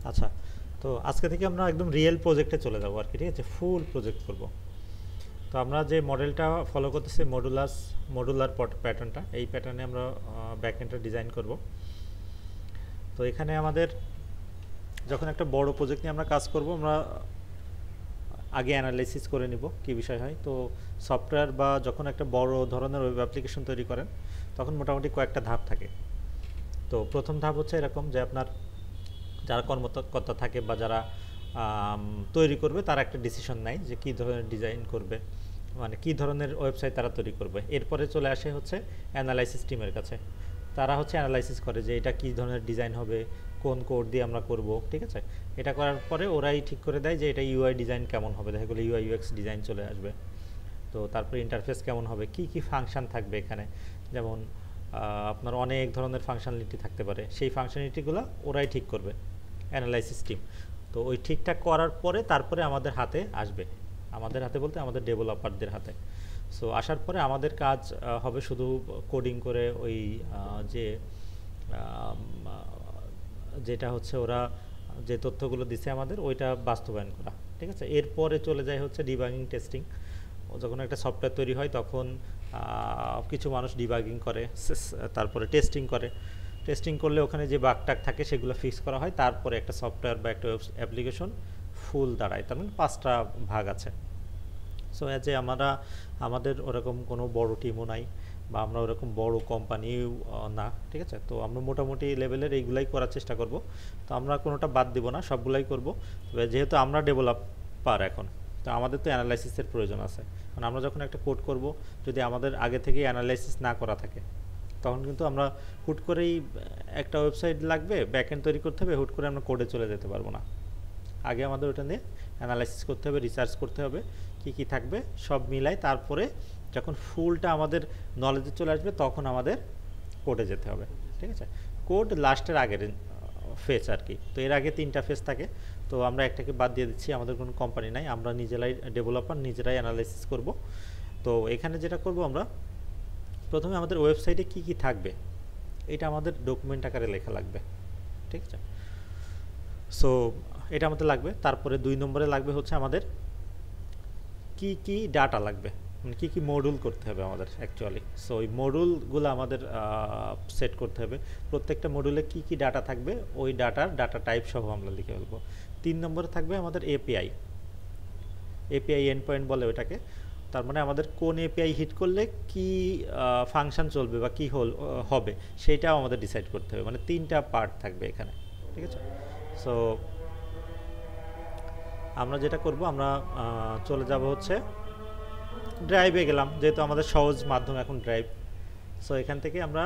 আচ্ছা, তো আজকে থেকে আমরা একদম রিয়েল প্রজেক্টে চলে যাবো আর কি, ঠিক আছে? ফুল প্রজেক্ট করব। তো আমরা যে মডেলটা ফলো করতেছি মডুলার প্যাটার্নটা, এই প্যাটার্নে আমরা ব্যাকএন্ডটা ডিজাইন করব। তো এখানে আমাদের যখন একটা বড় প্রজেক্ট নিয়ে আমরা কাজ করব, আমরা আগে অ্যানালাইসিস করে নিব কী বিষয় হয়। তো সফটওয়্যার বা যখন একটা বড় ধরনের ওয়েব অ্যাপ্লিকেশন তৈরি করেন, তখন মোটামুটি কয়েকটা ধাপ থাকে। তো প্রথম ধাপ হচ্ছে এরকম যে আপনার যারা কর্মকর্তা থাকে বা যারা তৈরি করবে, তারা একটা ডিসিশন নেয় যে কী ধরনের ডিজাইন করবে, মানে কী ধরনের ওয়েবসাইট তারা তৈরি করবে। এরপরে চলে আসে হচ্ছে অ্যানালাইসিস টিমের কাছে। তারা হচ্ছে অ্যানালাইসিস করে যে এটা কী ধরনের ডিজাইন হবে, কোন কোড দিয়ে আমরা করব, ঠিক আছে? এটা করার পরে ওরাই ঠিক করে দেয় যে এটা ইউআই ডিজাইন কেমন হবে, দেখা গেলো ইউআই ইউএক্স ডিজাইন চলে আসবে। তো তারপরে ইন্টারফেস কেমন হবে, কি কি ফাংশন থাকবে এখানে, যেমন আপনার অনেক ধরনের ফাংশনালিটি থাকতে পারে, সেই ফাংশনালিটিগুলো ওরাই ঠিক করবে, অ্যানালাইসিস টিম। তো ওই ঠিকঠাক করার পরে তারপরে আমাদের হাতে আসবে, আমাদের হাতে বলতে আমাদের ডেভেলপারদের হাতে। সো আসার পরে আমাদের কাজ হবে শুধু কোডিং করে ওই যে যেটা হচ্ছে ওরা যে তথ্যগুলো দিছে আমাদের, ওইটা বাস্তবায়ন করা, ঠিক আছে? এরপরে চলে যায় হচ্ছে ডিবাগিং টেস্টিং। যখন একটা সফটওয়্যার তৈরি হয় তখন কিছু মানুষ ডিবাগিং করে, তারপরে টেস্টিং করে। টেস্টিং করলে ওখানে যে বাগটাগ থাকে সেগুলো ফিক্স করা হয়, তারপরে একটা সফটওয়্যার বা একটা অ্যাপ্লিকেশন ফুল দাঁড়ায়। তার মানে 5টা ভাগ আছে। সো যে আমাদের ওরকম কোনো বড় টিমও নাই, বা আমরা ওরকম বড় কোম্পানিও না, ঠিক আছে? তো আমরা মোটামুটি লেভেলের এইগুলাই করার চেষ্টা করব। তো আমরা কোনোটা বাদ দেব না, সবগুলাই করব। তবে যেহেতু আমরা ডেভেলপার এখন, তো আমাদের তো অ্যানালাইসিসের প্রয়োজন আছে। কারণ আমরা যখন একটা কোড করব, যদি আমাদের আগে থেকেই অ্যানালাইসিস না করা থাকে, তখন কিন্তু আমরা হুট করেই একটা ওয়েবসাইট লাগবে, ব্যাকএন্ড তৈরি করতে হবে, হুট করে আমরা কোডে চলে যেতে পারবো না। আগে আমাদের ওটা নিয়ে অ্যানালাইসিস করতে হবে, রিসার্চ করতে হবে, কি কি থাকবে সব মিলাই, তারপরে যখন ফুলটা আমাদের নলেজে চলে আসবে তখন আমাদের কোডে যেতে হবে, ঠিক আছে? কোড লাস্টের আগের ফেজ আর কি। তো এর আগে 3টা ফেজ থাকে, তো আমরা একটাকে বাদ দিয়ে দিচ্ছি, আমাদের কোনো কোম্পানি নাই, আমরা নিজেরাই ডেভেলপার, নিজেরাই অ্যানালাইসিস করব। তো এখানে যেটা করব, আমরা প্রথমে আমাদের ওয়েবসাইটে কি কি থাকবে এটা আমাদের ডকুমেন্ট আকারে লেখা লাগবে, ঠিক আছে? সো এটা আমাদের লাগবে। তারপরে 2 নম্বরে লাগবে হচ্ছে আমাদের কি কি ডাটা লাগবে, মানে কী কী মডিউল করতে হবে আমাদের অ্যাকচুয়ালি। সো ওই মডিউলগুলো আমাদের সেট করতে হবে। প্রত্যেকটা মডিউলে কী কী ডাটা থাকবে, ওই ডাটা টাইপ সহ আমরা লিখে ফেলবো। 3 নম্বরে থাকবে আমাদের এপিআই এন্ড পয়েন্ট বলে ওটাকে। তার মানে আমাদের কোন এপিআই হিট করলে কি ফাংশন চলবে বা কী হবে, সেইটাও আমাদের ডিসাইড করতে হবে। মানে 3টা পার্ট থাকবে এখানে, ঠিক আছে? সো আমরা যেটা করব, আমরা চলে যাব হচ্ছে ড্রাইভে গেলাম, যেহেতু আমাদের সহজ মাধ্যম এখন ড্রাইভ। সো এখান থেকে আমরা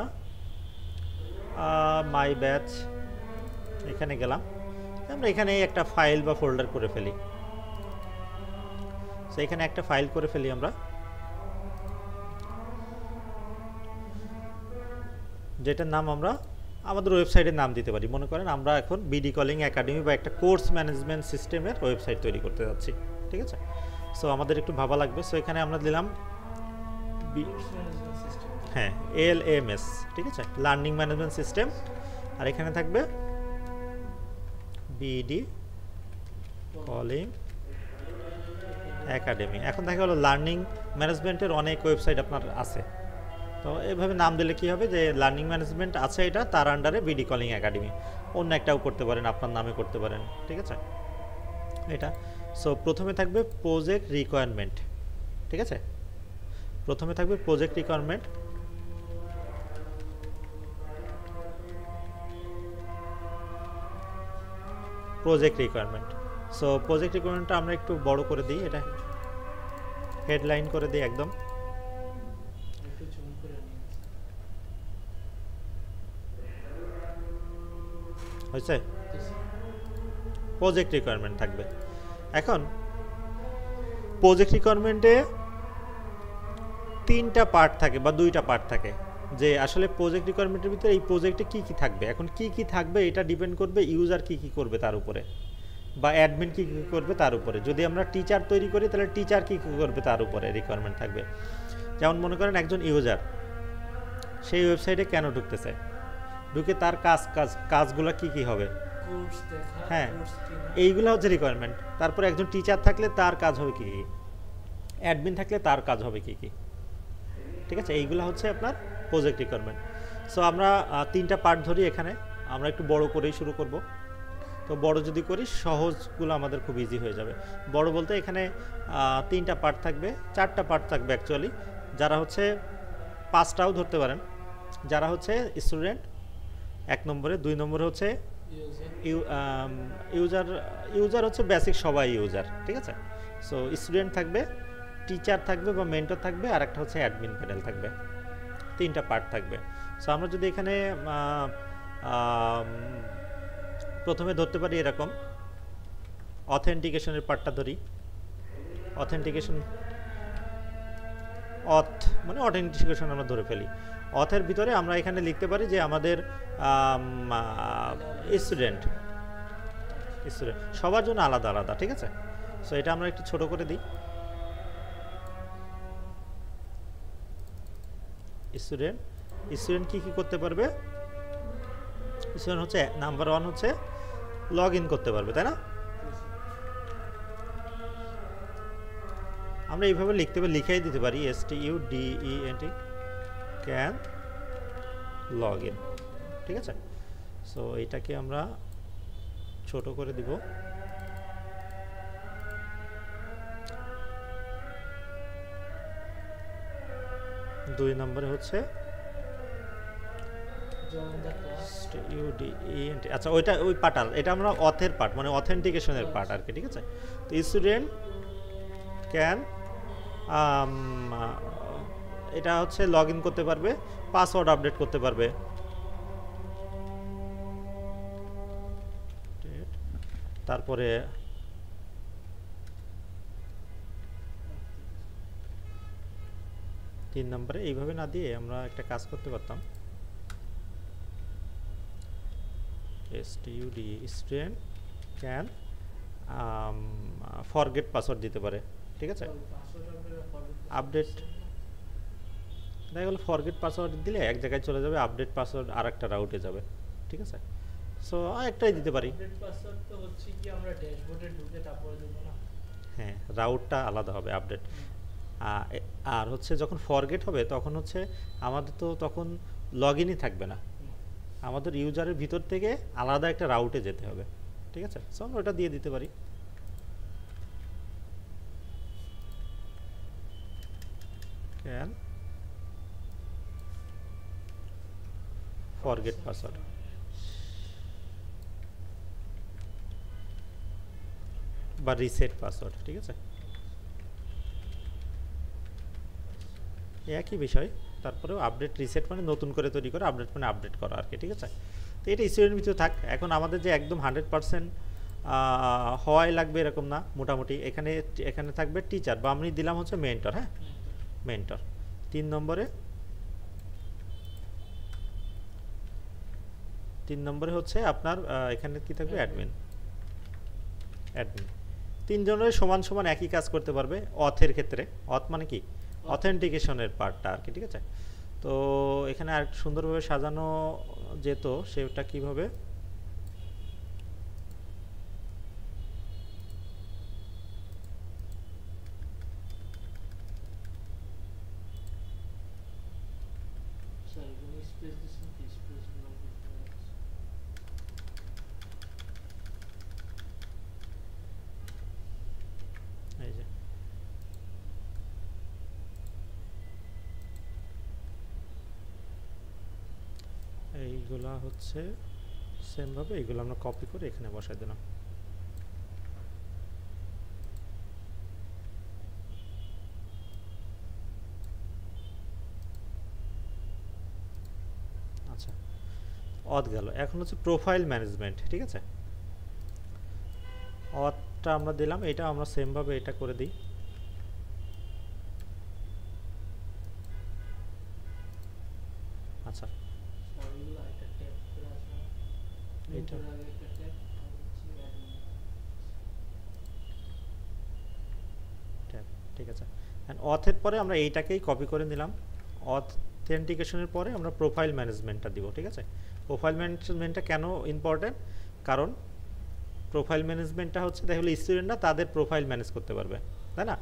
মাই ব্যাচ এখানে গেলাম, আমরা এখানে একটা ফাইল বা ফোল্ডার করে ফেলি। সো এখানে একটা ফাইল করে ফেলি আমরা, যেটার নাম আমরা আমাদের ওয়েবসাইটের নাম দিতে পারি। মনে করেন আমরা এখন বিডি কলিং একাডেমি বা একটা কোর্স ম্যানেজমেন্ট সিস্টেমের ওয়েবসাইট তৈরি করতে যাচ্ছি, ঠিক আছে? সো আমাদের একটু ভাবা লাগবে। সো এখানে আমরা দিলাম হ্যাঁ LMS, ঠিক আছে, লার্নিং ম্যানেজমেন্ট সিস্টেম। আর এখানে থাকবে বিডি কলিং একাডেমি। এখন দেখা গেলো লার্নিং ম্যানেজমেন্টের অনেক ওয়েবসাইট আপনার আছে, তো এইভাবে নাম দিলে কি হবে, যে লার্নিং ম্যানেজমেন্ট আছে এটা, তার আন্ডারে বিডি কলিং একাডেমি। অন্য একটাও করতে পারেন, আপনার নামে করতে পারেন, ঠিক আছে এটা। সো প্রথমে থাকবে প্রজেক্ট রিকোয়ারমেন্ট, ঠিক আছে? প্রথমে থাকবে প্রজেক্ট রিকোয়ারমেন্ট। সো প্রজেক্ট রিকোয়ারমেন্টটা আমরা একটু বড় করে দিই, এটা হেডলাইন করে দিই একদম। হয়েছে? প্রজেক্ট রিকোয়ারমেন্ট থাকবে। এখন প্রজেক্ট রিকোয়ারমেন্টে 3টা পার্ট থাকে বা 2টা পার্ট থাকে, যে আসলে প্রজেক্ট রিকোয়ারমেন্টের ভিতরে এই প্রজেক্টে কী কী থাকবে। এখন কী কী থাকবে এটা ডিপেন্ড করবে ইউজার কী কী করবে তার উপরে, বা অ্যাডমিন কী কী করবে তার উপরে। যদি আমরা টিচার তৈরি করি তাহলে টিচার কী কী করবে তার উপরে রিকোয়ারমেন্ট থাকবে। যেমন মনে করেন একজন ইউজার সেই ওয়েবসাইটে কেন ঢুকতে চায়, ঢুকে তার কাজগুলো কী কী হবে, হ্যাঁ, এইগুলো হচ্ছে রিকোয়ারমেন্ট। তারপরে একজন টিচার থাকলে তার কাজ হবে কি, অ্যাডমিন থাকলে তার কাজ হবে কি কি, ঠিক আছে, এইগুলো হচ্ছে আপনার প্রজেক্ট রিকোয়ারমেন্ট। সো আমরা তিনটা পার্ট ধরি এখানে, আমরা একটু বড় করেই শুরু করব। তো বড় যদি করি সহজগুলো আমাদের খুব ইজি হয়ে যাবে। বড় বলতে এখানে তিনটা পার্ট থাকবে, চারটা পার্ট থাকবে অ্যাকচুয়ালি, যারা হচ্ছে পাঁচটাও ধরতে পারেন। যারা হচ্ছে স্টুডেন্ট এক নম্বরে, দুই নম্বরে হচ্ছে ইউজার। ইউজার হচ্ছে বেসিক সবাই ইউজার, ঠিক আছে। সো স্টুডেন্ট থাকবে, টিচার থাকবে বা মেন্টর থাকবে, আর একটা হচ্ছে অ্যাডমিন প্যানেল থাকবে, তিনটা পার্ট থাকবে। সো আমরা যদি এখানে প্রথমে ধরতে পারি এরকম অথেন্টিকেশনের পার্টটা ধরি। অথেন্টিকেশন মানে অথেন্টিকেশন আমরা ধরে ফেলি। অথের ভিতরে আমরা এখানে লিখতে পারি যে আমাদের স্টুডেন্ট সবার জন্য আলাদা আলাদা, ঠিক আছে। সো এটা আমরা একটু ছোট করে দিই। স্টুডেন্ট কি করতে পারবে? স্টুডেন্ট হচ্ছে নাম্বার 1 হচ্ছে লগ ইন করতে পারবে, তাই না? আমরা এইভাবে লিখেই দিতে পারি STUDENT ক্যান লগ ইন, ঠিক আছে। সো এইটাকে আমরা ছোট করে দিব। দুই নম্বরে হচ্ছে আচ্ছা, ওই পার্ট, এটা আমরা অথের পার্ট মানে অথেন্টিকেশনের পার্ট আর কি, ঠিক আছে। তো স্টুডেন্ট ক্যান এটা হচ্ছে লগ ইন করতে পারবে, পাসওয়ার্ড আপডেট করতে পারবে, তারপরে তিন নম্বরে এইভাবে না দিয়ে আমরা একটা কাজ করতে পারতাম, স্টুডেন্ট ক্যান ফরগেট পাসওয়ার্ড দিতে পারে, ঠিক আছে। আপডেট দেখা গেল ফরগেট পাসওয়ার্ড দিলে এক জায়গায় চলে যাবে, আপডেট পাসওয়ার্ড আর একটা রাউটে যাবে, ঠিক আছে। সো একটাই দিতে পারি। হ্যাঁ, রাউটটা আলাদা হবে আপডেট। আর হচ্ছে যখন ফরগেট হবে তখন হচ্ছে আমাদের তো তখন লগ ইনই থাকবে না, আমাদের ইউজারের ভিতর থেকে আলাদা একটা রাউটে যেতে হবে, ঠিক আছে। সো আমরা ওটা দিয়ে দিতে পারি। ক্যান ফরগেট পাসওয়ার্ড বা রিসেট পাসওয়ার্ড, ঠিক আছে, একই বিষয়। তারপরেও আপডেট রিসেট মানে নতুন করে তৈরি করা, আপডেট মানে আপডেট করা আর কি, ঠিক আছে। তো এটা স্টুডেন্টের ভিতরে থাক। এখন আমাদের যে একদম 100% হওয়াই লাগবে এরকম না, মোটামুটি এখানে থাকবে টিচার বা আমি দিলাম হচ্ছে মেন্টর। হ্যাঁ, মেন্টর। তিন নম্বরে হচ্ছে আপনার এখানে কি থাকবে? অ্যাডমিন। তিনজনের সমান সমান একই কাজ করতে পারবে অথের ক্ষেত্রে। অথ মানে কি? অথেন্টিকেশনের পার্টটা আর কি, ঠিক আছে। তো এখানে আর সুন্দরভাবে সাজানো যেত, সেটা কিভাবে? এইগুলা হচ্ছে সেমভাবে এইগুলো আমরা কপি করে এখানে বসাই দিলাম। আচ্ছা, অথ গেল। এখন হচ্ছে প্রোফাইল ম্যানেজমেন্ট, ঠিক আছে। অথটা আমরা দিলাম, এটা আমরা সেমভাবে এটা করে দিই। আচ্ছা, এইটা ঠিক আছে। অথের পরে আমরা এইটাকেই কপি করে নিলাম। অথেন্টিকেশনের পরে আমরা প্রোফাইল ম্যানেজমেন্টটা দিব, ঠিক আছে। প্রোফাইল ম্যানেজমেন্টটা কেন ইম্পর্টেন্ট? কারণ প্রোফাইল ম্যানেজমেন্টটা হচ্ছে দেখা হলো স্টুডেন্টরা তাদের প্রোফাইল ম্যানেজ করতে পারবে, তাই না?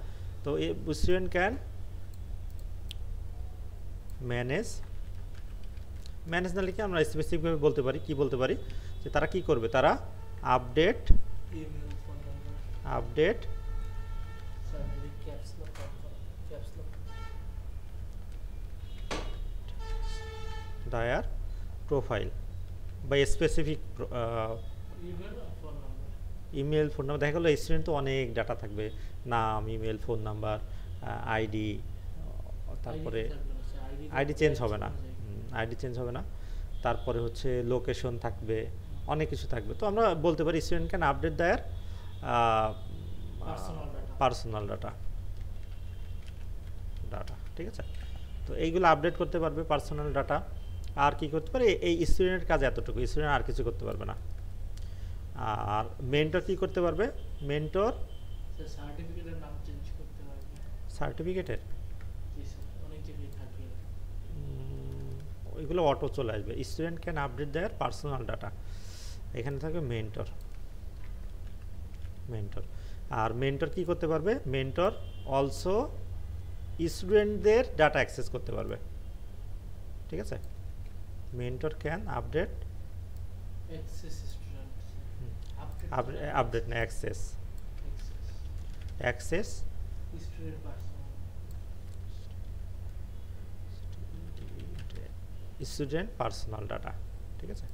তো স্টুডেন্ট ক্যান ম্যানেজ, ম্যানেজ না লিখে আমরা স্পেসিফিকভাবে বলতে পারি, কি বলতে পারি, যে তারা কি করবে, তারা আপডেট আপডেট their প্রোফাইল বা স্পেসিফিক ইমেল ফোন নাম্বার। দেখা গেলো স্টুডেন্ট তো অনেক ডাটা থাকবে, নাম, ইমেল, ফোন নাম্বার, আইডি, তারপরে আইডি চেঞ্জ হবে না, আইডি চেঞ্জ হবে না, তারপরে হচ্ছে লোকেশন থাকবে, অনেক কিছু থাকবে। তো আমরা বলতে পারি student can update their personal data, ঠিক আছে? তো এইগুলো আপডেট করতে পারবে পার্সোনাল ডাটা। আর কি করতে পারে, এই স্টুডেন্টের কাজ এতটুকু, স্টুডেন্ট আর কিছু করতে পারবে না। আর মেন্টর কি করতে পারবে, মেন্টর সার্টিফিকেটের নাম চেঞ্জ করতে পারবে, সার্টিফিকেটের অনেক জায়গায় থাকে ওইগুলো অটো চলে আসবে। Student can update their personal data, এখানে থাকবে মেন্টর, মেন্টর। আর মেন্টর কি করতে পারবে, মেন্টর অলসো স্টুডেন্টদের ডাটা অ্যাক্সেস করতে পারবে, ঠিক আছে? Mentor can update access student, update না access, access student personal, student personal data, ঠিক আছে?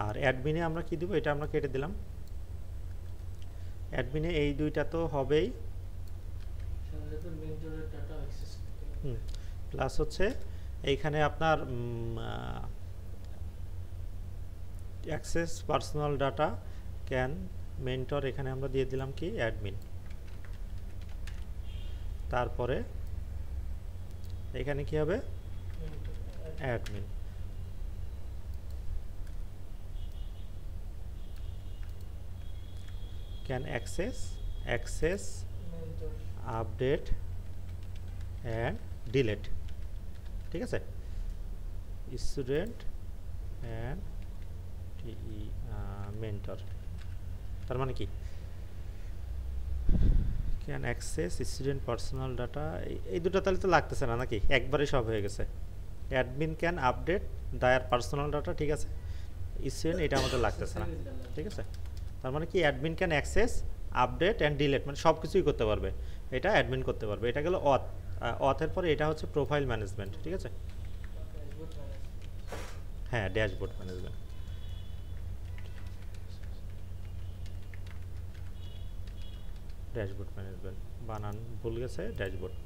আর অ্যাডমিনে আমরা কি দেব, এটা আমরা কেটে দিলাম। অ্যাডমিনে এই দুইটা তো হবেই, মেন্টরের ডাটা অ্যাক্সেস করতে পারবে, প্লাস হচ্ছে এইখানে আপনার access personal data can mentor, এখানে আমরা দিয়ে দিলাম কি অ্যাডমিন। তারপরে এখানে কি হবে, admin. Can access update and delete, ঠিক আছে? স্টুডেন্ট অ্যান্ড মেন্টর, তার মানে কি, can access student personal data, এই দুটো তাহলে তো লাগতেছে না নাকি, একবারে সব হয়ে গেছে। Admin can update their personal data, ঠিক আছে? স্টুডেন্ট এটা আমাদের লাগতেছে না, ঠিক আছে? তার মানে কি, admin can access update and delete, মানে সব কিছুই করতে পারবে, এটা অ্যাডমিন করতে পারবে। এটা গেল অথের পরে এটা হচ্ছে প্রোফাইল ম্যানেজমেন্ট, ঠিক আছে? হ্যাঁ, ড্যাশবোর্ড ম্যানেজমেন্ট। ড্যাশবোর্ড ম্যানেজমেন্ট বানান ভুল গেছে, ড্যাশবোর্ড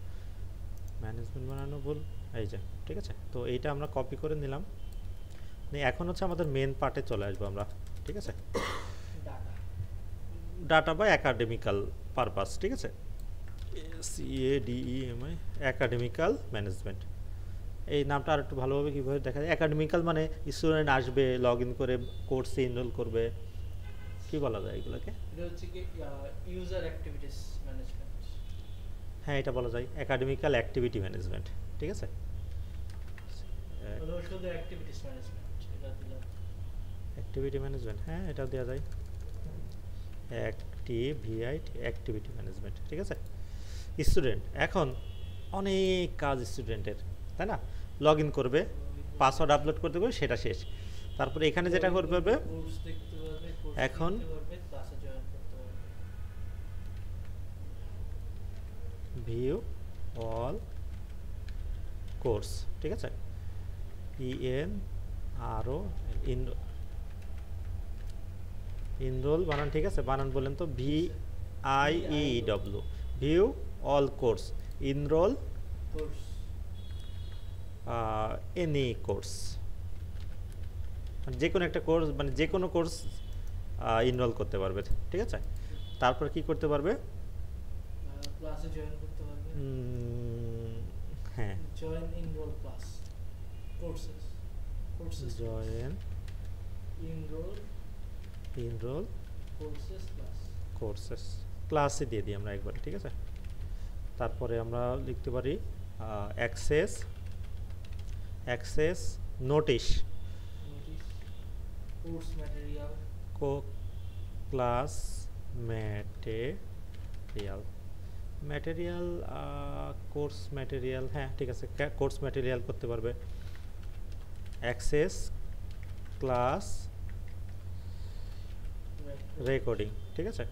ম্যানেজমেন্ট বানানো ভুল, এই যে, ঠিক আছে? তো এইটা আমরা কপি করে নিলাম। এখন হচ্ছে আমাদের মেন পার্টে চলে আসবো আমরা, ঠিক আছে? ডাটা বা একাডেমিক্যাল পারপাস, ঠিক আছে? CADEMI একাডেমিক্যাল ম্যানেজমেন্ট, এই নামটা আর একটু ভালোভাবে কীভাবে দেখা যায়, একাডেমিক্যাল মানে স্টুডেন্ট আসবে, লগ ইন করে কোর্সে এনরোল করবে, কি বলা যায় এগুলোকে? এটা হচ্ছে কি ইউজার অ্যাক্টিভিটিস ম্যানেজমেন্ট, হ্যাঁ, এটা বলা যায় একাডেমিক্যাল অ্যাক্টিভিটি ম্যানেজমেন্ট, ঠিক আছে? শুধু অ্যাক্টিভিটিস ম্যানেজমেন্ট এটা দিলাম, অ্যাক্টিভিটি ম্যানেজমেন্ট, হ্যাঁ এটাও দেওয়া যায়, অ্যাক্টিভিটি ম্যানেজমেন্ট, ঠিক আছে? স্টুডেন্ট এখন অনেক কাজ স্টুডেন্টের, তাই না? লগ ইন করবে, পাসওয়ার্ড আপলোড করতে হবে, সেটা শেষ। তারপরে এখানে যেটা করবে, এখন ভিউ অল কোর্স, ঠিক আছে? ইনরোল বানান, ঠিক আছে? বানান বলেন তো, VIEW, view all course, enrol any course, যে কোনো একটা কোর্স, মানে যে কোনো কোর্স ইনরোল করতে পারবে, ঠিক আছে? তারপর কি করতে পারবে, ক্লাসে জয়েন করতে পারবে, হ্যাঁ, join enrol class courses, join enrol courses, ক্লাসে দিয়ে দিই আমরা একবার, ঠিক আছে? তারপরে আমরা লিখতে পারি access notice, course material. Class material, material course material, হ্যাঁ ঠিক আছে, কোর্স ম্যাটেরিয়াল করতে পারবে। অ্যাক্সেস ক্লাস রেকর্ডিং, ঠিক আছে।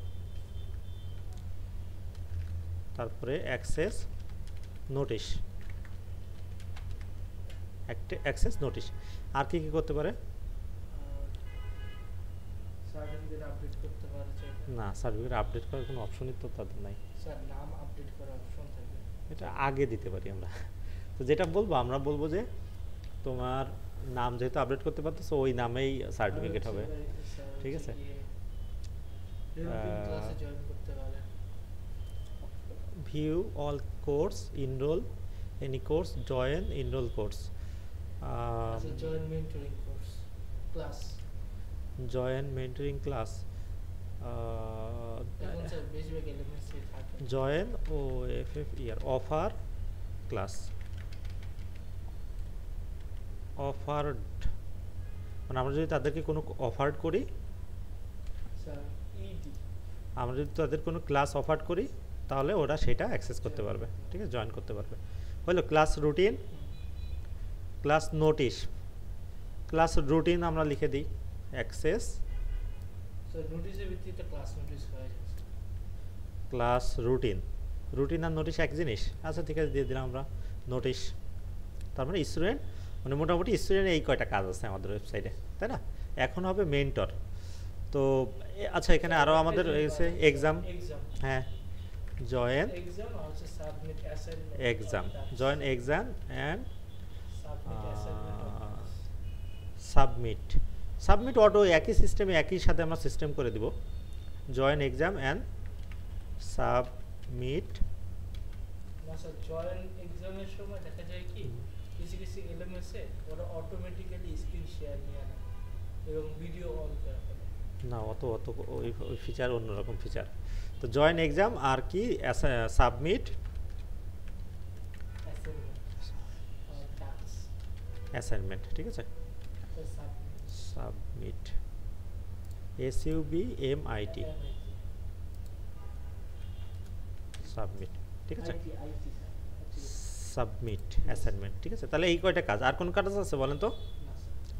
তারপরে অ্যাক্সেস নোটিশ, অ্যাক্সেস নোটিশ। আর কি কি করতে পারে? সার্টিফিকেট আপডেট করতে পারে চাইলে। না, সার্টিফিকেট আপডেট করার কোনো অপশনই তো তাদের নাই। স্যার নাম আপডেট করার অপশন থাকে। এটা আগে দিতে পারি আমরা। তো যেটা বলবো আমরা বলবো যে তোমার নাম যেহেতু আপডেট করতে পারতেছো ওই নামেই সার্টিফিকেট হবে, ঠিক আছে। ক্লাসে জয়েন করতে পারে। View all course, enrol any course, join enrol course, join mentoring course class, join mentoring class, এখন স্যার বেশিরভাগ এলিমেন্টসই থাকে। জয়েন ও F F year offer class, offered মানে আমরা যদি তাদেরকে কোনো অফার্ড করি, স্যার ইডি আমরা যদি তাদের কোনো ক্লাস অফার্ড করি তাহলে ওরা সেটা অ্যাক্সেস করতে পারবে, ঠিক আছে, জয়েন করতে পারবে। হলো class routine, class notice. Class routine আমরা লিখে দিই অ্যাক্সেস স্যার নোটিশের ভিত্তিতে ক্লাস নোটিশ হয়ে যায়। ক্লাস রুটিন, রুটিন আর নোটিশ এক জিনিস, আচ্ছা ঠিক আছে দিয়ে দিলাম আমরা নোটিশ। তার মানে স্টুডেন্ট, মানে মোটামুটি স্টুডেন্ট এই কয়টা কাজ আছে আমাদের ওয়েবসাইটে, তাই না। এখন হবে মেন্টর। তো আচ্ছা এখানে আরও আমাদের রয়েছে এক্সাম, হ্যাঁ জয়েন এক্সাম আর হচ্ছে submit assignment, exam, join exam and submit assignment, submit. Submit auto একই সিস্টেমে, একই সাথে আমরা সিস্টেম করে দিব। Join exam and submit. না স্যার জয়েন এক্সামের সময় দেখা যায় কি কিছু কিছু এলএমএসে ওরা অটোমেটিক্যালি স্ক্রিন শেয়ার নিয়ে নেয় এবং ভিডিও অন করে ফেলে। না অত অত ওই ওই ফিচার অন্যরকম ফিচার। তো জয়েন এক্সাম আর কি সাবমিট অ্যাসাইনমেন্ট, ঠিক আছে। সাবমিট SUBMIT সাবমিট, ঠিক আছে। সাবমিট অ্যাসাইনমেন্ট, ঠিক আছে। তাহলে এই কয়টা কাজ, আর কোন কাজ আছে বলেন তো?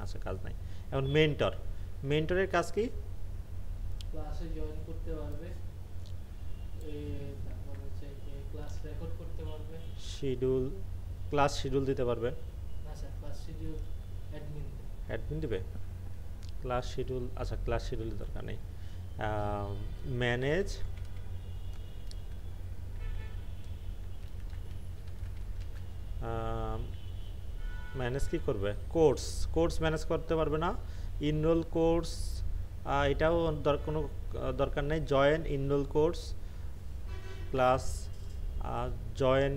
আচ্ছা কাজ নাই। এখন মেন্টর, মেন্টরের কাজ কি? ক্লাসে জয়েন করতে পারবে, তারপর হচ্ছে ক্লাস রেকর্ড করতে পারবে, শিডিউল, ক্লাস শিডিউল দিতে পারবে। না sir class schedule admin, admin দিবে ক্লাস শিডিউল। আচ্ছা ক্লাস শিডিউলের দরকার নেই। ম্যানেজ, ম্যানেজ কি করবে? কোর্স, কোর্স ম্যানেজ করতে পারবে না। ইনরোল কোর্স, এটাও কোনো দরকার নেই। Join enrol course, class join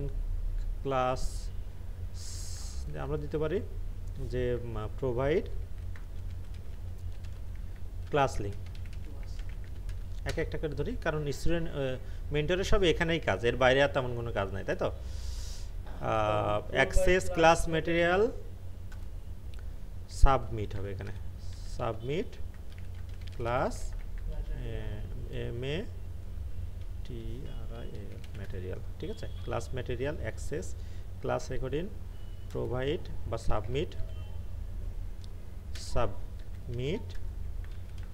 class আমরা দিতে পারি যে প্রোভাইড ক্লাস লিঙ্ক, এক একটা করে ধরি, কারণ স্টুডেন্ট মেন্টরের সব এখানেই কাজ, এর বাইরে আর তেমন কোনো কাজ নাই, তাই তো। অ্যাক্সেস ক্লাস ম্যাটেরিয়াল, সাবমিট হবে এখানে, সাবমিট ক্লাস ম্যাটেরিয়াল, ঠিক আছে। Class material, access class recording, provide বা submit, submit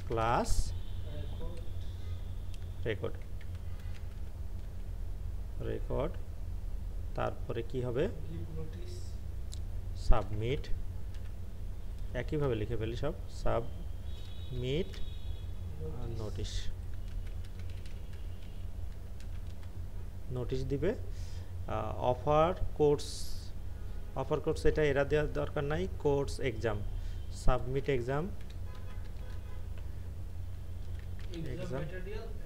class record, record. তারপরে কি হবে? সাবমিট, একইভাবে লিখে ফেলি সব, সাবমিট নোটিশ, নোটিশ দিবে। অফার কোর্স, অফার কোর্স এটা এরা দেওয়ার দরকার নাই। Course exam, submit exam, exam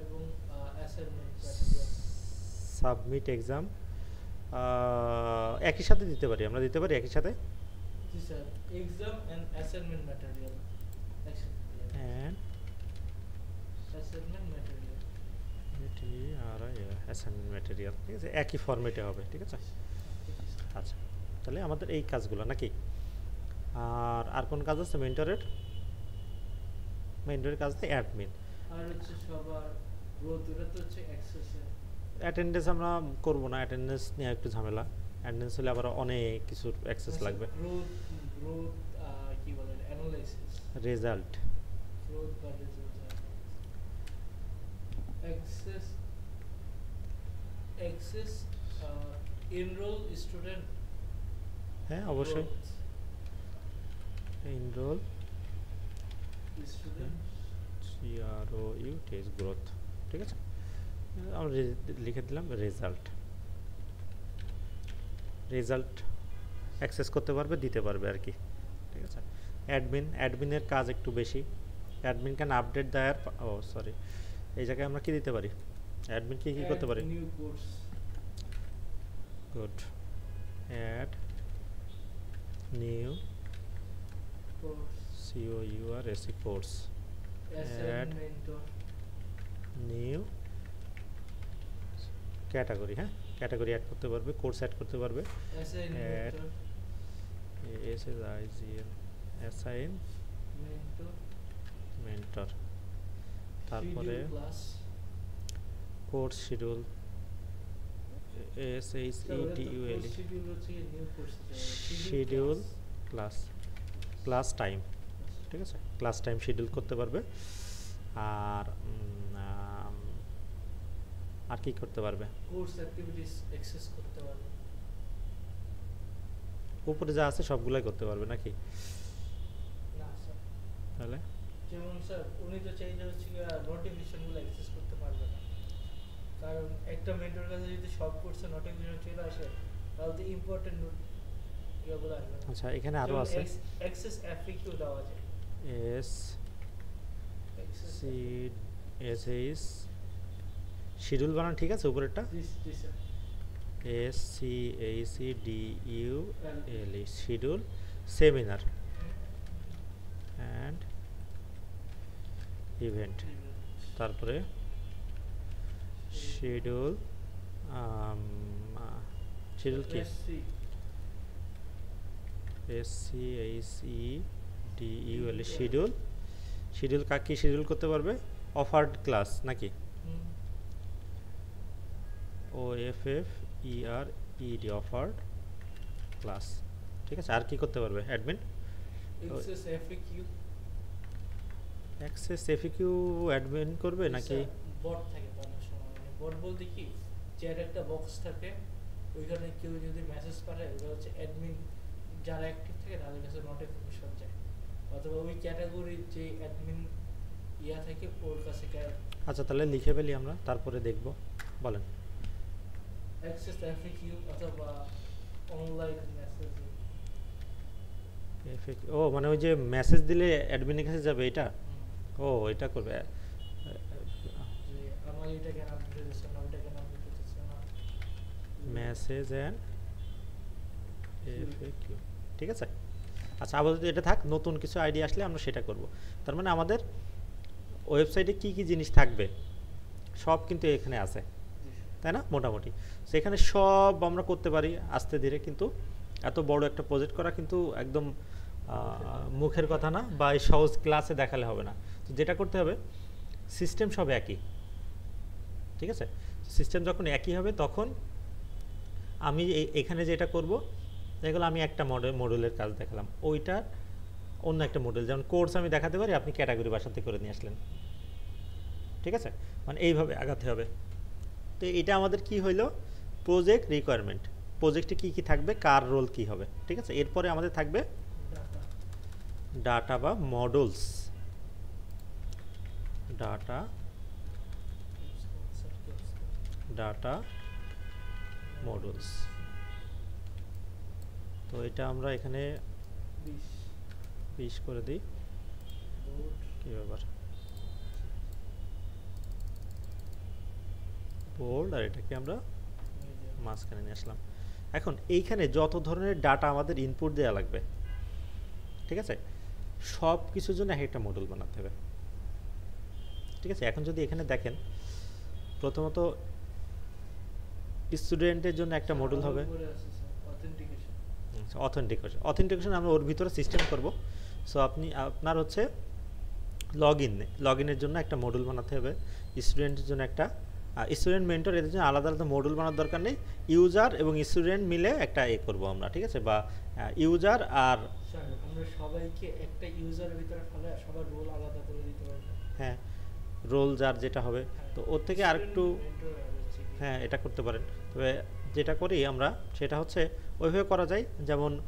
এবং অ্যাসাইনমেন্ট ম্যাটেরিয়াল, সাবমিট এক্সাম একই সাথে দিতে পারি, আমরা দিতে পারি একই সাথে। জি sir, exam and assignment material, and assignment material, এটি আর অ্যাসাইনমেন্ট ম্যাটেরিয়াল, ঠিক আছে, একই ফরম্যাটে হবে, ঠিক আছে। আচ্ছা তাহলে আমাদের এই কাজগুলো নাকি, আর কোন কাজ আছে মেন্টরের? মেন্টরের কাজ দেয় অ্যাডমিন। আর হচ্ছে সবার গ্রোথ, এটা তো হচ্ছে অ্যাক্সেসে। অ্যাটেন্ডেন্স আমরা করব না, অ্যাটেন্ডেন্স নিয়ে একটু ঝামেলা, অ্যাটেন্ডেন্স হলে আবার অনেক কিছু অ্যাক্সেস লাগবে। গ্রোথ গ্রোথ কি বলে অ্যানালাইসিস, রেজাল্ট, গ্রোথ বা result, access access enroll student. হ্যাঁ অবশ্যই এনরোল স্টুডেন্ট GROUT গ্রোথ, ঠিক আছে। আমরা লিখে দিলাম রেজাল্ট। রেজাল্ট অ্যাক্সেস করতে পারবে, দিতে পারবে আর কি, ঠিক আছে। অ্যাডমিনের কাজ একটু বেশি। Admin can update there, oh sorry, এই জায়গায় আমরা কি দিতে পারি, অ্যাডমিন কি করতে পারি, new course, good, add new COURS course, add new category, হ্যাঁ ক্যাটাগরি অ্যাড করতে পারবে, কোর্স অ্যাড করতে পারবে, অ্যাড অ্যাসাইন মেন্টর, তারপরে course schedule SHEDUL schedule class time, ঠিক আছে, ক্লাস টাইম শিডিউল করতে পারবে। আর কি করতে পারবে, কোর্স অ্যাক্টিভিটিস অ্যাক্সেস করতে পারবে, উপরে যা আছে সবগুলাই করতে পারবে নাকি? না স্যার, তাহলে যেমন স্যার উনি তো চাইলে হচ্ছে নোটিফিকেশনগুলো অ্যাক্সেস করতে পারবে না, কারণ একটা মেন্টর কাছে যদি সব কোর্সে নোটিফিকেশন চলে আসে তাহলে তো ইম্পর্টেন্ট ইয়েগুলো আসবে। আচ্ছা এখানে আরো আছে অ্যাক্সেস এফএকিউ দেওয়া যায়, SCSS শিডিউল বানান, ঠিক আছে উপরেরটা SCACDULE schedule seminar and event, তারপরে শিডিউল শিডিউল কি SCACDULE শিডিউল, শিডিউল কাকে শিডিউল করতে পারবে, অফার্ড ক্লাস নাকি, OFFERED অফার্ড ক্লাস, ঠিক আছে। আর কি করতে পারবে অ্যাডমিন, অ্যাক্সেস এফএকিউ অ্যাডমিন করবে নাকি? বট থাকে অনেক সময়, মানে বট বলতে কি চেয়ার একটা বক্স থাকে, ওইখানে কেউ যদি মেসেজ পাঠায় ওটা হচ্ছে অ্যাডমিন যারা অ্যাক্টিভ থাকে তাদের কাছে নোটিফিকেশন যায়, অথবা ওই ক্যাটাগরির যে অ্যাডমিন ইয়া থাকে ওর কাছে। আচ্ছা তাহলে লিখে ফেলি আমরা, তারপরে দেখব, বলেন। অ্যাক্সেস এফএকিউ অথবা অনলাইন মেসেজ, ও মানে ওই যে মেসেজ দিলে অ্যাডমিনের কাছে যাবে এটা, ও এটা করবে, যে আমার এটা কেন আপডেট হচ্ছে না, ওটা কেন আপডেট হচ্ছে না, মেসেজ এন্ড এফএকিউ, ঠিক আছে। আচ্ছা আপাতত এটা থাক, নতুন কিছু আইডিয়া আসলে আমরা সেটা করব। তার মানে আমাদের ওয়েবসাইটে কি কি জিনিস থাকবে সব কিন্তু এখানে আছে, তাই না, মোটামুটি সেখানে সব আমরা করতে পারি আস্তে ধীরে, কিন্তু এত বড় একটা প্রজেক্ট করা কিন্তু একদম মুখের কথা না, বা এই সহজ ক্লাসে দেখালে হবে না। তো যেটা করতে হবে, সিস্টেম সব একই, ঠিক আছে। সিস্টেম যখন একই হবে তখন আমি এখানে যেটা করব, যেগুলো আমি একটা মডেলের কাজ দেখালাম, ওইটা অন্য একটা মডেল, যেমন কোর্স আমি দেখাতে পারি, আপনি ক্যাটাগরি বাসাতে করে নিয়ে আসলেন, ঠিক আছে, মানে এইভাবে আগাতে হবে। তো এটা আমাদের কি হইলো, প্রজেক্ট রিকোয়ারমেন্ট, প্রজেক্টে কি কি থাকবে, কার রোল কি হবে, ঠিক আছে। এরপরে আমাদের থাকবে ডাটা বা মডেলস, ডাটা মডেলস। তো এটা আমরা এখানে 20 করে দিই, কি ব্যাপার, বোল্ড, আর এটাকে আমরা মাঝখানে নিয়ে আসলাম। এখন এইখানে যত ধরনের ডাটা আমাদের ইনপুট দেওয়া লাগবে, ঠিক আছে, সব কিছুর জন্য একটা মডেল বানাতে হবে, ঠিক আছে। এখন যদি এখানে দেখেন, প্রথমত স্টুডেন্টের জন্য একটা মডেল হবে অথেন্টিকেশন, আমরা ওর ভিতরে সিস্টেম করব। সো আপনার হচ্ছে লগইনের জন্য একটা মডিউল বানাতে হবে, স্টুডেন্টের জন্য একটা, স্টুডেন্ট মেন্টর, এদের জন্য আলাদা আলাদা মডিউল বানানোর দরকার নেই, ইউজার এবং স্টুডেন্ট মিলে একটা করব আমরা, ঠিক আছে, বা ইউজার আর স্যার আমরা সবাইকে একটা ইউজারের ভিতরে ফেলে সবার রোল আলাদা করে দিতে পারি। হ্যাঁ, রোল যার যেটা হবে, তো ওর থেকে আরেকটু, Mentor আর হচ্ছে কি- হ্যাঁ এটা করতে পারেন। তবে যেটা করি আমরা সেটা হচ্ছে ওইভাবে করা যায়, যেমন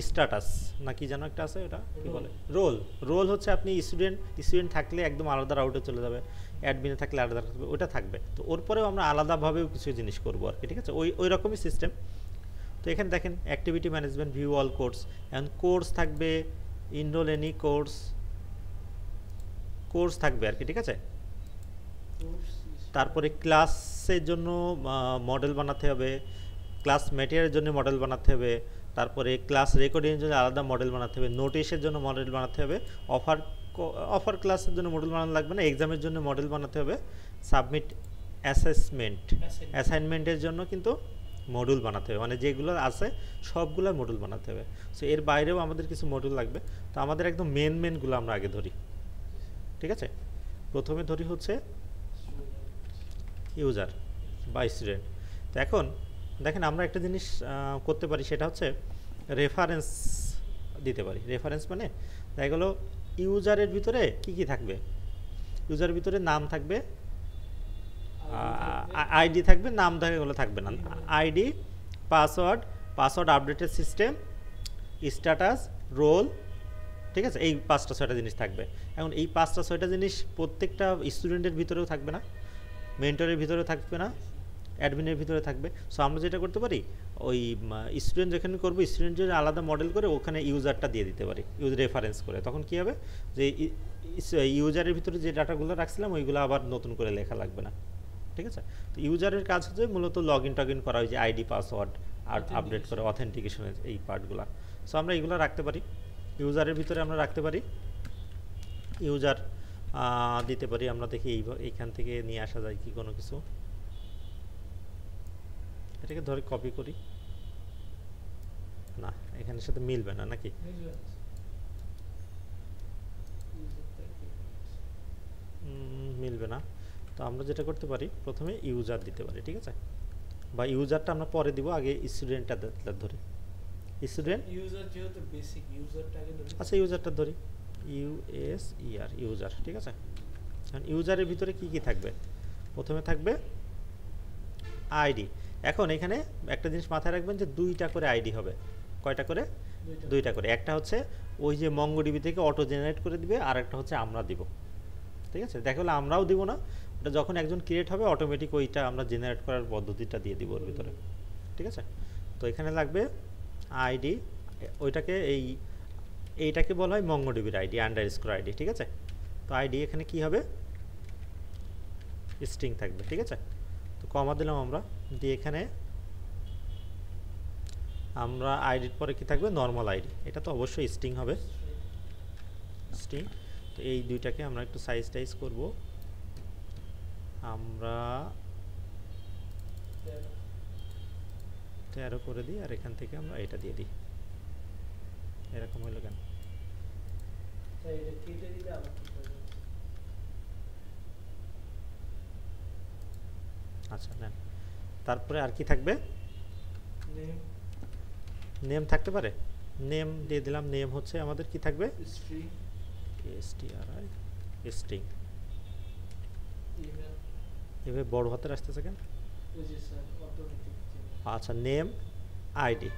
স্ট্যাটাস না কি যেন একটা আছে, ওটা কি বলে, রোল। রোল হচ্ছে আপনি স্টুডেন্ট থাকলে একদম আলাদা রাউটে চলে যাবে, অ্যাডমিনে থাকলে আলাদা থাকবে, ওটা থাকবে। তো ওর পরেও আমরা আলাদাভাবেও কিছু জিনিস করবো আর কি, ঠিক আছে, ওই রকমই সিস্টেম। তো এখানে দেখেন activity management, view all course, এখন কোর্স থাকবে, ইনরোল এনি কোর্স থাকবে আর কি, ঠিক আছে। Course is- তারপরে ক্লাসের জন্য মডেল বানাতে হবে, ক্লাস ম্যাটেরিয়ালের জন্য মডেল বানাতে হবে, তারপরে ক্লাস রেকর্ডিংয়ের জন্য আলাদা মডেল বানাতে হবে, নোটিশের জন্য মডেল বানাতে হবে, অফার ক্লাসের জন্য মডেল বানানো লাগবে না, এক্সামের জন্য মডেল বানাতে হবে, সাবমিট অ্যাসাইনমেন্টের জন্য কিন্তু মডিউল বানাতে হবে, মানে যেগুলো আছে সবগুলো মডিউল বানাতে হবে। সো এর বাইরেও আমাদের কিছু মডিউল লাগবে। তো আমাদের একদম মেনগুলো আমরা আগে ধরি, ঠিক আছে। প্রথমে ধরি হচ্ছে ইউজার বা স্টুডেন্ট। তো এখন দেখেন আমরা একটা জিনিস করতে পারি, সেটা হচ্ছে রেফারেন্স দিতে পারি। রেফারেন্স মানে দেখা গেলো ইউজারের ভিতরে কি থাকবে, ইউজারের ভিতরে নাম থাকবে, আইডি থাকবে, নাম এগুলো থাকবে না, ID, password updated system, status, role, ঠিক আছে, এই 5টা-6টা জিনিস থাকবে। এখন এই 5টা-6টা জিনিস প্রত্যেকটা স্টুডেন্টের ভিতরেও থাকবে না, মেন্টরের ভিতরেও থাকবে না, অ্যাডমিনের ভিতরে থাকবে। সো আমরা যেটা করতে পারি, ওই স্টুডেন্ট যেখানে করবো স্টুডেন্টের আলাদা মডেল করে ওখানে ইউজারটা দিয়ে দিতে পারি, রেফারেন্স করে। তখন কী হবে যে ইউজারের ভিতরে যে ডাটাগুলো রাখছিলাম ওইগুলো আবার নতুন করে লেখা লাগবে না, ঠিক আছে। তো ইউজারের কাজ হচ্ছে মূলত লগ ইন করা, ওই যে আইডি পাসওয়ার্ড আর আপডেট করে অথেন্টিকেশনের এই পার্টগুলো। সো আমরা এইগুলো রাখতে পারি, ইউজারের ভিতরে আমরা রাখতে পারি, ইউজার দিতে পারি। আমরা দেখি এইখান থেকে নিয়ে আসা যায় কি কোনো কিছু, এটাকে ধরে কপি করি, না এখানের সাথে মিলবে না নাকি, মিলবে না। তো আমরা যেটা করতে পারি প্রথমে ইউজার দিতে পারি, ঠিক আছে, বা ইউজারটা আমরা পরে দিব, আগে স্টুডেন্টটা ধরি। স্টুডেন্ট ইউজার যেহেতু বেসিক, ইউজারটা আগে ধরি। আচ্ছা ইউজারটা ধরি, ইউজার, ঠিক আছে। এখন ইউজারের ভিতরে কি থাকবে, প্রথমে থাকবে আইডি। এখন এখানে একটা জিনিস মাথায় রাখবেন যে 2টা করে আইডি হবে। কয়টা করে? 2টা করে। একটা হচ্ছে ওই যে মঙ্গোডিবি থেকে অটো জেনারেট করে দিবে, আর একটা হচ্ছে আমরা দিব, ঠিক আছে। দেখা হলে আমরাও দিব না, ওটা যখন একজন ক্রিয়েট হবে অটোমেটিক ওইটা আমরা জেনারেট করার পদ্ধতিটা দিয়ে দিব ওর ভিতরে, ঠিক আছে। তো এখানে লাগবে আইডি, ওইটাকে এইটাকে বলা হয় মঙ্গোডিবির আইডি, আন্ডারস্কোর আইডি, ঠিক আছে। তো আইডি এখানে কি হবে, স্ট্রিং থাকবে, ঠিক আছে। তো কমা দিলাম আমরা, দিয়ে এখানে আমরা আইডির পরে কি থাকবে, নর্মাল আইডি, এটা তো অবশ্যই স্ট্রিং হবে, স্ট্রিং। তো এই দুইটাকে আমরা একটু সাইজ করব, আমরা 13 করে দিই, আর এখান থেকে আমরা এটা দিয়ে দিই। এরকম হইলো কেন? আচ্ছা নেন। তারপরে আর কি থাকবে, নেম থাকতে পারে, নেম দিয়ে দিলাম। নেম হচ্ছে আমাদের কি থাকবে, স্ট্রিং। এভাবে বড় হাতের আসতেছে কেন? আচ্ছা, নেম, আইডি,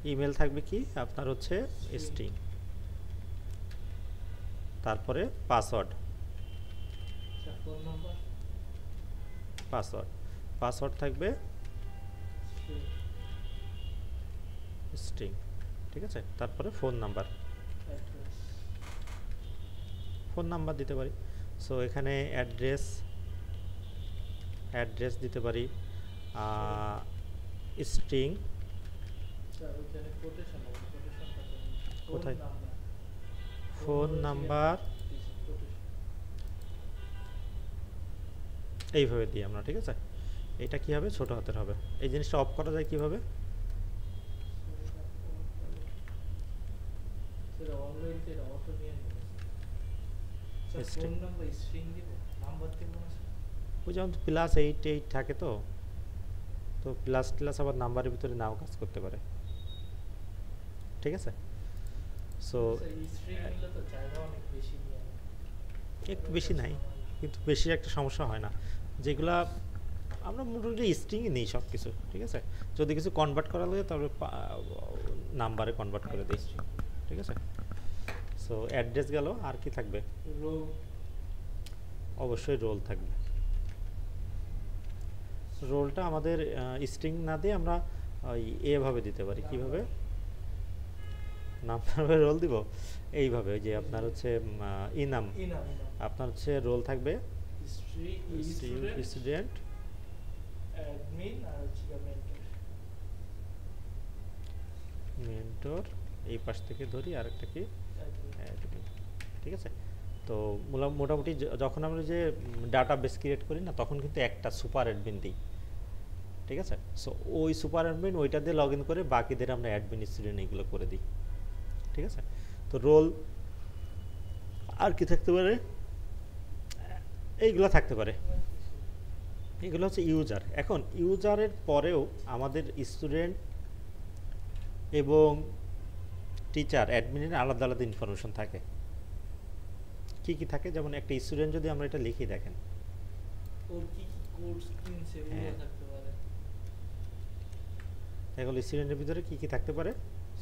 ইমেল থাকবে কি আপনার হচ্ছে স্ট্রিং। তারপরে পাসওয়ার্ড থাকবে স্ট্রিং, ঠিক আছে। তারপরে ফোন নাম্বার দিতে পারি। সো এখানে অ্যাড্রেস দিতে পারি, স্ট্রিং, কোথায় ফোন নাম্বার, এইভাবে দিই আমরা, ঠিক আছে। এটা কি হবে, ছোট হাতের হবে। এই জিনিসটা অফ করা যায় কিভাবে, সেটা অনলাইন থেকে অটো নিয়ে নেবে sir. Phone String। Number string দিব, নাম্বার দিব না স্যার? ওই যেমন +88 থাকে, তো তো প্লাস প্লাস আবার নাম্বারের ভিতরে নাও কাজ করতে পারে, ঠিক আছে। সো স্যার স্ট্রিং নিলে তো জায়গা অনেক বেশি নিয়ে নেয়। একটু ওটা বেশি নাই, সময় লাগে। কিন্তু বেশি একটা সমস্যা হয় না। যেগুলা আমরা মোটামুটি স্ট্রিংই নিই সব কিছু, ঠিক আছে। যদি কিছু কনভার্ট করা লাগে তবে নাম্বারে কনভার্ট করে দিই, String ঠিক আছে। সো অ্যাড্রেস গেল, আর কি থাকবে? রো অবশ্যই রোল থাকবে। রোলটা আমাদের স্ট্রিং না দিয়ে আমরা ওই এভাবে দিতে পারি। কিভাবে নাম্বার রোল দিব? এইভাবে, ওই যে আপনার হচ্ছে ইনাম, ইনাম আপনার হচ্ছে রোল থাকবে স্টুডেন্ট স্টুডেন্ট অ্যাডমিন আর হচ্ছে মেন্টর। মেন্টর, এই পাশ থেকে ধরি, আরেকটা কি অ্যাডমিন, ঠিক আছে। তো মোটামুটি যখন আমরা যে ডাটাবেস ক্রিয়েট করি না, তখন কিন্তু একটা সুপার অ্যাডমিন দিই, ঠিক আছে। সো ওই সুপার অ্যাডমিন ওইটা দিয়ে লগ ইন করে বাকিদের আমরা অ্যাডমিন স্টুডেন্ট এইগুলো করে দিই, ঠিক আছে। তো রোল আর কি থাকতে পারে? এইগুলো থাকতে পারে। এগুলো হচ্ছে ইউজার। এখন ইউজারের পরেও আমাদের স্টুডেন্ট এবং টিচার অ্যাডমিনের আলাদা আলাদা ইনফরমেশন থাকে। কি কি থাকে? যেমন একটা স্টুডেন্ট যদি আমরা এটা লিখি, দেখেন ওর কি কি কোর্স কিনছে ওগুলো হ্যাঁ। থাকতে পারে। এগুলো স্টুডেন্টের ভিতরে কি কি থাকতে পারে?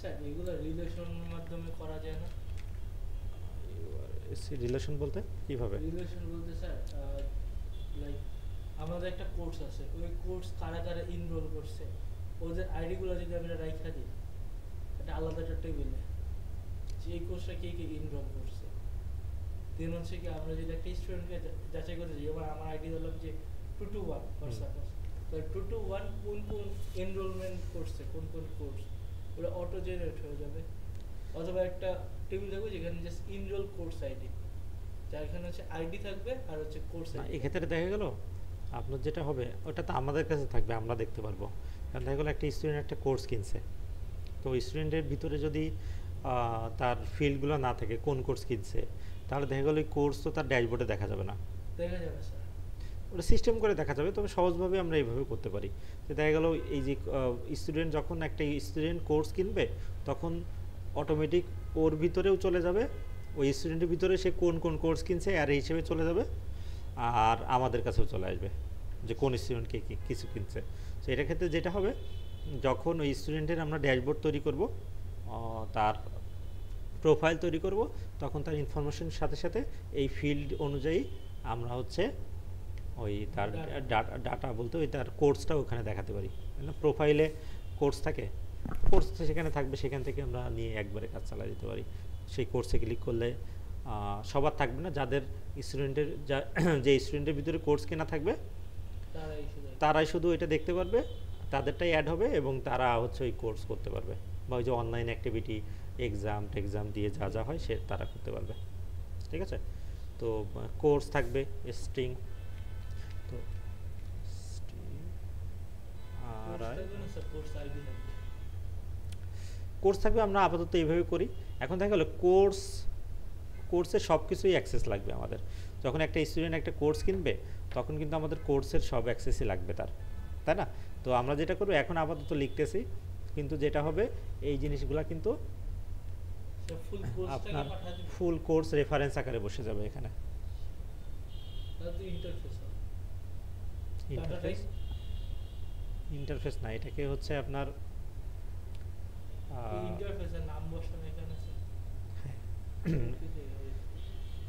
স্যার এগুলো রিলেশনের মাধ্যমে করা যায় না? রিলেশন বলতে কিভাবে? রিলেশন বলতে স্যার লাইক আমাদের একটা কোর্স আছে, ওই কোর্স কারা কারা এনরোল করছে ওদের আইডিগুলো যদি আমরা রাইখা দিই একটা আলাদা একটা টেবিলে, যে এই কোর্সটা কে কে এনরোল করছে, দেন হচ্ছে কি আমরা যদি একটা স্টুডেন্টকে যাচাই করতে যাই, এবার আমার আইডি দিলাম যে 221 ফর সাপোজ, তো 221 কোন কোন এনরোলমেন্ট করছে, কোন কোন কোর্স, ওটা অটো জেনারেট হয়ে যাবে। অথবা একটা টেবিল থাকবে যেখানে জাস্ট এনরোল কোর্স আইডি, যার এখানে হচ্ছে আইডি থাকবে আর হচ্ছে কোর্স না, আইডি। এক্ষেত্রে দেখা গেল আপনার যেটা হবে ওটা তো আমাদের কাছে থাকবে, আমরা দেখতে পারবো। কারণ দেখা গেলো একটা স্টুডেন্ট একটা কোর্স কিনছে, তো স্টুডেন্টের ভিতরে যদি তার ফিল্ডগুলো না থাকে কোন কোর্স কিনছে, তাহলে দেখা গেলো ওই কোর্স তো তার ড্যাশবোর্ডে দেখা যাবে না, দেখা যাবে স্যার। ওটা সিস্টেম করে দেখা যাবে। তবে সহজভাবে আমরা এইভাবে করতে পারি যে দেখা গেলো এই যে স্টুডেন্ট যখন একটা স্টুডেন্ট কোর্স কিনবে, তখন অটোমেটিক ওর ভিতরেও চলে যাবে, ওই স্টুডেন্টের ভিতরে সে কোন কোন কোর্স কিনছে আর এই হিসেবে চলে যাবে, আর আমাদের কাছেও চলে আসবে যে কোন স্টুডেন্টকে কিছু কিনছে। তো এটার ক্ষেত্রে যেটা হবে, যখন ওই স্টুডেন্টের আমরা ড্যাশবোর্ড তৈরি করব, তার প্রোফাইল তৈরি করব, তখন তার ইনফরমেশনের সাথে সাথে এই ফিল্ড অনুযায়ী আমরা হচ্ছে ওই তার ডাটা বলতে ওই তার কোর্সটা ওখানে দেখাতে পারি। প্রোফাইলে কোর্স থাকে, কোর্স সেখানে থাকবে, সেখান থেকে আমরা নিয়ে একবারে কাজ চালা দিতে পারি। সেই কোর্সে ক্লিক করলে সবার থাকবে না, যাদের স্টুডেন্টের যে স্টুডেন্টের ভিতরে কোর্স কেনা থাকবে তারাই শুধু এটা দেখতে পারবে, তাদেরটাই অ্যাড হবে এবং তারা হচ্ছে ওই কোর্স করতে পারবে, বা ওই যে অনলাইন অ্যাক্টিভিটি এক্সাম দিয়ে যা যা হয় সে তারা করতে পারবে, ঠিক আছে। তো কোর্স থাকবে স্ট্রিং, তো আর কোর্স থাকবে। আমরা আপাতত এইভাবে করি। এখন দেখা গেলো কোর্সের সব কিছুই অ্যাক্সেস লাগবে আমাদের। যখন একটা স্টুডেন্ট একটা কোর্স কিনবে, তখন কিন্তু আমাদের কোর্সের সব অ্যাক্সেসই লাগবে তার, তাই না? তো আমরা যেটা করবো, এখন আপাতত লিখতেছি, কিন্তু যেটা হবে এই জিনিসগুলো কিন্তু আপনার ফুল কোর্স রেফারেন্স আকারে বসে যাবে এখানে। ইন্টারফেস না, এটাকে হচ্ছে আপনার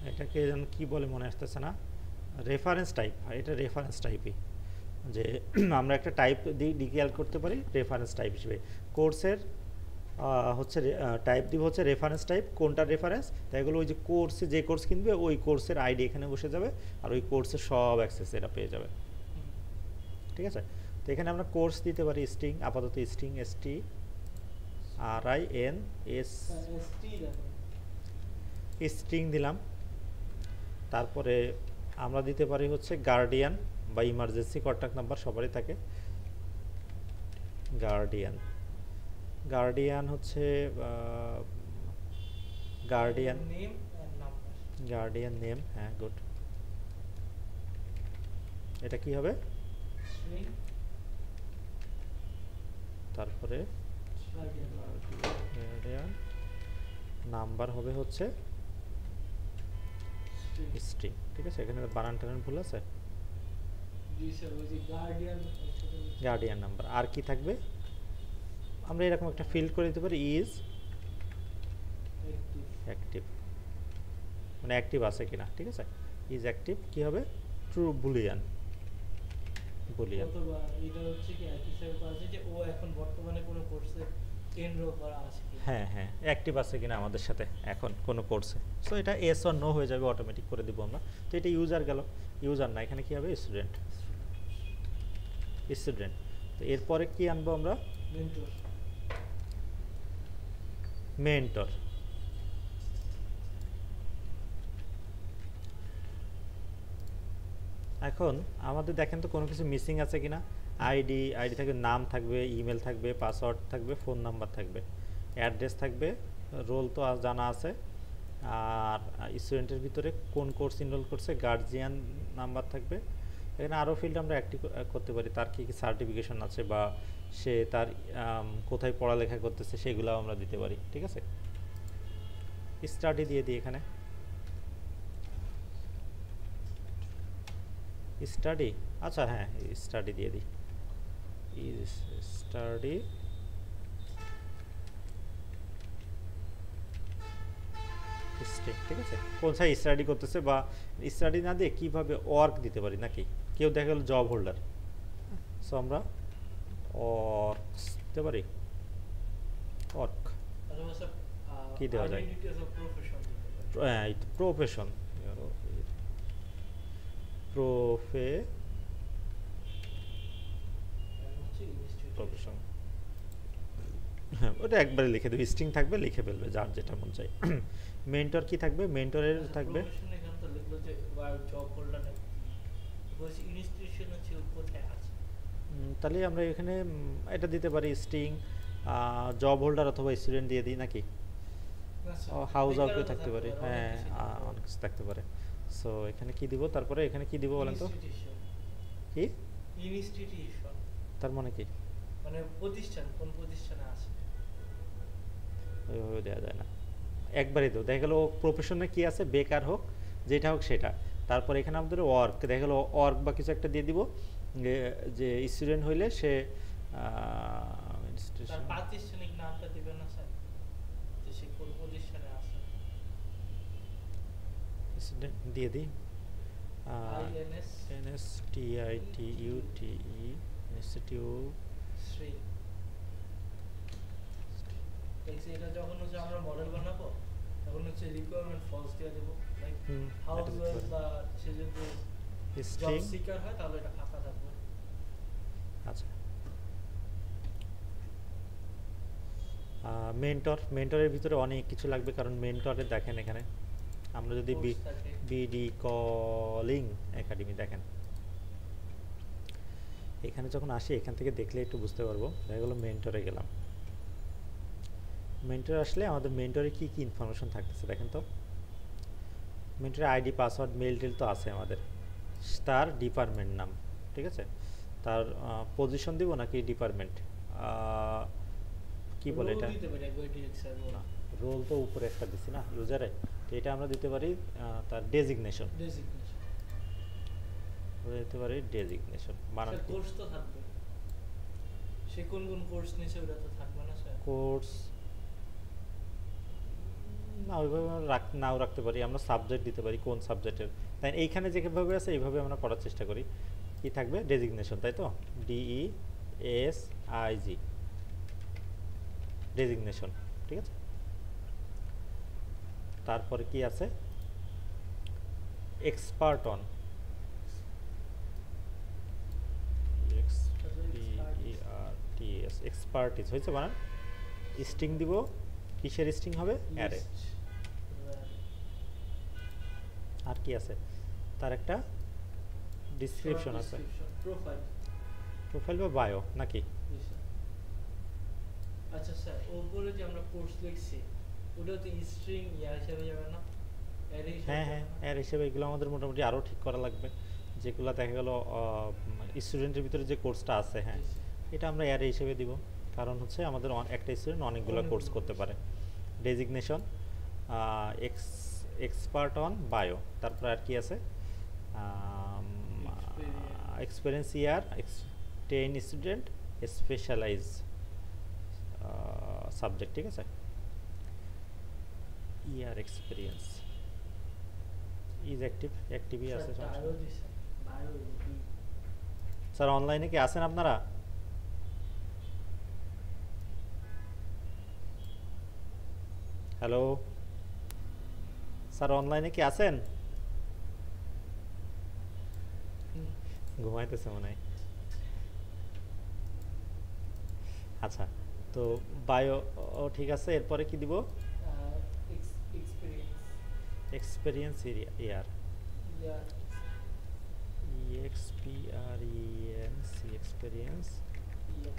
এটাকে যেন কি বলে মনে আসতেছে না, রেফারেন্স টাইপ। এটা রেফারেন্স টাইপই, যে আমরা একটা টাইপ ডিক্লেয়ার করতে পারি রেফারেন্স টাইপ হিসেবে। কোর্সের হচ্ছে টাইপ দিব হচ্ছে রেফারেন্স টাইপ। কোনটা রেফারেন্স? তাই এগুলো ওই যে কোর্সে যে কোর্স কিনবে ওই কোর্সের আইডি এখানে বসে যাবে, আর ওই কোর্সের সব অ্যাক্সেস এটা পেয়ে যাবে, ঠিক আছে। তো এখানে আমরা কোর্স দিতে পারি স্ট্রিং, আপাতত স্ট্রিং STRINS স্ট্রিং দিলাম। তারপরে আমরা দিতে পারি হচ্ছে গার্ডিয়ান বা ইমার্জেন্সি কন্ট্যাক্ট নাম্বার, সবারই থাকে গার্ডিয়ান হচ্ছে guardian name and number. Guardian name, হ্যাঁ গুড। এটা কি হবে? স্ট্রিং তারপরে গার্ডিয়ান গার্ডিয়ান নাম্বার হবে হচ্ছে স্ট্রিং। স্ট্রিং, ঠিক আছে? এখানে বানান টানান ভুল আছে? জি স্যার, ওই যে গার্ডিয়ান গার্ডিয়ান নাম্বার। আর কি থাকবে? আমরা এরকম একটা ফিল্ড করে দিতে পারি, ইজ অ্যাক্টিভ। অ্যাক্টিভ, মানে অ্যাক্টিভ আছে কিনা, ঠিক আছে? ইজ অ্যাক্টিভ কি হবে? True Boolean, Boolean. অথবা এটা হচ্ছে কি একই হিসাবে করা যায় যে ও এখন বর্তমানে কোনো কোর্সে এনরোল করা আছে কি। হ্যাঁ হ্যাঁ, অ্যাক্টিভ আছে কিনা আমাদের সাথে এখন কোনো কোর্সে। সো এটা এস অর নো হয়ে যাবে, অটোমেটিক করে দিব আমরা। তো এটা ইউজার গেল, ইউজার না, এখানে কি হবে? Student, student. তো এরপরে কি আনবো আমরা? মেন্টর। মেন্টর। এখন আমাদের দেখেন তো কোনো কিছু মিসিং আছে কিনা। আইডি থাকবে, নাম থাকবে, ইমেল থাকবে, পাসওয়ার্ড থাকবে, ফোন নাম্বার থাকবে, অ্যাড্রেস থাকবে, রোল তো জানা আছে। আর স্টুডেন্টের ভিতরে কোন কোর্স ইনরোল করছে, গার্জিয়ান নাম্বার থাকবে। এখানে আরও ফিল্ড আমরা অ্যাক্টিভ করতে পারি, তার কী কী সার্টিফিকেশন আছে বা সে তার কোথায় পড়ালেখা করতেছে সেগুলো আমরা দিতে পারি, ঠিক আছে? স্টাডি দিয়ে দিই এখানে, স্টাডি। আচ্ছা হ্যাঁ, স্টাডি দিয়ে দিই, স্টাডি স্ট্রিং, ঠিক আছে? কোথায় স্টাডি করতেছে, বা স্টাডি না দিয়ে কীভাবে ওয়ার্ক দিতে পারি নাকি। কেউ দেখা গেল জব হোল্ডার, সো আমরা ওয়ার্কস দিতে পারি, ওয়ার্ক। অথবা স্যার কি দেওয়া যায়? আইডেন্টিটি অফ প্রফেশন দিতে পারি। হ্যাঁ, প্রফেশন, প্রফেশন, হ্যাঁ ওটা একবারে লিখে দেবে, স্ট্রিং থাকবে, লিখে ফেলবে যার যেটা মন চাই। মেন্টর কি থাকবে? মেন্টরের থাকবে প্রফেশন এখানে তো লিখলো যে জব হোল্ডার নাকি বলছি ইনস্টিটিউশনে ছিল কোথায় আছে। তাহলে আমরা এখানে এটা দিতে পারি, স্ট্রিং জব হোল্ডার অথবা স্টুডেন্ট দিয়ে দিই নাকি। হাউস অফে থাকতে পারে, হ্যাঁ অনেক কিছু থাকতে পারে। সো এখানে কি দিব? তারপরে এখানে কি দিব বলেন তো? কি ইনস্টিটিউশন তার মানে কি? মানে প্রতিষ্ঠান, কোন প্রতিষ্ঠানে আছে। ওইভাবে দেওয়া যায় না, একবারই তো দেখা গেল প্রফেশনে কি আছে, বেকার হোক যেটা হোক সেটা। তারপর এখানে আমাদের ওয়ার্ক, দেখা গেলো ওয়ার্ক বা কিছু একটা দিয়ে দিব, যে স্টুডেন্ট হইলে সে তার প্রাতিষ্ঠানিক নামটা দিবেন না স্যার, যে সে কোন প্রতিষ্ঠানে আছে। স্টুডেন্ট দিয়ে দিই, আইএনএস NSTITUTE ইনস্টিটিউট। শ্রী দেখছি এটা যখন হচ্ছে আমরা মডেল বানাবো তখন হচ্ছে রিকোয়ারমেন্ট ফলস দিয়ে দেবো, লাইক হাউস ওয়াইফ বা সে যদি জব স্ট্রিং, সিকার হয় তাহলে এটা ফাঁকা থাকবে। আচ্ছা। মেন্টরের ভিতরে অনেক কিছু লাগবে, কারণ মেন্টরে দেখেন এখানে আমরা যদি কোর্স থাকে বিডি কলিং একাডেমি দেখেন, এখানে যখন আসি এখান থেকে দেখলে একটু বুঝতে পারবো। দেখা গেলো মেন্টরে গেলাম, মেন্টরে আসলে আমাদের মেন্টরে কি কি ইনফরমেশন থাকতেছে দেখেন তো। মেন্টরে আইডি, পাসওয়ার্ড, মেল টেল তো আছে আমাদের, তার ডিপার্টমেন্ট নাম, ঠিক আছে? তার পজিশন দিব নাকি ডিপার্টমেন্ট, কি বলে এটা, না রোল তো উপরে একটা দিছি না ইউজারে, তো এটা আমরা দিতে পারি তার ডেজিগনেশন, দিতে পারি ডেজিগনেশন। বানান কোর্স তো থাকবে, সে কোন কোন কোর্স নিছে ওটা তো থাকবে না স্যার। কোর্স না, ওইভাবে নাও রাখতে পারি, আমরা সাবজেক্ট দিতে পারি কোন সাবজেক্টের। তাই এইখানে যেভাবে আছে এইভাবে আমরা পড়ার চেষ্টা করি। কি থাকবে? ডেজিগনেশন, তাই তো, DESIG, ডেজিগনেশন, ঠিক আছে? তারপরে কি আছে? এক্সপার্ট অন, এক্সপার্টিস হয়েছে বানান। স্ট্রিং দিব, কিসের স্ট্রিং হবে? অ্যারে। আর কি আছে? তার একটা ডিসক্রিপশন আছে, প্রোফাইল বা বায়ো নাকি? আচ্ছা স্যার, উপরে যে আমরা কোর্স লিখছি ওটাতে স্ট্রিং ইয়া হিসেবে যাবে না, অ্যারে হিসেবে হ্যাঁ যাবে হ্যাঁ না? এর হিসেবে এগুলো আমাদের মোটামুটি আরও ঠিক করা লাগবে, যেগুলো দেখা গেল স্টুডেন্টের ভিতরে যে কোর্সটা আছে, হ্যাঁ জি, জি। এটা আমরা অ্যারে হিসেবে দিব, কারণ হচ্ছে আমাদের একটা স্টুডেন্ট অনেকগুলো কোর্স অনেকগুলো করতে course। পারে। ডেজিগনেশন এক্সপার্ট অন বায়ো, তারপর আর কি আছে, Experience। এক্সপিরিয়েন্স ইয়ার, 10 স্টুডেন্ট, স্পেশালাইজ সাবজেক্ট, ঠিক আছে, ইয়ার এক্সপিরিয়েন্স ইজ অ্যাক্টিভই আছে, স্যার সমস্যা বায়ো নেই। দিছে, বায়ো কি? স্যার অনলাইনে কি আছেন আপনারা? হ্যালো স্যার অনলাইনে কি আছেন? হুম। ঘুমাইতেছে মনে হয়। আচ্ছা, তো বায়ো ঠিক আছে, এরপরে কি দিব? এক্সপিরিয়েন্স, এক্সপিরিয়েন্স ইয়ার, ইয়ার, ইএক্সপিআরইএনসি এক্সপিরিয়েন্স ইয়ার।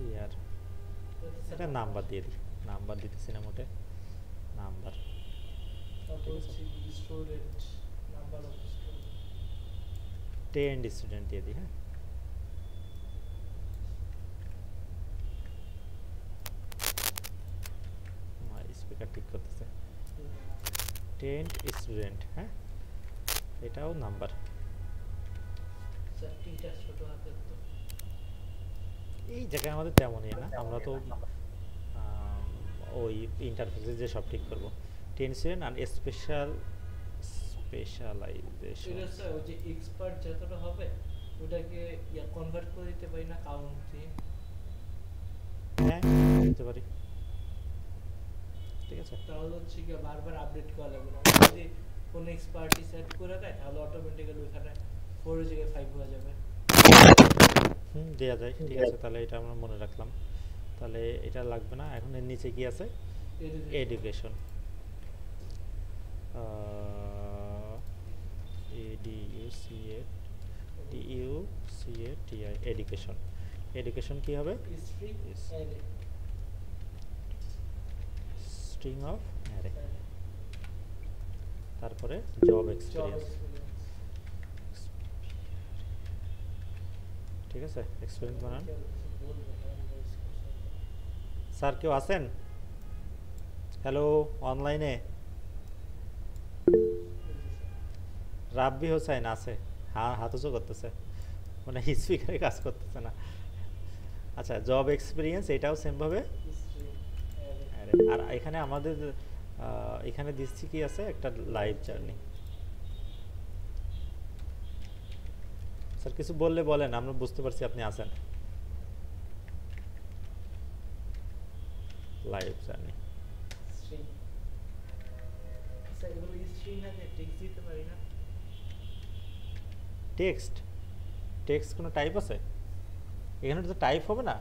ইয়ার। এটা নাম্বার দিয়ে দিই, নাম্বার দিতেছি না মোটে, নাম্বার। তারপর ঠিক আছে, হচ্ছে student, number of student. 10 student দিয়ে দিই, হ্যাঁ। স্পিকার ঠিক করতেছে, 10 স্টুডেন্ট, হ্যাঁ এটাও নাম্বার। স্যার টিটা ছোট হাতের তো। এই জায়গায় আমাদের তেমনই না, আমরা তো ওই ইন্টারফেসে যে সব ঠিক করবো। 10 স্টুডেন্ট আর স্পেশালাইজেশন। এটা স্যার ওই যে এক্সপার্ট যতটা হবে ওটাকে ইয়া কনভার্ট করে দিতে পারি না কাউন্ট দিয়ে? হ্যাঁ দিতে পারি, ঠিক আছে। তাহলে হচ্ছে কি বারবার আপডেট করা লাগবে না, যদি কোনো এক্সপার্টি সেট করে দেয় তাহলে অটোমেটিক্যালি ওখানে 4 এর জায়গায় 5 হয়ে যাবে। দেওয়া যায়, ঠিক আছে, তাহলে এটা আমরা মনে রাখলাম। তাহলে এটা লাগবে না। এখন এর নিচে কি আছে? Education, education, education. এডুকেশন কি হবে? String array, string of array, তারপরে জব জব এক্সপিরিয়েন্স, এক্সপিরিয়েন্স। ঠিক আছে, এক্সপিরিয়েন্স বানান। কেউ কিছু বলবে না, আমরা discussion। স্যার কেউ আছেন? হ্যালো অনলাইনে? রাব্বি হোসাইন আছে, হ্যাঁ হাত উঁচু করতেছে, মানে স্পিকারে কাজ করতেছে না। আচ্ছা, জব এক্সপিরিয়েন্স এটাও সেমভাবে। String array. আর এখানে আমাদের এখানে দিচ্ছি কি আছে, একটা লাইভ জার্নি। স্যার কিছু বললে বলেন, আমরা বুঝতে পারছি আপনি আছেন। Live journey, string. স্যার এগুলো স্ট্রিং না যে টেক্সট দিতে পারি না? টেক্সট, টেক্সট কোনো টাইপ আছে এখানে? তো টাইপ হবে না।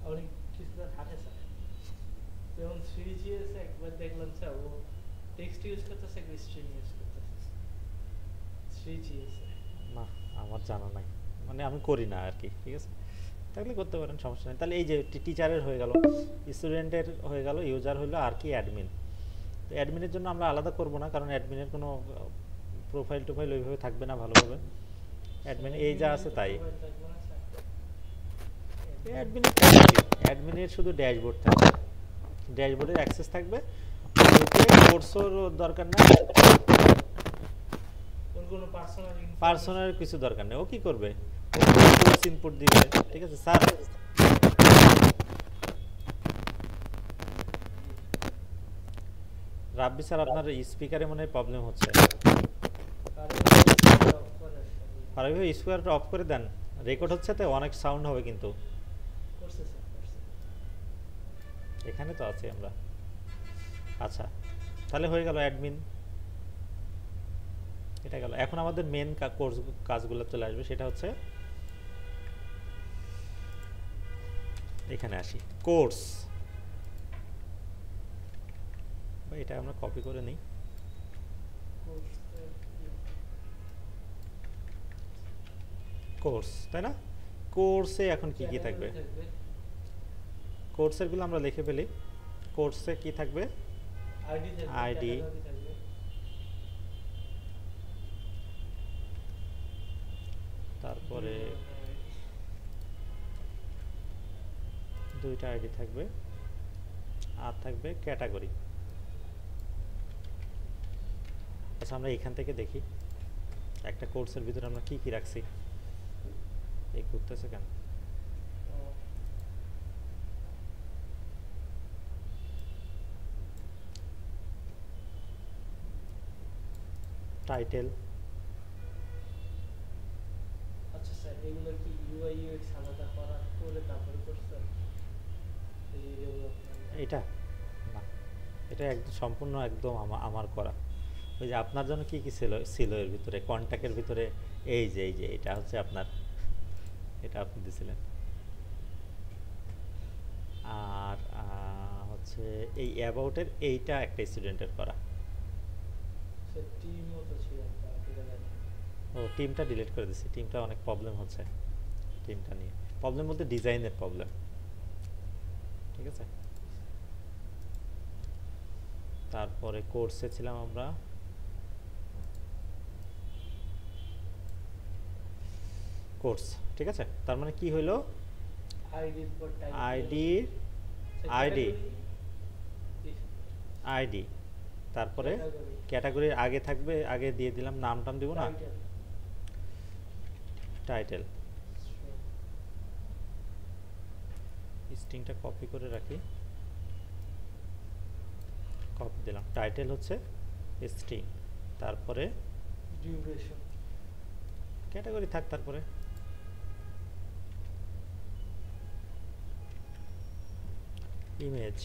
অনেক কিছু তো থাকে স্যার, যেমন 3GS একবার দেখলাম স্যার ও টেক্সট ইউজ করতেছে, একটা স্ট্রিং ইউজ করতেছে 3GS এ। না আমার জানা নাই, মানে আমি করি না আর কি, ঠিক আছে, থাকলে করতে পারেন, সমস্যা নেই। তাহলে এই যে টিচারের হয়ে গেল, স্টুডেন্টের হয়ে গেল, ইউজার হলো, আর কি অ্যাডমিন। তো অ্যাডমিনের জন্য আমরা আলাদা করব না, কারণ অ্যাডমিনের কোনো প্রোফাইল টোফাইল ওইভাবে থাকবে না ভালোভাবে। অ্যাডমিন এই যা আছে তাই। অ্যাডমিনের অ্যাডমিনের শুধু ড্যাশবোর্ড থাকবে, ড্যাশবোর্ডের অ্যাক্সেস থাকবে, কোর্সের দরকার নাই, কোনো পার্সোনাল পার্সোনাল কিছু দরকার নেই। ও কি করবে? কোর্স ইনপুট দিবে, ঠিক আছে স্যার। রাব্বি স্যার আপনার স্পিকারে মনে হয় প্রবলেম হচ্ছে, আর ওইভাবে স্পিকারটা অফ করে দেন, রেকর্ড হচ্ছে তো অনেক সাউন্ড হবে কিন্তু। করছে স্যার, করছে। এখানে তো আছি আমরা। আচ্ছা, তাহলে হয়ে গেল অ্যাডমিন, এটা গেল। এখন আমাদের মেন কোর্স কাজগুলো চলে আসবে, সেটা হচ্ছে এখানে আসি, কোর্স। এটা আমরা কপি করে নিই, কোর্স, তাই না? কোর্সে এখন কি কি থাকবে? কোর্সেরগুলো আমরা লিখে ফেলি। কোর্সে কি থাকবে? আইডি থাকবে, আইডি, ক্যাটাগরি থাকবে। তারপরে দুই ধরনের ID। দুইটা আইডি থাকবে, আর থাকবে ক্যাটাগরি। আচ্ছা আমরা এখান থেকে দেখি একটা কোর্সের ভিতরে আমরা কি কি রাখছি। এই ঘুরতেছে কেন? ও, টাইটেল, আচ্ছা স্যার এগুলো কি ইউআই ইউএক্স আলাদা করা করে তারপরে করছেন? এই ডেভেলপমেন্ট এটা না, এটা একদম সম্পূর্ণ একদম আমার করা। ওই যে আপনার জন্য কি কি ছিল ছিল এর ভিতরে, কন্ট্যাক্টের ভিতরে, এই যে এটা হচ্ছে আপনার, এটা আপনি দিছিলেন। আর হচ্ছে এই অ্যাবাউটের এইটা একটা স্টুডেন্টের করা। স্যার টিমও তো ছিল একটা, ঠিক আছে। ও টিমটা ডিলিট করে দিছি, টিমটা অনেক প্রবলেম হচ্ছে টিমটা নিয়ে। প্রবলেম বলতে ডিজাইনের প্রবলেম, ঠিক আছে। তারপরে কোর্সে ছিলাম আমরা, কোর্স, ঠিক আছে। তার মানে কি হইলো, আইডির পর টাইপ আইডি, আইডি, আইডি, তারপরে ক্যাটাগরির আগে থাকবে, আগে দিয়ে দিলাম নাম টাম দিব না, টাইটেল। স্ট্রিংটা কপি করে রাখি, কপি দিলাম, টাইটেল হচ্ছে স্ট্রিং, তারপরে ডিউরেশন, ক্যাটাগরি থাক, তারপরে image,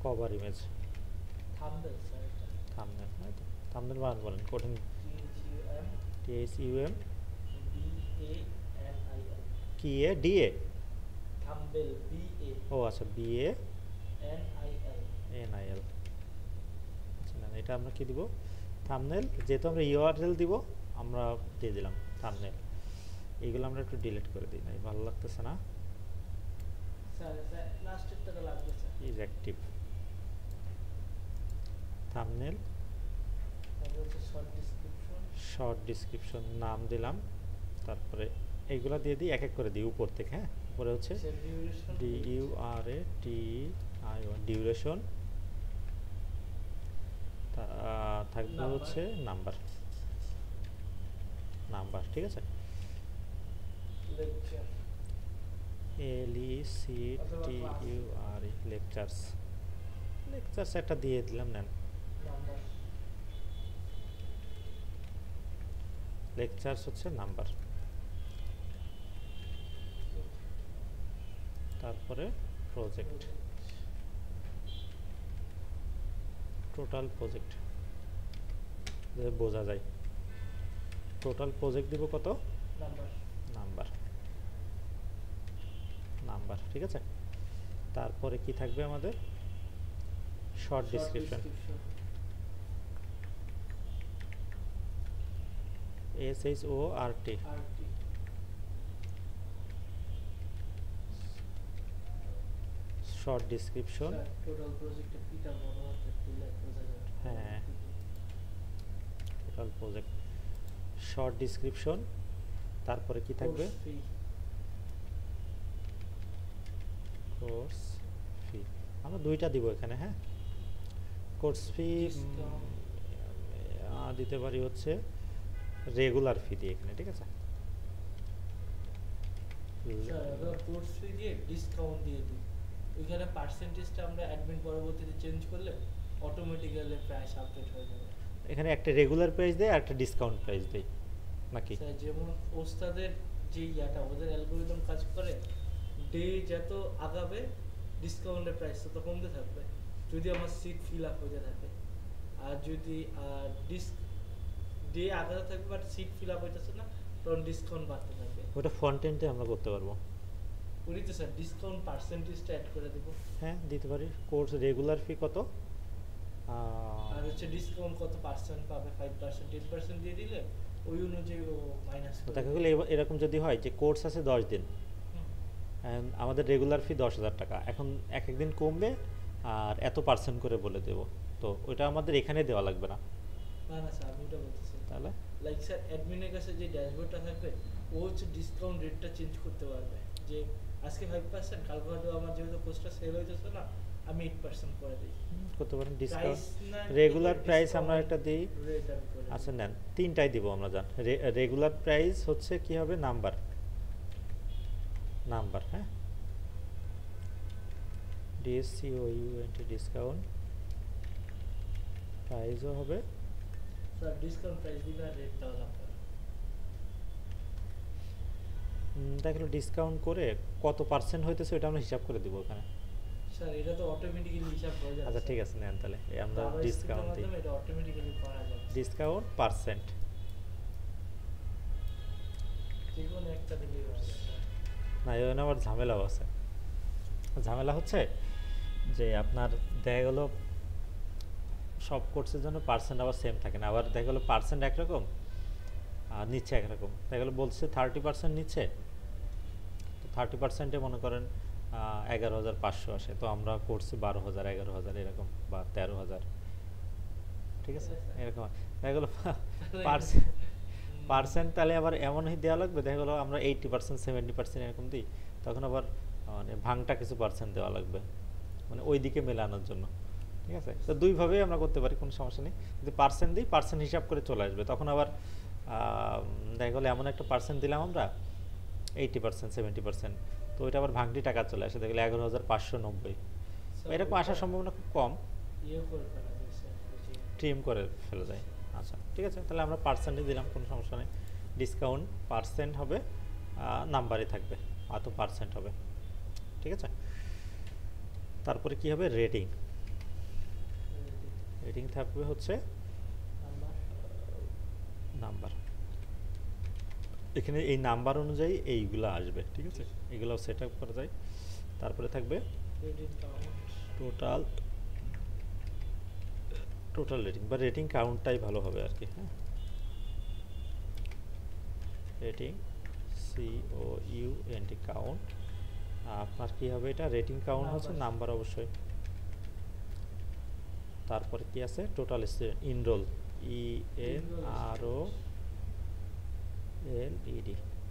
cover image, thumbnail sir এটা থাম্বনেল, থাম্বনেল বানান বলেন কঠিন। THUM THUM BANIL কি এ ডিএ, থাম্বনেল ও আচ্ছা BANIL। BANIL আচ্ছা না, এটা আমরা কি দিব, থাম্বনেল। যেহেতু আমরা ইউআরএল দিব, আমরা দিয়ে দিলাম থাম্বনেল। এইগুলো আমরা একটু ডিলিট করে দিই, নাই ভালো লাগতেছে না। স্যার লাস্টের টাকা লাগবে স্যার। ইজ অ্যাক্টিভ, থাম্বনেল, তারপর হচ্ছে শর্ট ডিসক্রিপশন, শর্ট ডিসক্রিপশন নাম দিলাম, তারপরে এইগুলা দিয়ে দিই, এক এক করে দিই উপর থেকে। হ্যাঁ, উপরে হচ্ছে ডিউরেশন, DURATION, ডিউরেশন, থাকবে হচ্ছে নাম্বার, নাম্বার, ঠিক আছে। লেকচার, LECTURE, লেকচার্স, লেকচার্স একটা দিয়ে দিলাম, নেন নাম্বার, লেকচার্স হচ্ছে নাম্বার, তারপরে প্রজেক্ট, টোটাল প্রজেক্ট, বোঝা যায়। টোটাল প্রজেক্ট দিব কত, নাম্বার, নাম্বার, নাম্বার, ঠিক আছে। তারপরে কি থাকবে আমাদের, short description, SHORT, RT, short description, total প্রজেক্টে পিটা বড় হাতে দিলে বোঝা যাবে। হ্যাঁ, টোটাল প্রজেক্ট, শর্ট ডিসক্রিপশন, তারপরে কি থাকবে, কোর্স ফি, আমরা দুইটা দিব এখানে। হ্যাঁ, কোর্স ফি দিতে পারি হচ্ছে রেগুলার ফি দিয়ে এখানে, ঠিক আছে। কোর্স ফি দিয়ে ডিসকাউন্ট দিয়ে দিই, ওইখানে পার্সেন্টেজটা আমরা অ্যাডমিন পরবর্তীতে চেঞ্জ করলে অটোমেটিক্যালি প্রাইস আপডেট হয়ে যাবে। এখানে একটা রেগুলার প্রাইস দেয় আর একটা ডিসকাউন্ট প্রাইস দেয় নাকি? স্যার যেমন ওস্তাদের যে ইয়াটা, ওদের অ্যালগোরিদম কাজ করে, ডে যত আগাবে ডিসকাউন্টের প্রাইস তত কমতে থাকবে যদি আমার সিট ফিল আপ হতে থাকে। আর যদি ডে আগাতে থাকবে বাট সিট ফিল আপ হইতেছে না, তখন ডিসকাউন্ট বাড়তে থাকবে। ওটা ফ্রন্ট এন্ডে আমরা করতে পারবো। করি তো স্যার, ডিসকাউন্ট পার্সেন্টেজটা অ্যাড করে দেবো। হ্যাঁ, দিতে পারি। কোর্স রেগুলার ফি কত, আর হচ্ছে ডিসকাউন্ট কত পার্সেন্ট পাবে, 5%, 10% দিয়ে দিলে ওই অনুযায়ী ও মাইনাস করে দেখা গেলে এরকম যদি হয় যে কোর্স আছে 10 দিন, আমাদের রেগুলার ফি 10,000 টাকা, এখন এক একদিন কমবে আর এত পার্সেন্ট করে বলে দেব, তো ওইটা আমাদের এখানে দেওয়া লাগবে না। না না স্যার, আমি ওটা বলতেছি তাহলে লাইক স্যার অ্যাডমিনের কাছে যে ড্যাশবোর্ডটা থাকবে, ও হচ্ছে ডিসকাউন্ট রেটটা চেঞ্জ করতে পারবে, যে আজকে 5%, কালকে হয়তো আমার যেহেতু কোর্সটা সেল হইতেছে না, আমি 8% করে দিই। করতে পারেন ডিসকাউন্ট। প্রাইস না রেগুলার প্রাইস আমরা একটা দিই। রেট আমি করে আচ্ছা দিই। নেন, তিনটাই দিব আমরা, জান। রেগুলার প্রাইস হচ্ছে কি হবে, নাম্বার নাম্বার, হ্যাঁ, ডিএসসিওইউএনটি ডিসকাউন্ট, প্রাইসও হবে স্যার ডিসকাউন্ট প্রাইস দিলে আর রেট দেওয়া লাগবে না। দেখলো ডিসকাউন্ট করে কত পার্সেন্ট হইতেছে ওটা আমরা হিসাব করে দিব ওখানে। স্যার এটা তো অটোমেটিক্যালি হিসাব হয়ে যাচ্ছে। আচ্ছা ঠিক আছে, নেন তাহলে আমরা Java script এর ডিসকাউন্ট দিই, মাধ্যমে এটা অটোমেটিক্যালি করা যাচ্ছে। Discount percent. যেকোনো একটা দিলেই হয়ে যাবে। না এখানে আবার ঝামেলাও আছে। ঝামেলা হচ্ছে যে আপনার দেখা গেল সব কোর্সের জন্য পার্সেন্ট আবার সেম থাকে না, আবার দেখা গেলো পার্সেন্ট একরকম আর নিচ্ছে একরকম। দেখা গেলো বলছে 30% নিচ্ছে, তো 30%-এ মনে করেন 11,500 আসে, তো আমরা করছি 12,000, 11,000 এরকম, বা 13,000, ঠিক আছে এরকম। দেখা গেলো পার্সেন্ট তাহলে আবার এমনই দেওয়া লাগবে, দেখা গেলো আমরা 80%, 70% এরকম দিই, তখন আবার মানে ভাঙটা কিছু পার্সেন্ট দেওয়া লাগবে, মানে ওই দিকে মেলানোর জন্য, ঠিক আছে। তো দুইভাবেই আমরা করতে পারি, কোনো সমস্যা নেই। যদি পার্সেন্ট দিই, পার্সেন্ট হিসাব করে চলে আসবে, তখন আবার দেখা গেলো এমন একটা পার্সেন্ট দিলাম আমরা 80%, 70%, তো ওইটা আবার ভাঙটি টাকা চলে আসে, দেখলে 11,590, এরকম আসার সম্ভাবনা খুব কম, ইয়ে করে ফেলা যায় স্যার, ওই যে ট্রিম করে ফেলে যায়। আচ্ছা ঠিক আছে, তাহলে আমরা পার্সেন্টে দিলাম, কোনো সমস্যা নেই। ডিসকাউন্ট পার্সেন্ট হবে, নাম্বারই থাকবে, অত পার্সেন্ট হবে, ঠিক আছে। তারপরে কি হবে, রেটিং। রেটিং থাকবে হচ্ছে নাম্বার নাম্বার, এখানে এই নাম্বার অনুযায়ী এইগুলো আসবে, ঠিক আছে, এগুলো সেট আপ করা যায়। তারপরে থাকবে credit count, total total rating বা রেটিং কাউন্টটাই ভালো হবে আর কি, হ্যাঁ। রেটিং COUNT কাউন্ট, আপনার কি হবে এটা, রেটিং কাউন্ট হচ্ছে নাম্বার অবশ্যই। তারপরে কি আছে, টোটাল ইনরোল, ENROLED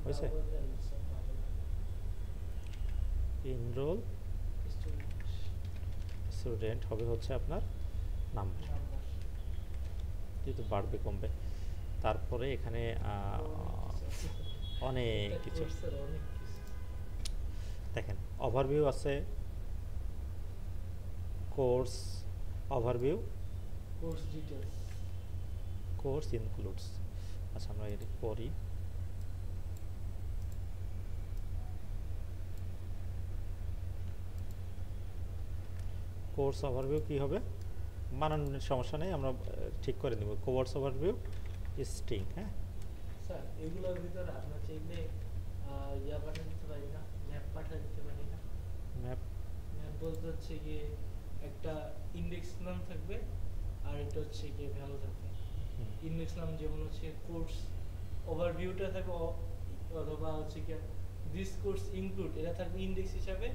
হয়েছে, ইনরোল স্টুডেন্ট হবে হচ্ছে আপনার নাম্বার, যেহেতু বাড়বে কমবে। তারপরে এখানে অনেক কিছু দেখেন, ওভারভিউ আছে, course overview, course details, course includes. আচ্ছা আমরা এটা করি, কোর্স ওভারভিউ কি হবে, বানানোর সমস্যা নেই, আমরা ঠিক করে নিব। কোর্স ওভারভিউ স্ট্রিং, হ্যাঁ। স্যার এগুলোর ভিতরে আমরা চাইলে ইয়া পাঠিয়ে দিতে পারি না, ম্যাপ পাঠিয়ে দিতে পারি না। ম্যাপ ম্যাপ বলতে হচ্ছে গিয়ে একটা ইন্ডেক্স নাম থাকবে, আর এটা হচ্ছে গিয়ে ভ্যালু থাকবে। ইন্ডেক্স নাম যেমন হচ্ছে কোর্স ওভারভিউটা থাকবে, অথবা হচ্ছে গিয়ে দিস কোর্স ইনক্লুড, এটা থাকবে ইন্ডেক্স হিসাবে,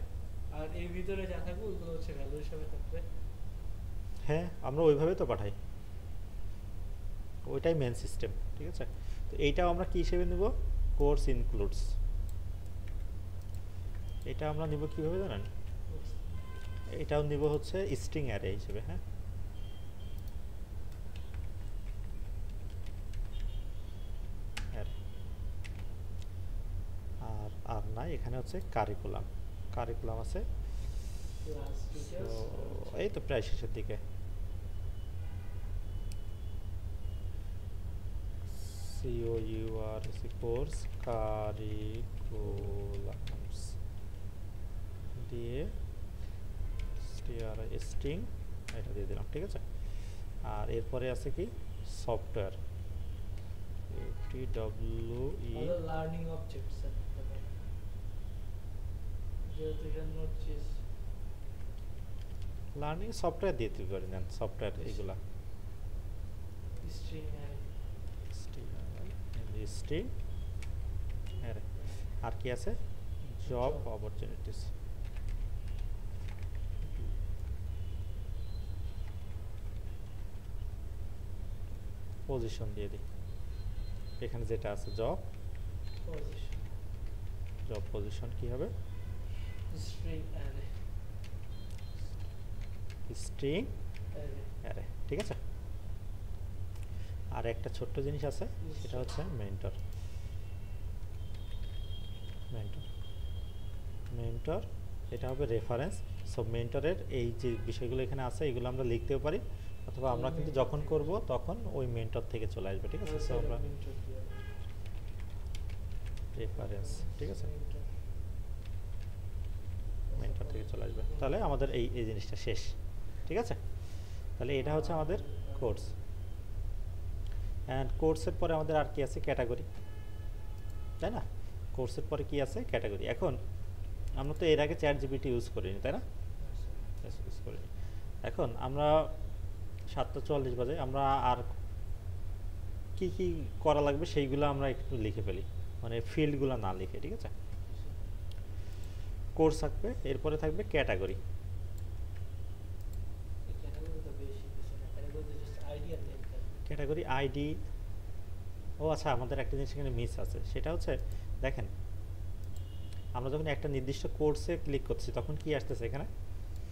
আর এর ভিতরে যা থাকবে ওইগুলো হচ্ছে ভ্যালু হিসাবে থাকবে। হ্যাঁ, আমরা ওইভাবে তো পাঠাই, ওইটাই মেন সিস্টেম, ঠিক আছে। তো এইটাও আমরা কি হিসেবে নেব, কোর্স ইনক্লুডস। এটা আমরা নিব কিভাবে জানেন, এটাও নিব হচ্ছে স্ট্রিং অ্যারে হিসেবে, হ্যাঁ। আর নাই, এখানে হচ্ছে কারিকুলাম, কারিকুলাম আছে। ক্লাস তো ডিটেইলস, এই তো প্রায় শেষের দিকে, কোর্স কারিকুলামস দিয়ে স্ট্রিং এটা দিয়ে দিলাম, ঠিক আছে। আর এরপরে আছে কি, software, TWE learning object sir, যেহেতু এখানে নোটস লার্নিং সফটওয়্যার দিয়ে দিতে পারি, নেন সফটওয়্যার এইগুলা, স্ট্রিং স্ট্রিং। আর কি আছে, জব অপরচুনিটিস, পজিশন দিয়ে দিই, এখানে যেটা আছে জব পজিশন জব পজিশন কি হবে string array string array array, ঠিক আছে। আর একটা ছোট্ট জিনিস আছে, সেটা হচ্ছে মেন্টর। মেন্টর মেন্টর এটা হবে রেফারেন্স। সো মেন্টরের এই যে বিষয়গুলো এখানে আছে এগুলো আমরা লিখতেও পারি, অথবা আমরা কিন্তু যখন করব তখন ওই মেন্টর থেকে চলে আসবে, ঠিক আছে। সো আমরা রেফারেন্স, ঠিক আছে, মেন্টর থেকে চলে আসবে, তাহলে আমাদের এই এই জিনিসটা শেষ, ঠিক আছে। তাহলে এটা হচ্ছে আমাদের কোর্স। অ্যান্ড কোর্সের পরে আমাদের আর কি আছে, ক্যাটাগরি, তাই না। কোর্সের পরে কি আছে, ক্যাটাগরি। এখন আমরা তো এর আগে ChatGPT ইউজ করিনি, তাই না, ইউজ করিনি। এখন আমরা 7:44 বাজে, আমরা আর কি কি করা লাগবে সেইগুলো আমরা একটু লিখে ফেলি, মানে ফিল্ডগুলো না লিখে, ঠিক আছে। কোর্স থাকবে, এরপরে থাকবে ক্যাটাগরি। ক্যাটাগরি আইডি, ও আচ্ছা, আমাদের একটা জিনিস এখানে মিস আছে, সেটা হচ্ছে দেখেন আমরা যখন একটা নির্দিষ্ট কোর্সে ক্লিক করছি তখন কি আসতেছে, এখানে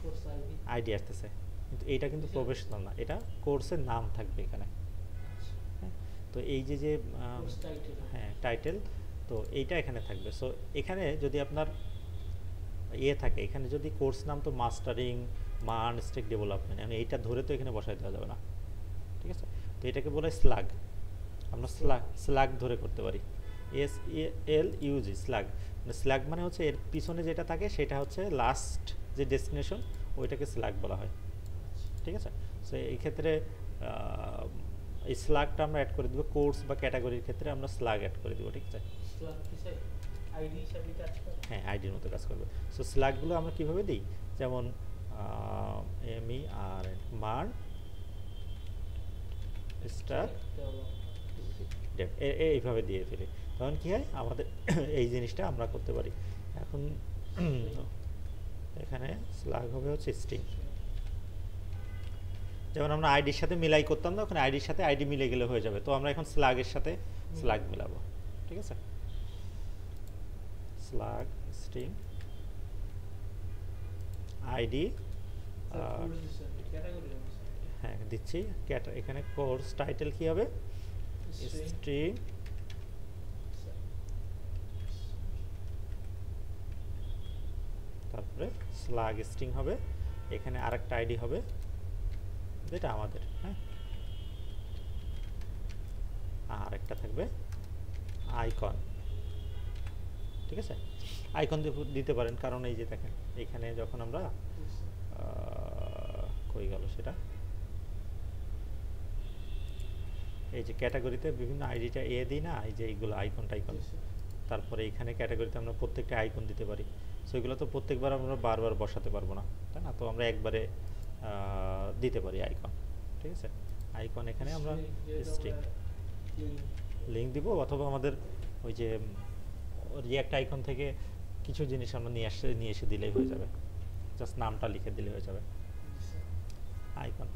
কোর্স আইডি আইডি আসতেছে, কিন্তু এইটা কিন্তু প্রফেশনাল না, এটা কোর্সের নাম থাকবে এখানে। হ্যাঁ, তো এই যে যে কোর্স টাইটেল হ্যাঁ টাইটেল, তো এইটা এখানে থাকবে। সো এখানে যদি আপনার ইয়ে থাকে, এখানে যদি কোর্স নাম তো মাস্টারিং মান স্টেক ডেভেলপমেন্ট, মানে এইটা ধরে তো এখানে বসাই দেওয়া যাবে না, ঠিক আছে। তো এটাকে বলে স্লাগ, আমরা স্লাগ ধরে করতে পারি, SLUG স্লাগ। মানে স্লাগ মানে হচ্ছে এর পিছনে যেটা থাকে সেটা হচ্ছে লাস্ট যে ডেস্টিনেশন, ওইটাকে স্লাগ বলা হয়, ঠিক আছে। সো এই ক্ষেত্রে এই স্লাগটা আমরা অ্যাড করে দেবো, কোর্স বা ক্যাটাগরির ক্ষেত্রে আমরা স্লাগ অ্যাড করে দেবো, ঠিক আছে। স্ল্যাগ কি চাই আইডি হিসাবে কাজ করে, হ্যাঁ আইডির মতো কাজ করবে। সো স্লাগগুলো আমরা কীভাবে দিই, যেমন MER মান স্টার এইভাবে দিয়ে ফেলি, তখন কী হয় আমাদের এই জিনিসটা আমরা করতে পারি। এখন এখানে স্লাগ হবে হচ্ছে স্ট্রিং, যেমন আমরা আইডির সাথে মিলাই করতাম না, ওখানে আইডির সাথে আইডি মিলে গেলে হয়ে যাবে, তো আমরা এখন স্লাগের সাথে স্লাগ মিলাবো, ঠিক আছে। স্লাগ স্ট্রিং আইডি, হ্যাঁ দিচ্ছি, এখানে কোর্স টাইটেল কী হবে, স্ট্রিং তারপরে স্লাগ স্ট্রিং হবে, এখানে আরেকটা আইডি হবে যেটা আমাদের, হ্যাঁ, আর একটা থাকবে আইকন, ঠিক আছে। আইকন দিতে পারেন, কারণ এই যে দেখেন এখানে যখন আমরা কই গেল সেটা, এই যে ক্যাটাগরিতে বিভিন্ন আইডিটা দিই না, এই যে এইগুলো আইকন টাইকন, তারপরে এখানে ক্যাটাগরিতে আমরা প্রত্যেকটা আইকন দিতে পারি। সো এগুলো তো প্রত্যেকবার আমরা বারবার বসাতে পারবো না, তাই না, তো আমরা একবারে দিতে পারি আইকন, ঠিক আছে। আইকন এখানে আমরা স্ট্রিং লিঙ্ক দিব, অথবা আমাদের ওই যে রিয়াক্ট আইকন থেকে কিছু জিনিস আমরা নিয়ে এসে দিলেই হয়ে যাবে, জাস্ট নামটা লিখে দিলে হয়ে যাবে আইকন।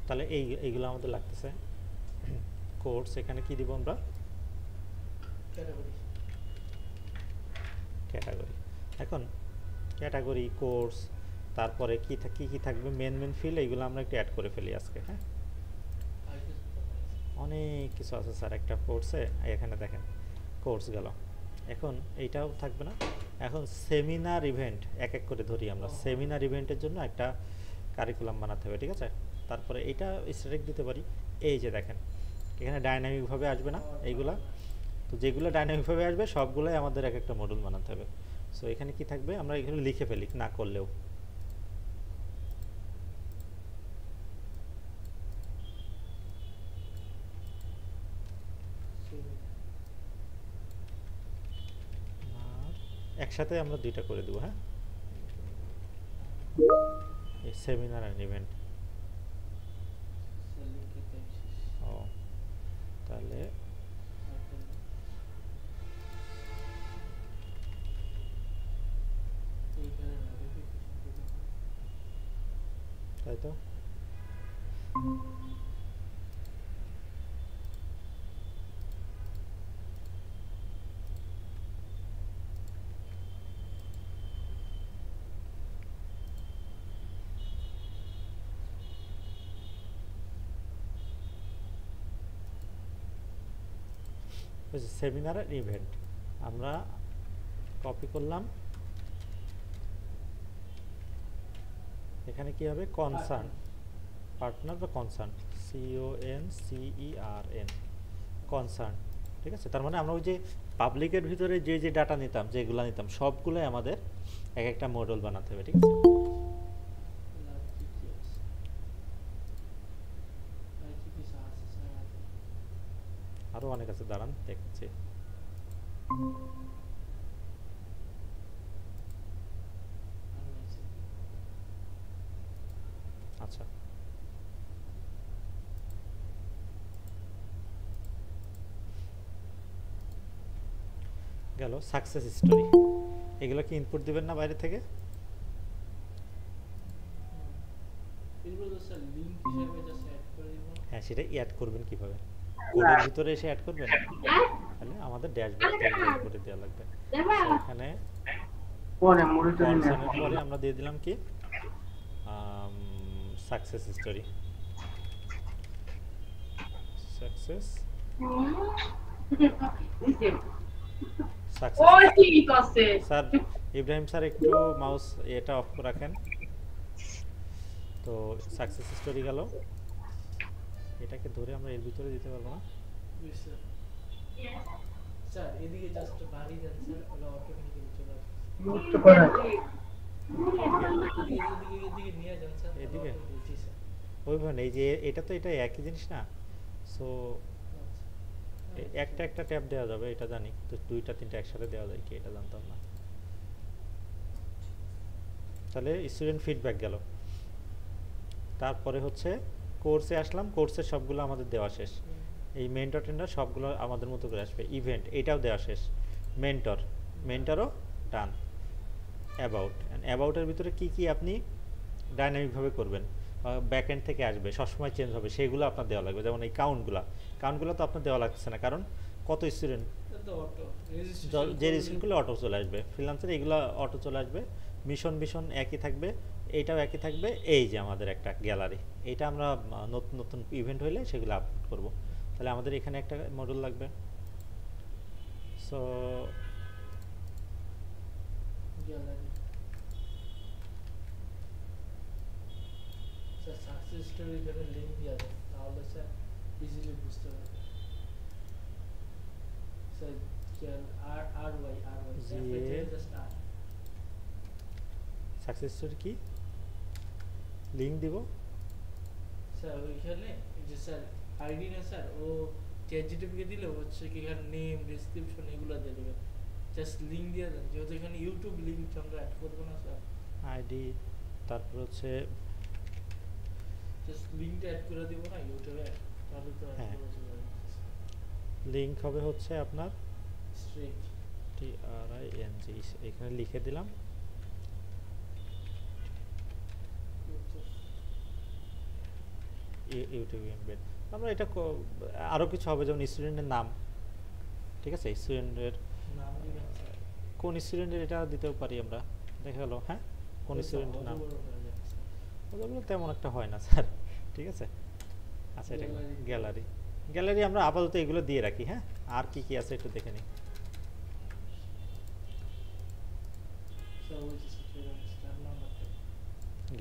তাহলে এইগুলো আমাদের লাগতেছে। কোর্স এখানে কি দিব আমরা, ক্যাটাগরি। এখন ক্যাটাগরি কোর্স, তারপরে কি কি থাকবে, মেন ফিল্ড, এইগুলো আমরা একটু অ্যাড করে ফেলি আজকে। হ্যাঁ, অনেক কিছু আছে স্যার একটা কোর্সে, এখানে দেখেন কোর্স গেল, এখন এইটাও থাকবে না। এখন সেমিনার ইভেন্ট এক এক করে ধরি আমরা, সেমিনার ইভেন্টের জন্য একটা কারিকুলাম বানাতে হবে, ঠিক আছে। তারপরে এইটা স্ট্যাটিক দিতে পারি, এই যে দেখেন এখানে ডাইনামিকভাবে আসবে না এইগুলা, তো যেগুলো ডাইনামিকভাবে আসবে সবগুলোই আমাদের এক একটা মডেল বানাতে হবে। সো এখানে কি থাকবে, আমরা এখানে লিখে ফেলি না করলেও, একসাথে আমরা দুইটা করে দেবো। হ্যাঁ, এই সেমিনার অ্যান্ড ইভেন্ট, ও তাহলে তাই তো। সেমিনার আর ইভেন্ট আমরা কপি করলাম, এখানে কি হবে কনসার্ন, পার্টনার বা কনসার্ন, CONCERN, কনসার্ন। ঠিক আছে, তার মানে আমরা ওই যে পাবলিকের ভিতরে যে যে ডাটা নিতাম, যেগুলো নিতাম সবগুলোই আমাদের এক একটা মডেল বানাতে হবে। ঠিক আছে, আরো অনেক আছে, দাঁড়ান দেখছি। আচ্ছা, গেল সাকসেস স্টোরি। এগুলো কি ইনপুট দিবেন না বাইরে থেকে? হ্যাঁ, সেটা অ্যাড করবেন কিভাবে? কোডের ভিতরে এসে অ্যাড করবেন, তাহলে আমাদের ড্যাশবোর্ড থেকে বের করে দেওয়া লাগবে। এখানে কনসার্নের পরে আমরা দিয়ে দিলাম কি success story, success sir Ibrahim sir একটু মাউস এটা অফ করে রাখেন। তো সাকসেস স্টোরি গেল, এটাকে ধরে আমরা এর ভিতরে দিতে পারবো না। স্যার এদিকে জাস্ট বাড়ি দেন স্যার, ওটা অটোমেটিক্যালি চলে আসবে। এদিকে নিয়ে যান স্যার, এদিকে জি স্যার। ওইভাবে এই যে এটা তো এটা একই জিনিস না, সো একটা একটা ট্যাব দেওয়া যাবে এটা জানি, তো দুইটা তিনটা একসাথে দেওয়া যায় কি এটা জানতাম না। তাহলে স্টুডেন্ট ফিডব্যাক গেল, তারপরে হচ্ছে কোর্সে আসলাম, কোর্সের সবগুলো আমাদের দেওয়া শেষ। এই মেন্টর টেন্ডার সবগুলো আমাদের মতো করে আসবে। ইভেন্ট এটাও দেওয়া শেষ, মেন্টরও ডান। অ্যাবাউটের ভিতরে কি কি আপনি ডাইনামিকভাবে করবেন, ব্যাক এন্ড থেকে আসবে, সবসময় চেঞ্জ হবে, সেগুলো আপনার দেওয়া লাগবে। যেমন এই কাউন্টগুলো তো আপনার দেওয়া লাগছে না, কারণ কত স্টুডেন্ট, যে রেজিস্ট্রেশনগুলো অটো চলে আসবে। ফ্রিল্যান্সার এগুলো অটো চলে আসবে, মিশন একই থাকবে, এইটাও একই থাকবে। এই যে আমাদের একটা গ্যালারি, এইটা আমরা নতুন নতুন ইভেন্ট হইলে সেগুলো আপলোড করব। তাহলে আমাদের এখানে একটা মডেল লাগবে। So gallery sir success story করে লিংক দিয়ে দেন, তাহলে স্যার ইজিলি বুঝতে পারবে। স্যার আর ওয়াই জাস্ট আর সাকসেস স্টোরি কি লিংক দিব স্যার ওইখানে, এই যে স্যার আইডি না স্যার, ও চ্যাটজিপিটিকে দিলে হচ্ছে কি এখানে নেম ডেসক্রিপশন এগুলো দিয়ে দেবে, জাস্ট লিংক দিয়ে দেন। যেহেতু এখানে ইউটিউব লিংক আমরা অ্যাড করবো না স্যার, আইডি, তারপর হচ্ছে জাস্ট লিংকটা অ্যাড করে দিব না ইউটিউবে, তাহলে তো হ্যাঁ, চলে যাবে। লিংক হবে হচ্ছে আপনার স্ট্রেট TRING, এখানে লিখে দিলাম। YouTube embed. আমরা এটা আরও কিছু হবে, যেমন স্টুডেন্টের নাম। ঠিক আছে, স্টুডেন্টের নাম দিবেন স্যার, কোন স্টুডেন্টের এটা দিতেও পারি আমরা, দেখা গেল। হ্যাঁ, কোন স্টুডেন্টের নাম, ওগুলো তেমন একটা হয় না স্যার। ঠিক আছে, আচ্ছা এটা গ্যালারি আমরা আপাতত এগুলো দিয়ে রাখি। হ্যাঁ, আর কি কি আছে একটু দেখে নিই।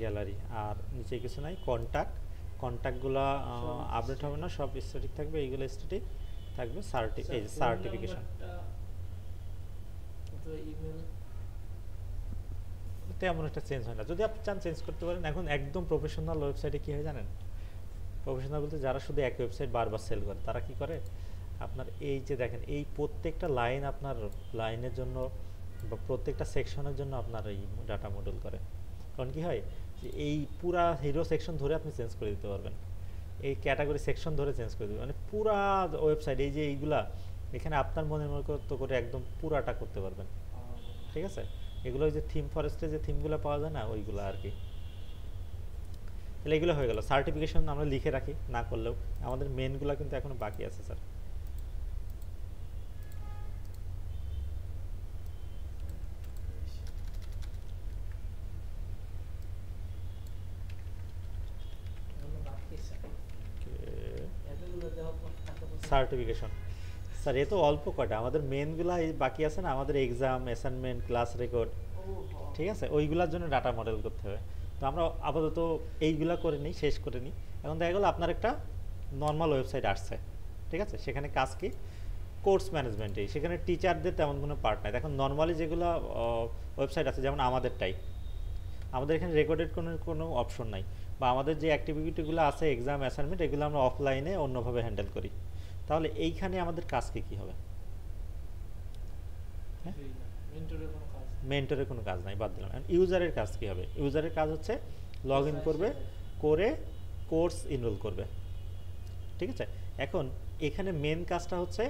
গ্যালারি আর নিচে কিছু নাই। কন্ট্যাক্টগুলো আপডেট হবে না, সব স্ট্যাটিক থাকবে, এইগুলো স্ট্যাটিক থাকবে। এই যে সার্টিফিকেশন, তেমন একটা চেঞ্জ হয় না, যদি আপনি চান চেঞ্জ করতে পারেন। এখন একদম প্রফেশনাল ওয়েবসাইটে কী হয় জানেন, প্রফেশনাল বলতে যারা শুধু এক ওয়েবসাইট বারবার সেল করে, তারা কি করে আপনার এই যে দেখেন, এই প্রত্যেকটা লাইন আপনার লাইনের জন্য বা প্রত্যেকটা সেকশনের জন্য আপনার এই ডাটা মডেল করে। কারণ কি হয় যে এই পুরা হিরো সেকশন ধরে আপনি চেঞ্জ করে দিতে পারবেন, এই ক্যাটাগরি সেকশন ধরে চেঞ্জ করে দেবেন, মানে পুরা ওয়েবসাইট এই যে এইগুলা এখানে আপনার মনের মতো করে একদম পুরাটা করতে পারবেন। ঠিক আছে, এগুলো ওই যে থিম ফরেস্টে যে থিমগুলো পাওয়া যায় না, ওইগুলো আর কি। তাহলে এগুলো হয়ে গেল। সার্টিফিকেশন আমরা লিখে রাখি না করলেও, আমাদের মেনগুলো কিন্তু এখনো বাকি আছে স্যার। এখনো বাকি স্যার, এতগুলো দেওয়ার পর তারপর সার্টিফিকেশন স্যার এ তো অল্প কটা, আমাদের মেনগুলা এই বাকি আছে না, আমাদের এক্সাম, অ্যাসাইনমেন্ট, ক্লাস রেকর্ড, ও হ্যাঁ। ঠিক আছে, ওইগুলোর জন্য ডাটা মডেল করতে হবে। তো আমরা আপাতত এইগুলা করে নিই, শেষ করে নিই। এখন দেখা গেলো আপনার একটা নর্মাল ওয়েবসাইট আসছে, ঠিক আছে, সেখানে কাজ কি, কোর্স ম্যানেজমেন্টেই, সেখানে টিচারদের তেমন কোনো পার্ট নাই। এখন নর্মালি যেগুলো ওয়েবসাইট আছে যেমন আমাদেরটাই, আমাদের এখানে রেকর্ডেড কোনো কোনো অপশন নাই, বা আমাদের যে অ্যাক্টিভিটিগুলো আছে এক্সাম, অ্যাসাইনমেন্ট, এগুলো আমরা অফলাইনে অন্যভাবে হ্যান্ডেল করি। তাহলে এইখানে আমাদের কাজ কী হবে? হ্যাঁ, কিছুই না, মেন্টরের কোনো কাজ নেই। মেন্টরের কোনো কাজ নাই, বাদ দিলাম। ইউজারের কাজ কী হবে? ইউজারের কাজ হচ্ছে লগ ইন করবে, করে কোর্স ইনরোল করবে, ঠিক আছে। এখন এখানে মেন কাজটা হচ্ছে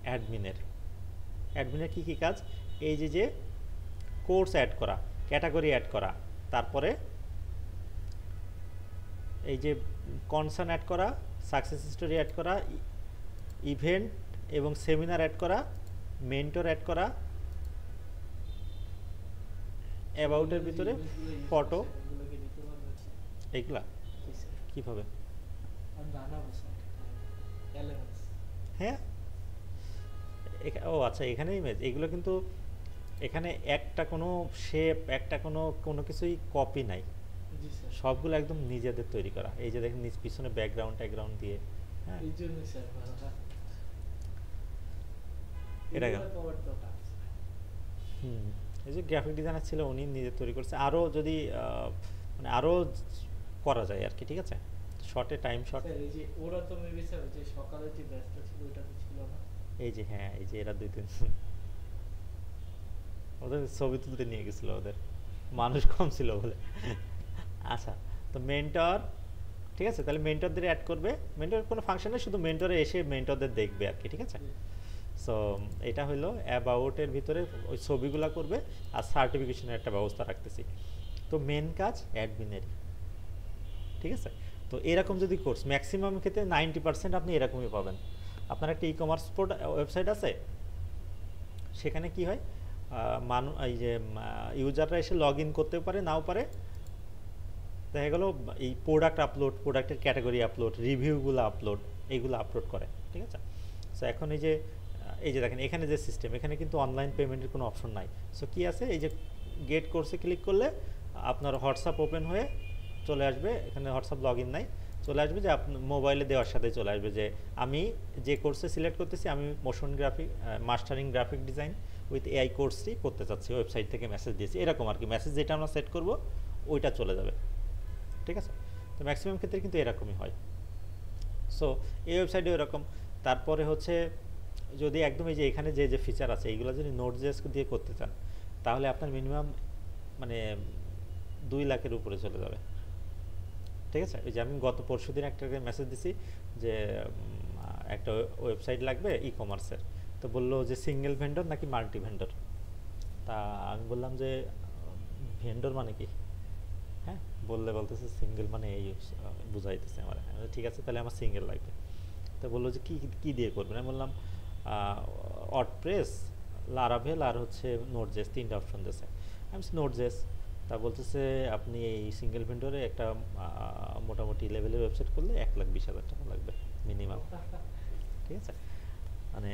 অ্যাডমিনের। অ্যাডমিনের কী কী কাজ? এই যে যে কোর্স অ্যাড করা, ক্যাটাগরি অ্যাড করা, তারপরে এই যে কনসার্ন অ্যাড করা, সাকসেস স্টোরি অ্যাড করা, ইভেন্ট এবং সেমিনার অ্যাড করা, মেন্টর অ্যাড করা, অ্যাবাউটের ভিতরে ফটো, এগুলোকে দিতে পারবেন স্যার? এইগুলা জি স্যার, কীভাবে? আমি বানাবো স্যার এলএমএস। হ্যাঁ, ও আচ্ছা, এখানে ইমেজ, এগুলো কিন্তু এখানে একটা কোনো শেপ, একটা কোনো কোনো কিছুই কপি নাই, জি স্যার, সবগুলো একদম নিজেদের তৈরি করা। এই যে দেখেন নিজ পিছনে ব্যাকগ্রাউন্ড ট্যাকগ্রাউন্ড দিয়ে, হ্যাঁ, এই জন্যই স্যার বাবা, এটা এগুলো পাওয়ার দরকার। হুম, এই যে গ্রাফিক ডিজাইনার ছিল উনি নিজে তৈরি করছে। আরও যদি মানে আরও করা যায় আর কি, ঠিক আছে, শর্টে টাইম শর্ট। স্যার এই যে ওরা তো মেবি স্যার যে সকালে যে ব্যস্ত ছিল ওটা তো ছিল না। এই যে হ্যাঁ, এই যে এরা দুই তিন ওদের ছবি তুলতে নিয়ে গেছিলো, ওদের মানুষ কম ছিল বলে। আচ্ছা, তো মেন্টর, ঠিক আছে, তাহলে মেন্টরদের অ্যাড করবে। মেন্টর কোনো ফাংশন নেই, শুধু মেন্টরে এসে মেন্টরদের দেখবে আর কি, ঠিক আছে। সো এটা হলো অ্যাবাউটের ভিতরে ওই ছবিগুলো করবে, আর সার্টিফিকেশনের একটা ব্যবস্থা রাখতেছি। তো মেন কাজ অ্যাডমিনেরই, ঠিক আছে। তো এরকম যদি কোর্স ম্যাক্সিমাম ক্ষেত্রে 90% আপনি এরকমই পাবেন। আপনার একটা ই কমার্স ওয়েবসাইট আছে, সেখানে কি হয়, এই যে ইউজাররা এসে লগ ইন করতেও পারে, নাও পারে। দেখা গেলো এই প্রোডাক্ট আপলোড, প্রোডাক্টের ক্যাটাগরি আপলোড, রিভিউগুলো আপলোড, এইগুলো আপলোড করে, ঠিক আছে। সো এখন এই যে দেখেন এখানে যে সিস্টেম, এখানে কিন্তু অনলাইন পেমেন্টের কোনো অপশন নাই। সো কি আছে, এই যে গেট কোর্সে ক্লিক করলে আপনার হোয়াটসঅ্যাপ ওপেন হয়ে চলে আসবে, এখানে হোয়াটসঅ্যাপ লগ ইন নাই, চলে আসবে যে আপনার মোবাইলে দেওয়ার সাথে চলে আসবে যে আমি যে কোর্সে সিলেক্ট করতেছি, আমি motion graphic mastering graphic design with AI কোর্সটি করতে চাচ্ছি, ওয়েবসাইট থেকে মেসেজ দিয়েছি, এরকম আর কি। মেসেজ যেটা আমরা সেট করব ওইটা চলে যাবে, ঠিক আছে। তো ম্যাক্সিমাম ক্ষেত্রে কিন্তু এরকমই হয়। সো এই ওয়েবসাইটে এরকম। তারপরে হচ্ছে যদি একদম এই যে এখানে যে যে ফিচার আছে এইগুলো যদি নোট.জেএস দিয়ে করতে চান, তাহলে আপনার মিনিমাম মানে 2 লাখের উপরে চলে যাবে, ঠিক আছে। ওই যে আমি গত পরশু দিন একটা মেসেজ দিছি যে একটা ওয়েবসাইট লাগবে ই কমার্সের, তো বললো যে সিঙ্গেল ভেন্ডর নাকি মাল্টি ভেন্ডর। তা আমি বললাম যে ভেন্ডর মানে কি, হ্যাঁ, বলতেছে সিঙ্গেল মানে এই বুঝাইতেছে আমার। ঠিক আছে, তাহলে আমার সিঙ্গেল লাগবে। তো বললো যে কী দিয়ে করবেন, আমি বললাম ওয়ার্ডপ্রেস, লারাভেল আর হচ্ছে নোট.জেএস, 3টা অপশন দিয়েছে। আমি নোট.জেএস। তা বলতেছে আপনি এই সিঙ্গেল ভেন্ডরে একটা মোটামুটি লেভেলের ওয়েবসাইট করলে 1,20,000 টাকা লাগবে মিনিমাম, ঠিক আছে, মানে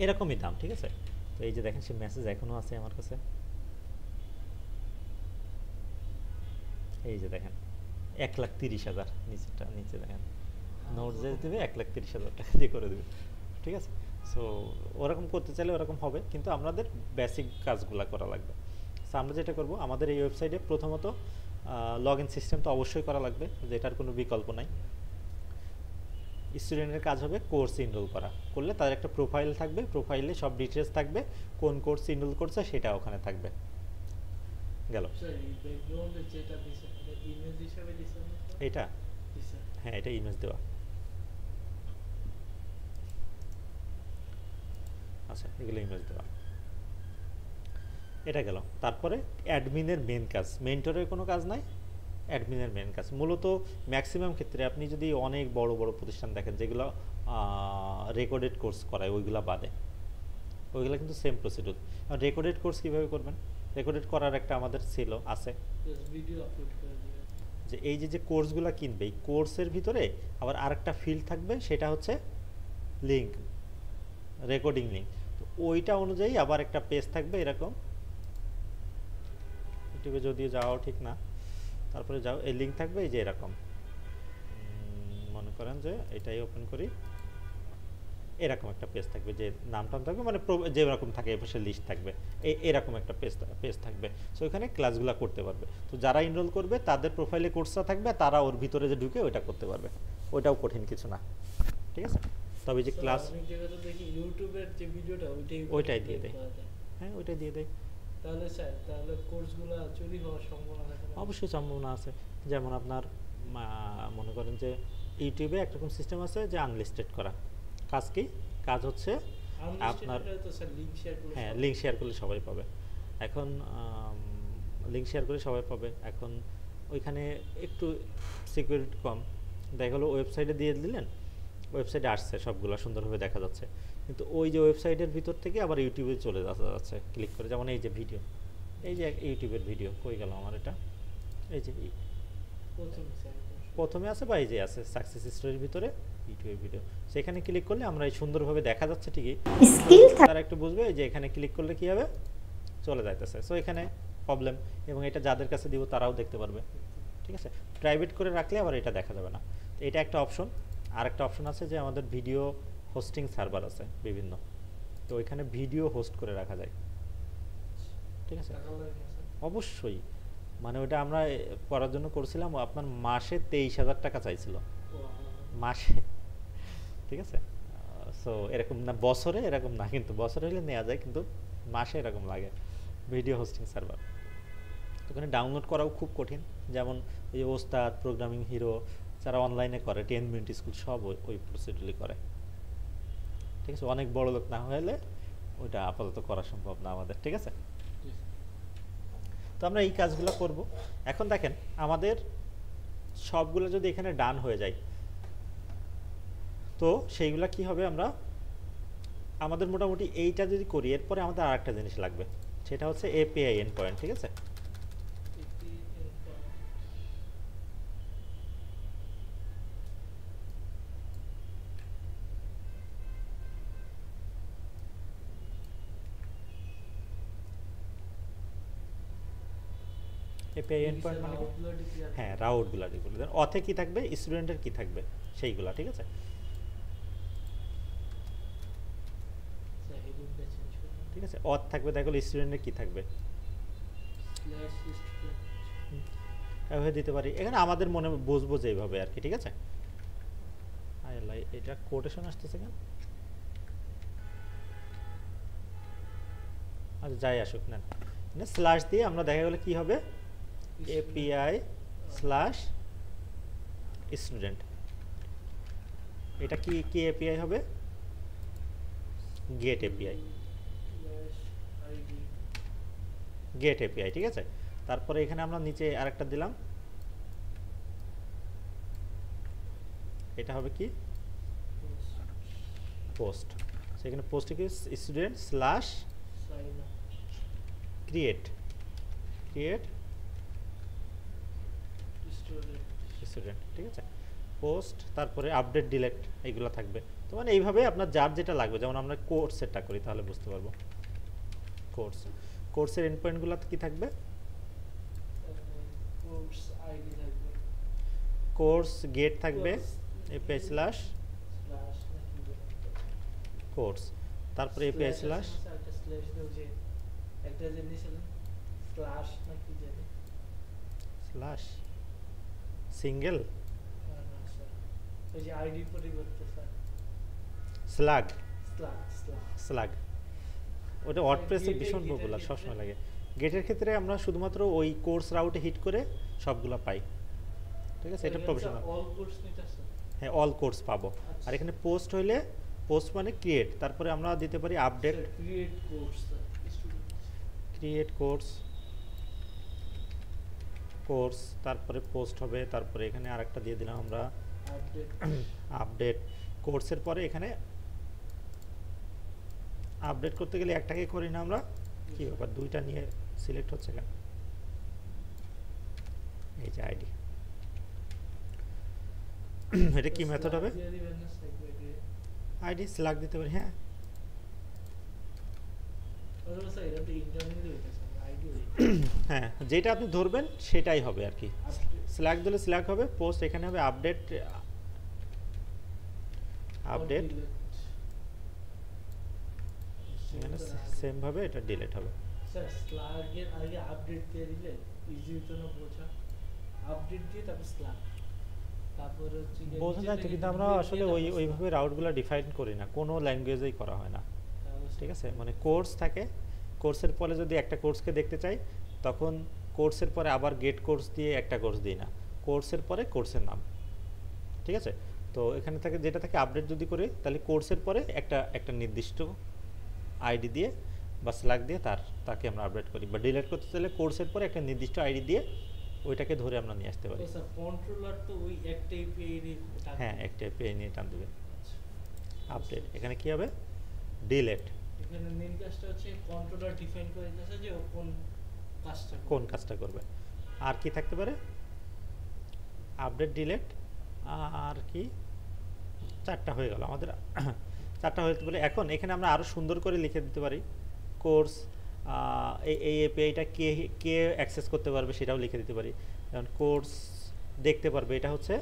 এরকমই দাম, ঠিক আছে। তো এই যে দেখেন সে মেসেজ এখনও আছে আমার কাছে, এই যে দেখেন 1,30,000, নিচে দেখেন নোট.জেএস দেবে 1,30,000 টাকা দিয়ে করে দেবে, ঠিক আছে। সো ওরকম করতে চাইলে ওরকম হবে, কিন্তু আমাদের বেসিক কাজগুলো করা লাগবে। সো আমরা যেটা করব, আমাদের এই ওয়েবসাইটে প্রথমত লগ ইন সিস্টেম তো অবশ্যই করা লাগবে, যেটার কোনো বিকল্প নাই। স্টুডেন্টের কাজ হবে কোর্স ইনরোল করা, করলে তাদের একটা প্রোফাইল থাকবে, প্রোফাইলে সব ডিটেলস থাকবে, কোন কোর্স ইনরোল করছে সেটা ওখানে থাকবে। গেল এটা, হ্যাঁ এটা ইমেজ দেওয়া, আচ্ছা এগুলো ইমেজ দেওয়া, এটা গেল। তারপরে অ্যাডমিনের মেন কাজ, মেন্টরের কোনো কাজ নাই, অ্যাডমিনের মেন কাজ মূলত ম্যাক্সিমাম ক্ষেত্রে আপনি যদি অনেক বড় বড় প্রতিষ্ঠান দেখেন যেগুলো রেকর্ডেড কোর্স করায় ওইগুলো বাদে, ওইগুলো কিন্তু সেম প্রসিডিউর। রেকর্ডেড কোর্স কীভাবে করবেন? রেকর্ডেড করার একটা আমাদের ছিল আছে ভিডিও আপলোড করে দিবে, যে এই যে কোর্সগুলো কিনবে এই কোর্সের ভিতরে আবার আরেকটা ফিল্ড থাকবে, সেটা হচ্ছে লিঙ্ক, রেকর্ডিং লিঙ্ক। তো ওইটা অনুযায়ী আবার একটা পেজ থাকবে এরকম, ইউটিউবে যদিও যাওয়াও ঠিক না, তারপরে যাও এই লিঙ্ক থাকবে এই যে এরকম, মনে করেন যে এটাই ওপেন করি, এরকম একটা পেজ থাকবে, যে নামটা থাকবে মানে যেরকম থাকে এপাশে লিস্ট থাকবে, এরকম একটা পেজ থাকবে। সো এখানে ক্লাসগুলো করতে পারবে। তো যারা এনরোল করবে তাদের প্রোফাইলে কোর্সটা থাকবে, তারা ওর ভিতরে যে ঢুকে ওইটা করতে পারবে, ওইটাও কঠিন কিছু না, ঠিক আছে। তবে যে ক্লাস অনেক জায়গাতে দেখি ইউটিউবের যে ভিডিওটা ওইটাই দিয়ে দেয়, হ্যাঁ ওইটাই দিয়ে দেয়। তাহলে স্যার তাহলে কোর্সগুলো চুরি হওয়ার সম্ভাবনা থাকে না? অবশ্যই সম্ভাবনা আছে। যেমন আপনার মনে করেন যে ইউটিউবে একরকম সিস্টেম আছে যে আনলিস্টেড করা কাজ, কি কাজ হচ্ছে আপনার, হ্যাঁ লিঙ্ক শেয়ার করলে সবাই পাবে। এখন লিঙ্ক শেয়ার করলে সবাই পাবে, এখন ওইখানে একটু সিকিউরিটি কম, দেখা গেলো ওয়েবসাইটে দিয়ে দিলেন, ওয়েবসাইটে আসছে সবগুলো সুন্দরভাবে দেখা যাচ্ছে, কিন্তু ওই যে ওয়েবসাইটের ভিতর থেকে আবার ইউটিউবে চলে যাচ্ছে ক্লিক করে। যেমন এই যে ভিডিও, এই যে ইউটিউবের ভিডিও কই গেল আমার, এটা এই যে প্রথমে আছে বা এই যে আছে সাকসেস স্টোরির ভিতরে ইউটিউবের ভিডিও, সেখানে ক্লিক করলে আমরা এই সুন্দরভাবে দেখা যাচ্ছে ঠিকই, তারা একটু বুঝবে যে এখানে ক্লিক করলে কি হবে, চলে যাইতেছে। সো এখানে প্রবলেম, এবং এটা যাদের কাছে দিব তারাও দেখতে পারবে, ঠিক আছে। প্রাইভেট করে রাখলে আবার এটা দেখা যাবে না। তো এটা একটা অপশন। আর একটা অপশন আছে যে আমাদের ভিডিও হোস্টিং সার্ভার আছে বিভিন্ন, তো ওইখানে ভিডিও হোস্ট করে রাখা যায়, ঠিক আছে। অবশ্যই, মানে ওটা আমরা করার জন্য করছিলাম, আপনার মাসে 23,000 টাকা চাইছিল মাসে, ঠিক আছে। সো এরকম না বছরে, এরকম না, কিন্তু বছরে হলে নেওয়া যায়, কিন্তু মাসে এরকম লাগে ভিডিও হোস্টিং সার্ভার। ওখানে ডাউনলোড করাও খুব কঠিন, যেমন ওই যে ওস্তাদ, প্রোগ্রামিং হিরো যারা অনলাইনে করে, 10 মিনিট স্কুল সব ওই প্রসিডিউরই করে, ঠিক আছে। অনেক বড় লোক না হলে ওইটা আপাতত করা সম্ভব না আমাদের, ঠিক আছে। তো আমরা এই কাজগুলো করব। এখন দেখেন আমাদের সবগুলো যদি এখানে ডান হয়ে যায়, তো সেইগুলা কি হবে, আমরা আমাদের মোটামুটি এইটা যদি করি, এরপরে আমাদের আরেকটা জিনিস লাগবে, সেটা হচ্ছে এপিআই এন্ড পয়েন্ট, ঠিক আছে। এপিআই এন্ড পয়েন্ট মানে হ্যাঁ রাউটগুলা যেগুলো, অথে কি থাকবে, স্টুডেন্টের কি থাকবে সেইগুলা, ঠিক আছে। ঠিক আছে, অথ থাকবে, দেখো স্টুডেন্টের কি থাকবে এভাবে দিতে পারি। এখানে আমাদের মনে বুঝবো যে এইভাবে আর কি, ঠিক আছে। এটা কোটেশন আসতেছে কেন, আচ্ছা যাই আসুক না, স্ল্যাশ দিয়ে আমরা দেখা গেলে কি হবে, এপিআই স্ল্যাশ স্টুডেন্ট, এটা কি কি এপিআই হবে, গেট এপিআই, গেট এপিআই, ঠিক আছে। তারপরে এখানে আমরা নিচে আরেকটা দিলাম, এটা হবে কি পোস্ট, সেখানে পোস্টে কি স্টুডেন্ট স্ল্যাশ ক্রিয়েট স্টুডেন্ট, ঠিক আছে। পোস্ট, তারপরে আপডেট ডিলেট, এইগুলো থাকবে। তো মানে এইভাবে আপনার যার যেটা লাগবে, যেমন আমরা কোর্সেরটা করি তাহলে বুঝতে পারবো। কোর্সের এন্ড পয়েন্টগুলো কি থাকবে, কোর্স গেট থাকবে এপিআই স্ল্যাশ কোর্স, তারপরে এপিআই স্ল্যাশ একটা জিনিস স্ল্যাশ নাকি জানি, স্ল্যাশ সিঙ্গেল, ওই যে আইডি পরিবর্তে স্যার স্ল্যাগ, স্ল্যাগ ওটা ওয়ার্ডপ্রেসে ভীষণ পপুলার, সবসময় লাগে। গেটের ক্ষেত্রে আমরা শুধুমাত্র ওই কোর্স রাউটে হিট করে সবগুলো পাই, ঠিক আছে। এটা প্রফেশনাল, অল কোর্স নিতেছে, হ্যাঁ অল কোর্স পাবো। আর এখানে পোস্ট হইলে পোস্ট মানে ক্রিয়েট, তারপরে আমরা দিতে পারি আপডেট, ক্রিয়েট কোর্স কোর্স, তারপরে পোস্ট হবে, তারপরে এখানে আরেকটা দিয়ে দিলাম আমরা আপডেট। আপডেট। কোর্সের পরে এখানে আপডেট করতে গেলে একটাকে করি না আমরা, কি ব্যাপার দুইটা নিয়ে সিলেক্ট হচ্ছে কেন? এই যে আইডি, এটা কি মেথড হবে? আইডি স্ল্যাগ দিতে পারি, হ্যাঁ হ্যাঁ যেটা আপনি ধরবেন সেটাই হবে আর কি। স্ল্যাগ দিলে স্ল্যাগ হবে, পোস্ট এখানে হবে আপডেট, আপডেট এখানে সেম ভাবে এটা ডিলিট হবে। স্যার স্ল্যাগের আগে আপডেট দিয়ে দিলে ইজি হতো না বোঝা? আপডেট দিয়ে তারপর স্ল্যাগ, তারপর হচ্ছে বোঝা যায় তো, কিন্তু আমরা আসলে ওইভাবে রাউটগুলো ডিফাইন করি না, কোনো ল্যাঙ্গুয়েজেই করা হয় না, ঠিক আছে? মানে কোর্স থাকে, কোর্সের পরে যদি একটা কোর্সকে দেখতে চাই তখন কোর্সের পরে আবার গেট কোর্স দিয়ে একটা কোর্স দিই না, কোর্সের পরে কোর্সের নাম, ঠিক আছে? তো এখানে থাকে যেটা থাকে আপডেট যদি করি তাহলে কোর্সের পরে একটা নির্দিষ্ট আইডি দিয়ে বা স্ল্যাগ দিয়ে তাকে আমরা আপডেট করি, বা ডিলিট করতে চাইলে কোর্সের পরে একটা নির্দিষ্ট আইডি দিয়ে ওইটাকে ধরে আমরা নিয়ে আসতে পারি। স্যার কন্ট্রোলার তো ওই একটা এপিআই এর, হ্যাঁ একটা এপিআই নিয়ে টান দেবে। আপডেট এখানে কি হবে? ডিলিট। এখানে মেইন কাজটা হচ্ছে কন্ট্রোলার ডিফাইন করে দিয়েছে যে ও কোন কাজটা করবে। আর কি থাকতে পারে? আপডেট, ডিলিট, আর কি চারটা হয়ে গেল আমাদের, চারটা হতে পারে। এখন এখানে আমরা আরও সুন্দর করে লিখে দিতে পারি কোর্স, এই এপিআইটা কে অ্যাক্সেস করতে পারবে সেটাও লিখে দিতে পারি। যেমন কোর্স দেখতে পারবে, এটা হচ্ছে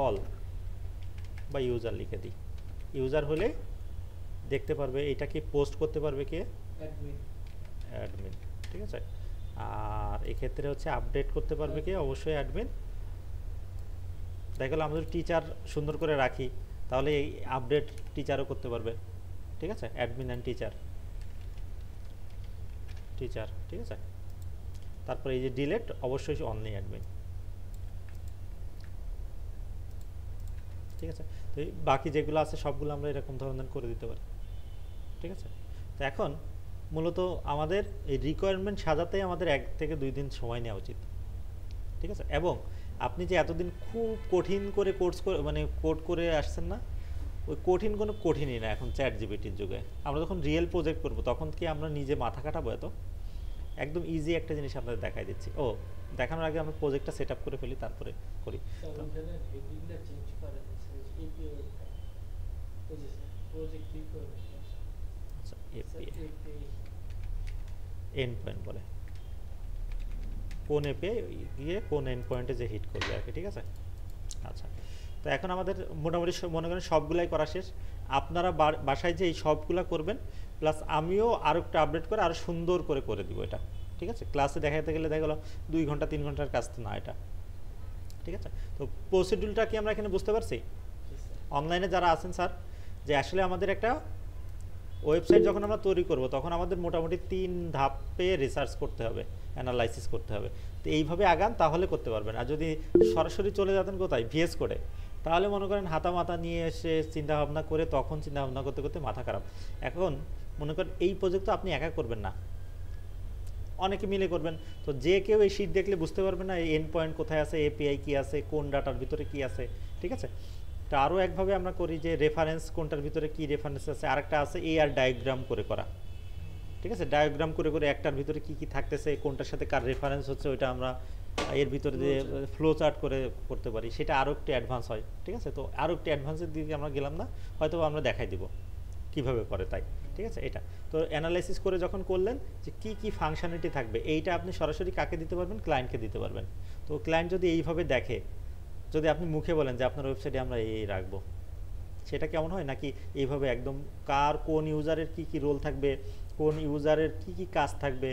অল বা ইউজার লিখে দিই, ইউজার হলে দেখতে পারবে। এটা কি পোস্ট করতে পারবে কে? অ্যাডমিন, ঠিক আছে। আর এক্ষেত্রে হচ্ছে আপডেট করতে পারবে কে? অবশ্যই অ্যাডমিন। দেখা গেল আমাদের টিচার সুন্দর করে রাখি তাহলে এই আপডেট টিচারও করতে পারবে, ঠিক আছে? অ্যাডমিন অ্যান্ড টিচার, ঠিক আছে। তারপরে এই যে ডিলিট অবশ্যই অনলি অ্যাডমিন, ঠিক আছে। তো বাকি যেগুলো আছে সবগুলো আমরা এরকম ধরনের করে দিতে পারি, ঠিক আছে। তো এখন মূলত আমাদের এই রিকোয়ারমেন্ট সাজাতেই আমাদের 1 থেকে 2 দিন সময় নেওয়া উচিত, ঠিক আছে। এবং আপনি যে এতদিন খুব কঠিন করে কোড করে আসছেন না, ওই কঠিনই না এখন চ্যাট জিপিটির যুগে। আমরা যখন রিয়েল প্রজেক্ট করব তখন কি আমরা নিজে মাথা কাটাবো? এত একদম ইজি একটা জিনিস আপনাদের দেখাই দিচ্ছি। দেখানোর আগে আমরা প্রজেক্টটা সেট আপ করে ফেলি, তারপরে করি। আচ্ছা, এন্ড পয়েন্ট বলে, কোন এপিআই গিয়ে কোন এন্ড পয়েন্টে যে হিট করবে আর কি, ঠিক আছে। আচ্ছা, তো এখন আমাদের মোটামুটি মনে করেন সবগুলাই করা শেষ। আপনারা বাসায় যে এই সবগুলা করবেন, প্লাস আমিও আরও একটু আপডেট করে আরও সুন্দর করে দিব এটা, ঠিক আছে। ক্লাসে দেখাতে গেলে দেখা গেলো 2 ঘন্টা 3 ঘন্টার কাজ তো না এটা, ঠিক আছে। তো প্রসিডিউরটা কি আমরা এখানে বুঝতে পারছি? অনলাইনে যারা আছেন স্যার, যে আসলে আমাদের একটা ওয়েবসাইট যখন আমরা তৈরি করব তখন আমাদের মোটামুটি 3 ধাপে রিসার্চ করতে হবে, অ্যানালাইসিস করতে হবে। তো এইভাবে আগান তাহলে করতে পারবেন। আর যদি সরাসরি চলে যেতেন কোথায়, ভিএস কোডে, তাহলে মনে করেন হাতা মাথা নিয়ে এসে চিন্তাভাবনা করে তখন চিন্তাভাবনা করতে করতে মাথা খারাপ। এখন মনে করেন এই প্রজেক্ট তো আপনি একা করবেন না, অনেকে মিলে করবেন। তো যে কেউ এই শীট দেখলে বুঝতে পারবে না এই এন্ড পয়েন্ট কোথায় আছে, এপিআই কি আছে, কোন ডাটার ভিতরে কি আছে, ঠিক আছে। তো আরও একভাবে আমরা করি যে রেফারেন্স কোনটার ভিতরে কি রেফারেন্স আছে, আরেকটা আছে এআর ডায়াগ্রাম করে করা, ঠিক আছে। ডায়াগ্রাম করে একটার ভিতরে কি কি থাকতেছে, কোনটার সাথে কার রেফারেন্স হচ্ছে, ওইটা আমরা এর ভিতরে দিয়ে ফ্লো চার্ট করে করতে পারি। সেটা আরও একটু অ্যাডভান্স হয়, ঠিক আছে। তো আরও একটু অ্যাডভান্সের দিকে আমরা গেলাম না, হয়তো আমরা দেখাই দিব কীভাবে করে, তাই ঠিক আছে। এটা তো অ্যানালাইসিস করে যখন করলেন যে কি কি ফাংশনালিটি থাকবে, এইটা আপনি সরাসরি কাকে দিতে পারবেন? ক্লায়েন্টকে দিতে পারবেন। তো ক্লায়েন্ট যদি এইভাবে দেখে, যদি আপনি মুখে বলেন যে আপনার ওয়েবসাইটে আমরা এই রাখবো, সেটা কেমন হয়? নাকি এইভাবে একদম কোন ইউজারের কি কি রোল থাকবে, কোন ইউজারের কি কি কাজ থাকবে,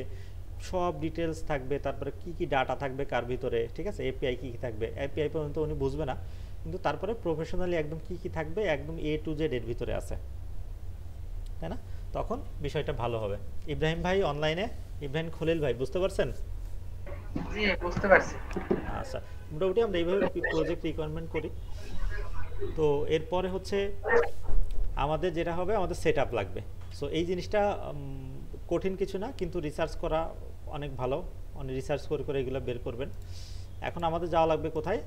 সব ডিটেলস থাকবে, তারপরে কি কি ডাটা থাকবে কার ভিতরে, ঠিক আছে। এপিআই কি কি থাকবে, এপিআই পর্যন্ত উনি বুঝবে না, কিন্তু তারপরে প্রফেশনালি একদম কি কি থাকবে একদম A to Z এর ভিতরে আছে, তাই না? তখন বিষয়টা ভালো হবে। ইব্রাহিম ভাই অনলাইনে, ইব্রাহিম খলিল ভাই বুঝতে পারছেন? জি বুঝতে পারছি। আচ্ছা, মোটামুটি আমরা এইভাবে প্রজেক্ট রিকোয়ারমেন্ট করি। তো এরপরে হচ্ছে আমাদের যেটা হবে, আমাদের সেট আপ লাগবে। সো এই জিনিসটা কঠিন কিছু না, কিন্তু রিসার্চ করা অনেক ভালো, অনেক রিসার্চ করে করে এগুলো বের করবেন। এখন আমাদের যাওয়া লাগবে কোথায়,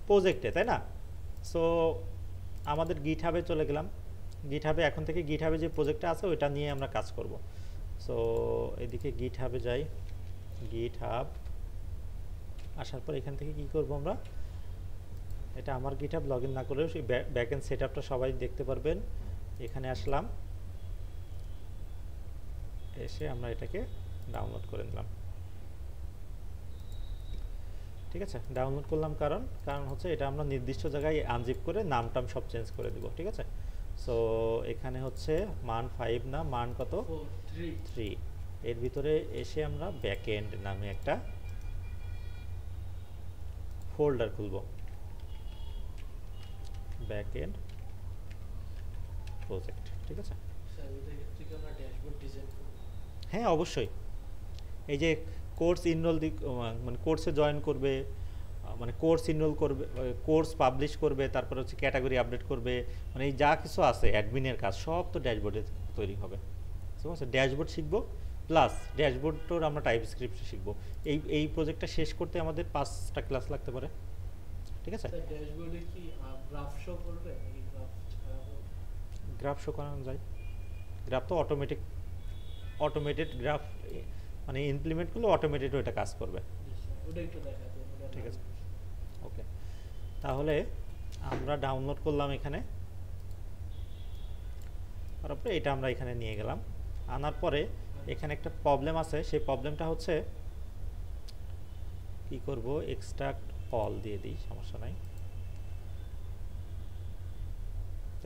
প্রজেক্টে, তাই না? সো আমাদের গিটহাবে চলে গেলাম। গিটহাবে এখন থেকে গিটহাবে যে প্রজেক্টটা আছে ওইটা নিয়ে আমরা কাজ করব। সো এদিকে গিটহাবে যাই, গিটহাব আসার পর এখান থেকে কি করব আমরা, এটা আমার গিটহাব লগ ইন না করেও সেই ব্যাকএন্ড সেটআপটা সবাই দেখতে পারবেন। এখানে আসলাম, এসে আমরা এটাকে ডাউনলোড করে নিলাম। ঠিক আছে, ডাউনলোড করলাম কারণ হচ্ছে এটা আমরা নির্দিষ্ট জায়গায় আনজিপ করে নামটাম সব চেঞ্জ করে দিব। ঠিক আছে, সো এখানে হচ্ছে মান 5 না, মান কত, 3। এর ভিতরে এসে আমরা ব্যাকএন্ড নামে একটা ফোল্ডার খুলব, ব্যাকএন্ড প্রজেক্ট। ঠিক আছে, হ্যাঁ অবশ্যই। এই যে কোর্স ইনরোল মানে কোর্সে জয়েন করবে, মানে কোর্স ইনরোল করবে, কোর্স পাবলিশ করবে, তারপরে হচ্ছে ক্যাটাগরি আপডেট করবে, মানে এই যা কিছু আছে অ্যাডমিনের কাজ সব তো ড্যাশবোর্ডে তৈরি হবে। ঠিক আছে, ড্যাশবোর্ড শিখবো, প্লাস ড্যাশবোর্ডটার আমরা টাইপস্ক্রিপ্ট শিখবো। এই প্রজেক্টটা শেষ করতে আমাদের 5টা ক্লাস লাগতে পারে। ঠিক আছে, ড্যাশবোর্ডে কি গ্রাফ শো করবে নাকি গ্রাফ ছাড়া করবে? গ্রাফ শো করানো যায়, গ্রাফ তো অটোমেটেড গ্রাফ, মানে ইমপ্লিমেন্ট করলে অটোমেটেড ওইটা কাজ করবে। ওটা একটু দেখাতে। ঠিক আছে, ওকে। তাহলে আমরা ডাউনলোড করলাম এখানে, তারপরে এটা আমরা এখানে নিয়ে গেলাম। আনার পরে এখানে একটা প্রবলেম আছে, সেই প্রবলেমটা হচ্ছে কি করব, এক্সট্রাক্ট অল দিয়ে দিই, সমস্যা নাই,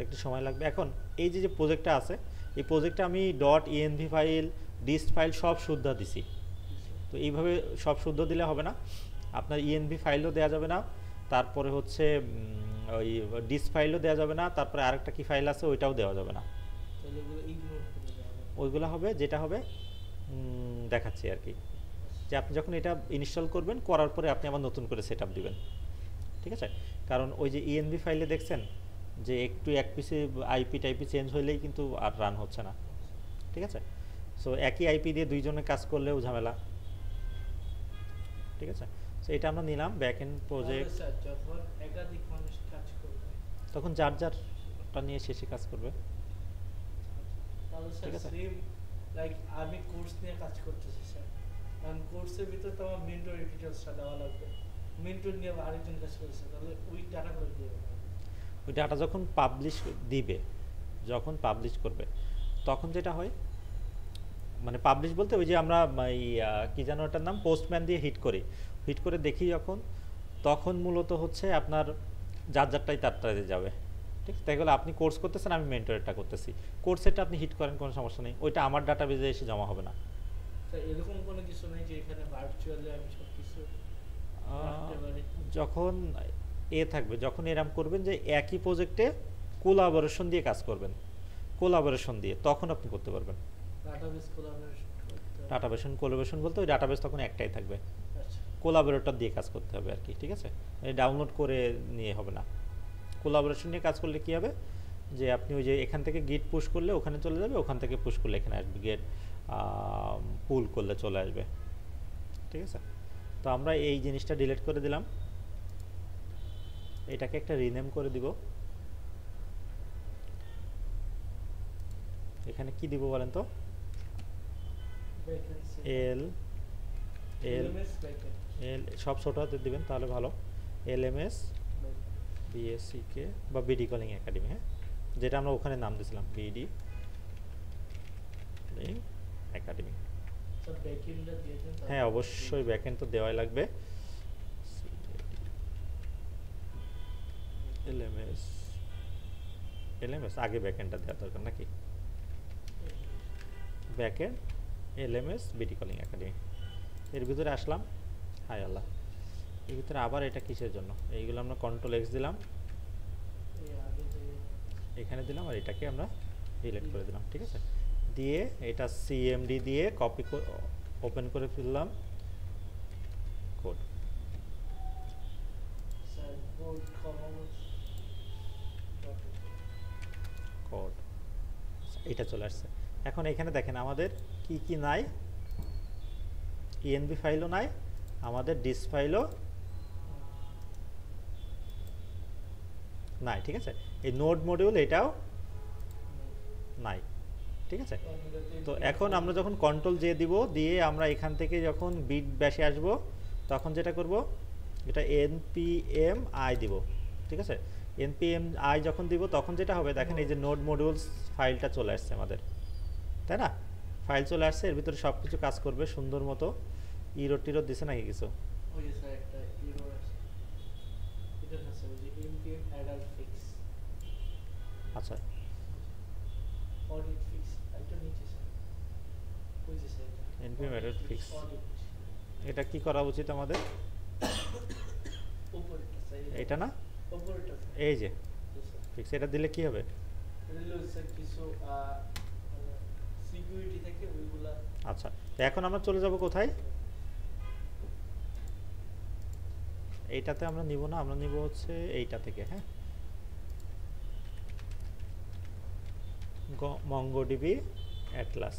একটু সময় লাগবে। এখন এই যে প্রজেক্টটা আছে, এই প্রজেক্টটা আমি .env ফাইল, ডিস্ট ফাইল সব শুদ্ধ দিছি। তো এইভাবে সব শুদ্ধ দিলে হবে না, আপনার env ফাইলও দেওয়া যাবে না, তারপরে হচ্ছে ওই ডিস্ট ফাইলও দেওয়া যাবে না, তারপরে আরেকটা কি ফাইল আছে ওইটাও দেওয়া যাবে না। ওইগুলো হবে, যেটা হবে দেখাচ্ছি আর কি, যে আপনি যখন এটা ইনস্টল করবেন, করার পরে আপনি আবার নতুন করে সেট আপ দিবেন। ঠিক আছে, কারণ ওই যে env ফাইলে দেখছেন যে একটু এক পিসে আইপি টাইপি চেঞ্জ হইলেই কিন্তু আর রান হচ্ছে না। ঠিক আছে, সো একই আইপি দিয়ে দুইজনে কাজ করলেও ঝামেলা। ঠিক আছে, সো এটা আমরা নিলাম ব্যাকএন্ড প্রজেক্ট। যখন একাধিক মানুষ কাজ করবে তখন যারটা নিয়ে শেষে কাজ করবে। তাহলে স্যার সেম লাইক আমি কোর্স নিয়ে কাজ করতেছি স্যার, কারণ কোর্সের ভিতরে তো আমার মেন্টর ডিটেইলসটা দেওয়া লাগবে, মেন্টর নিয়ে আরেকজন কাজ করছে, তাহলে ওই ডাটা করে দেবে। ওই ডাটা যখন পাবলিশ করবে তখন যেটা হয়, মানে পাবলিশ বলতে ওই যে আমরা কি যেন ওটার নাম, পোস্টম্যান দিয়ে হিট করে দেখি যখন, তখন মূলত হচ্ছে আপনার যারটাই তারটাতে যাবে। ঠিক আছে, তাই বলে আপনি কোর্স করতেছেন, আমি মেন্টরেরটা করতেছি, কোর্সেরটা আপনি হিট করেন, কোনো সমস্যা নেই, ওইটা আমার ডাটাবেজে এসে জমা হবে না। এরকম কোনো কিছু নেই যে এখানে ভার্চুয়ালি আমি সব কিছু রাখতে পারি? যখন থাকবে, যখন এরকম করবেন যে একই প্রজেক্টে কোলাবোরেশন দিয়ে কাজ করবেন, তখন আপনি করতে পারবেন। কোলাবোরেশন বলতে ওই ডাটাবেস তখন একটাই থাকবে, কোলাবোরেটর দিয়ে কাজ করতে হবে আর কি। ঠিক আছে, ডাউনলোড করে নিয়ে হবে না। কোলাবোরেশন নিয়ে কাজ করলে কি হবে, যে আপনি ওই যে এখান থেকে গিট পুশ করলে ওখানে চলে যাবে, ওখান থেকে পুশ করলে এখানে আসবে, গেট পুল করলে চলে আসবে। ঠিক আছে, তো আমরা এই জিনিসটা ডিলিট করে দিলাম, এটাকে একটা রিনেম করে দিব। এখানে কি দিব বলেন তো, এল সব ছোট হাতে দিবেন তাহলে ভালো, LMS BSCK বা বিডি কলিং একাডেমি, হ্যাঁ, যেটা আমরা ওখানে নাম দিয়েছিলাম বিডি কলিং একাডেমি। হ্যাঁ অবশ্যই ব্যাকএন্ড তো দেওয়াই লাগবে। LMS আগে ব্যাকএন্ডটা দেওয়া দরকার নাকি, backend LMS BD calling academy. এর ভিতরে আসলাম, হাই আল্লাহ, এর ভিতরে আবার এটা কিসের জন্য, এইগুলো আমরা Ctrl+X দিলাম, এখানে দিলাম, আর এটাকে আমরা ডিলিট করে দিলাম। ঠিক আছে, দিয়ে এটা CMD দিয়ে কপি ওপেন করে ফেললাম কোড। এটা চলে আসছে। এখন এখানে দেখেন আমাদের কি কি নাই, ইএনভি ফাইলও নাই, আমাদের ডিস ফাইলও নাই, ঠিক আছে। এই নোড মডিউল এটাও নাই, ঠিক আছে। তো এখন আমরা যখন কন্ট্রোল জে দিব, দিয়ে আমরা এখান থেকে যখন বিট ব্যাশে আসব, তখন যেটা করব, এটা npm i দিব, ঠিক আছে। npm i যখন দিব তখন যেটা হবে দেখেন, এই যে নোড মডিউলস ফাইলটা চলে আসছে আমাদের, তাই না? ফাইল চলে আসছে, এর ভিতরে সব কিছু কাজ করবে সুন্দর মতো। ইরো টিরো দিছে নাকি কিছু? ওই স্যার একটা এরর আছে, এটা আছে ওই যে npm error fix, আচ্ছা, audit fix এটা নিচে স্যার, ওই যে sir npm error fix, audit এটা কি করা উচিত আমাদের? উপরেরটা স্যার, এটা না, উপরেরটা এই যে ফিক্স, এটা দিলে কি হবে? দিলে স্যার কিছু সিকিউরিটি থেকে ওইগুলা। আচ্ছা, তো এখন আমরা চলে যাব কোথায়? এইটাতে আমরা নিব না, আমরা নিব হচ্ছে এইটা থেকে। হ্যাঁ, MongoDB Atlas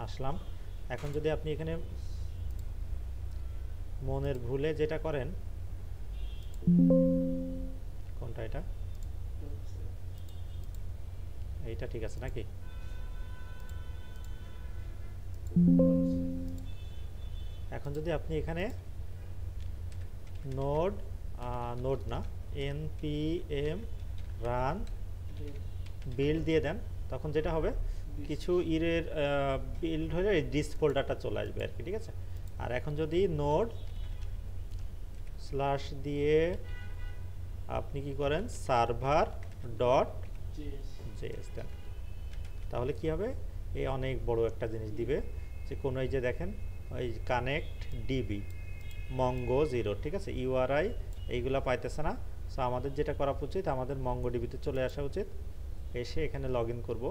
আসলাম। এখন যদি আপনি এখানে মনের ভুলে যেটা করেন, কোনটা এটা? এইটা ঠিক আছে নাকি? এখন যদি আপনি এখানে নোড না npm run build দিয়ে দেন, তখন যেটা হবে কিছু ইরের বিল্ড হয়ে ডিস ফোল্ডারটা চলে আসবে আর কি, ঠিক আছে। আর এখন যদি নোড স্ল্যাশ দিয়ে আপনি কি করেন, সার্ভার ডট জেএস দেন, তাহলে কি হবে, এই অনেক বড় একটা জিনিস দিবে, যে কোনো এই যে দেখেন ওই কানেক্ট ডিবি মঙ্গো 0, ঠিক আছে, ইউআরআই এইগুলা পাইতেছে না। সো আমাদের যেটা করা উচিত, আমাদের মঙ্গো ডিবিতে চলে আসা উচিত, এসে এখানে লগ ইন করবো।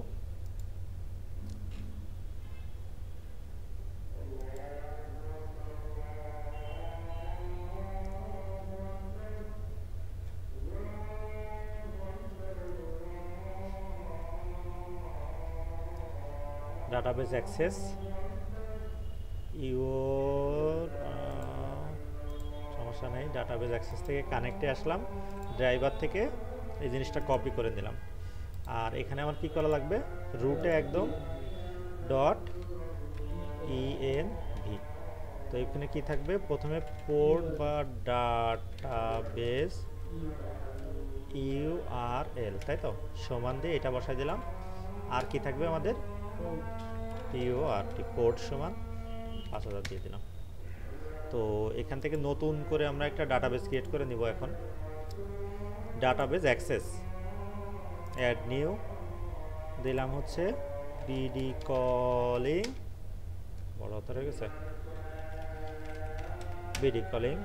ডাটাবেস অ্যাক্সেস ইউর, সমস্যা নেই, ডাটাবেস অ্যাক্সেস থেকে কানেক্টে আসলাম, ড্রাইভার থেকে এই জিনিসটা কপি করে নিলাম। আর এখানে আমার কি করা লাগবে, রুটে একদম ডট env, তো এখানে কি থাকবে, প্রথমে পোর্ট বা ডাটাবেস ইউআরএল, তাই তো, সমান দিয়ে এটা বসাই দিলাম। আর কি থাকবে আমাদের, পোর্ট সমান 5000 দিয়ে দিলাম। তো এখান থেকে নতুন করে আমরা একটা ডাটাবেস ক্রিয়েট করে নিব। এখন ডাটাবেস অ্যাক্সেস অ্যাড নিউ দিলাম হচ্ছে বিডি কলিং, বড় হাতে হয়ে গেছে, বিডি কলিং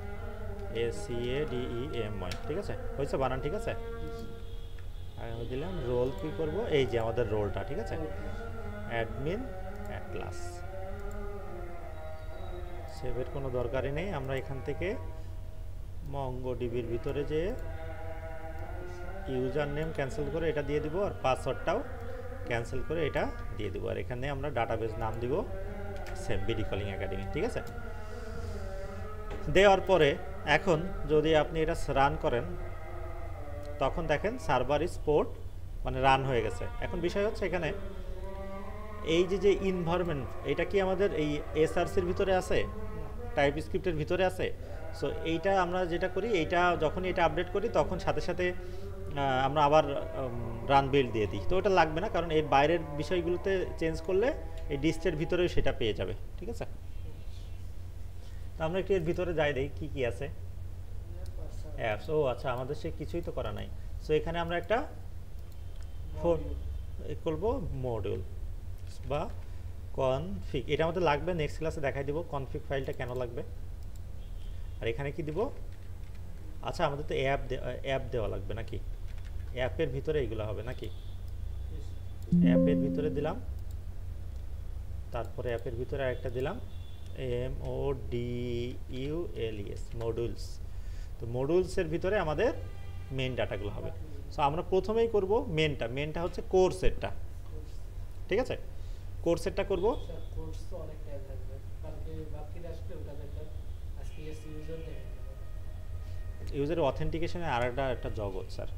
ACADEMY, ঠিক আছে, হয়েছে, বানান ঠিক আছে। আর আমি দিলাম রোল, কি করব, এই যে আমাদের রোলটা, ঠিক আছে, অ্যাডমিন অ্যাটলাস। সেভের কোনো দরকারই নেই, আমরা এখান থেকে মঙ্গোডিবির ভিতরে যে ইউজার নেম ক্যান্সেল করে এটা দিয়ে দিব, আর পাসওয়ার্ডটাও ক্যান্সেল করে এটা দিয়ে দিব, আর এখানে আমরা ডাটাবেস নাম দিব সেম বিডি কলিং একাডেমি, ঠিক আছে। দেওয়ার পরে এখন যদি আপনি এটা রান করেন, তখন দেখেন সার্ভার ইজ পোর্ট, মানে রান হয়ে গেছে। এখন বিষয় হচ্ছে এখানে এই যে এনভায়রনমেন্ট, এটা কি আমাদের এই এসআরসির ভিতরে আছে, টাইপ স্ক্রিপ্টের ভিতরে আছে। সো এইটা আমরা যেটা করি, এইটা যখন এটা আপডেট করি তখন সাথে সাথে আমরা আবার রান বিল্ড দিয়ে দিই, তো ওটা লাগবে না, কারণ এর বাইরের বিষয়গুলোতে চেঞ্জ করলে এই ডিস্টের ভিতরেও সেটা পেয়ে যাবে, ঠিক আছে। তো আমরা একটু এর ভিতরে যাই, দেখি কি কি আছে অ্যাপস। ও আচ্ছা, আমাদের সে কিছুই তো করা নাই। সো এখানে আমরা একটা করবো মডিউল বা কনফিগ, এটা আমাদের লাগবে, নেক্সট ক্লাসে দেখাই দিব কনফিগ ফাইলটা কেন লাগবে। আর এখানে কি দিব, আচ্ছা আমাদের তো অ্যাপ দেওয়া লাগবে নাকি, অ্যাপের ভিতরে এইগুলো হবে নাকি, অ্যাপের ভিতরে দিলাম, তারপরে অ্যাপের ভিতরে আরেকটা দিলাম MODULES মডিউলস। তো মডিউলসের ভিতরে আমাদের মেন ডাটাগুলো হবে। সো আমরা প্রথমেই করব মেনটা হচ্ছে কোর সেটটা, ঠিক আছে, কোর সেটটা করব। কোর্স তো অনেক টাইম লাগবে, বাকিটা আসলে ওটা দেখলাম আজকে জাস্ট ইউজার দেখে ইউজারের অথেন্টিকেশনে আর একটা জগৎ স্যার,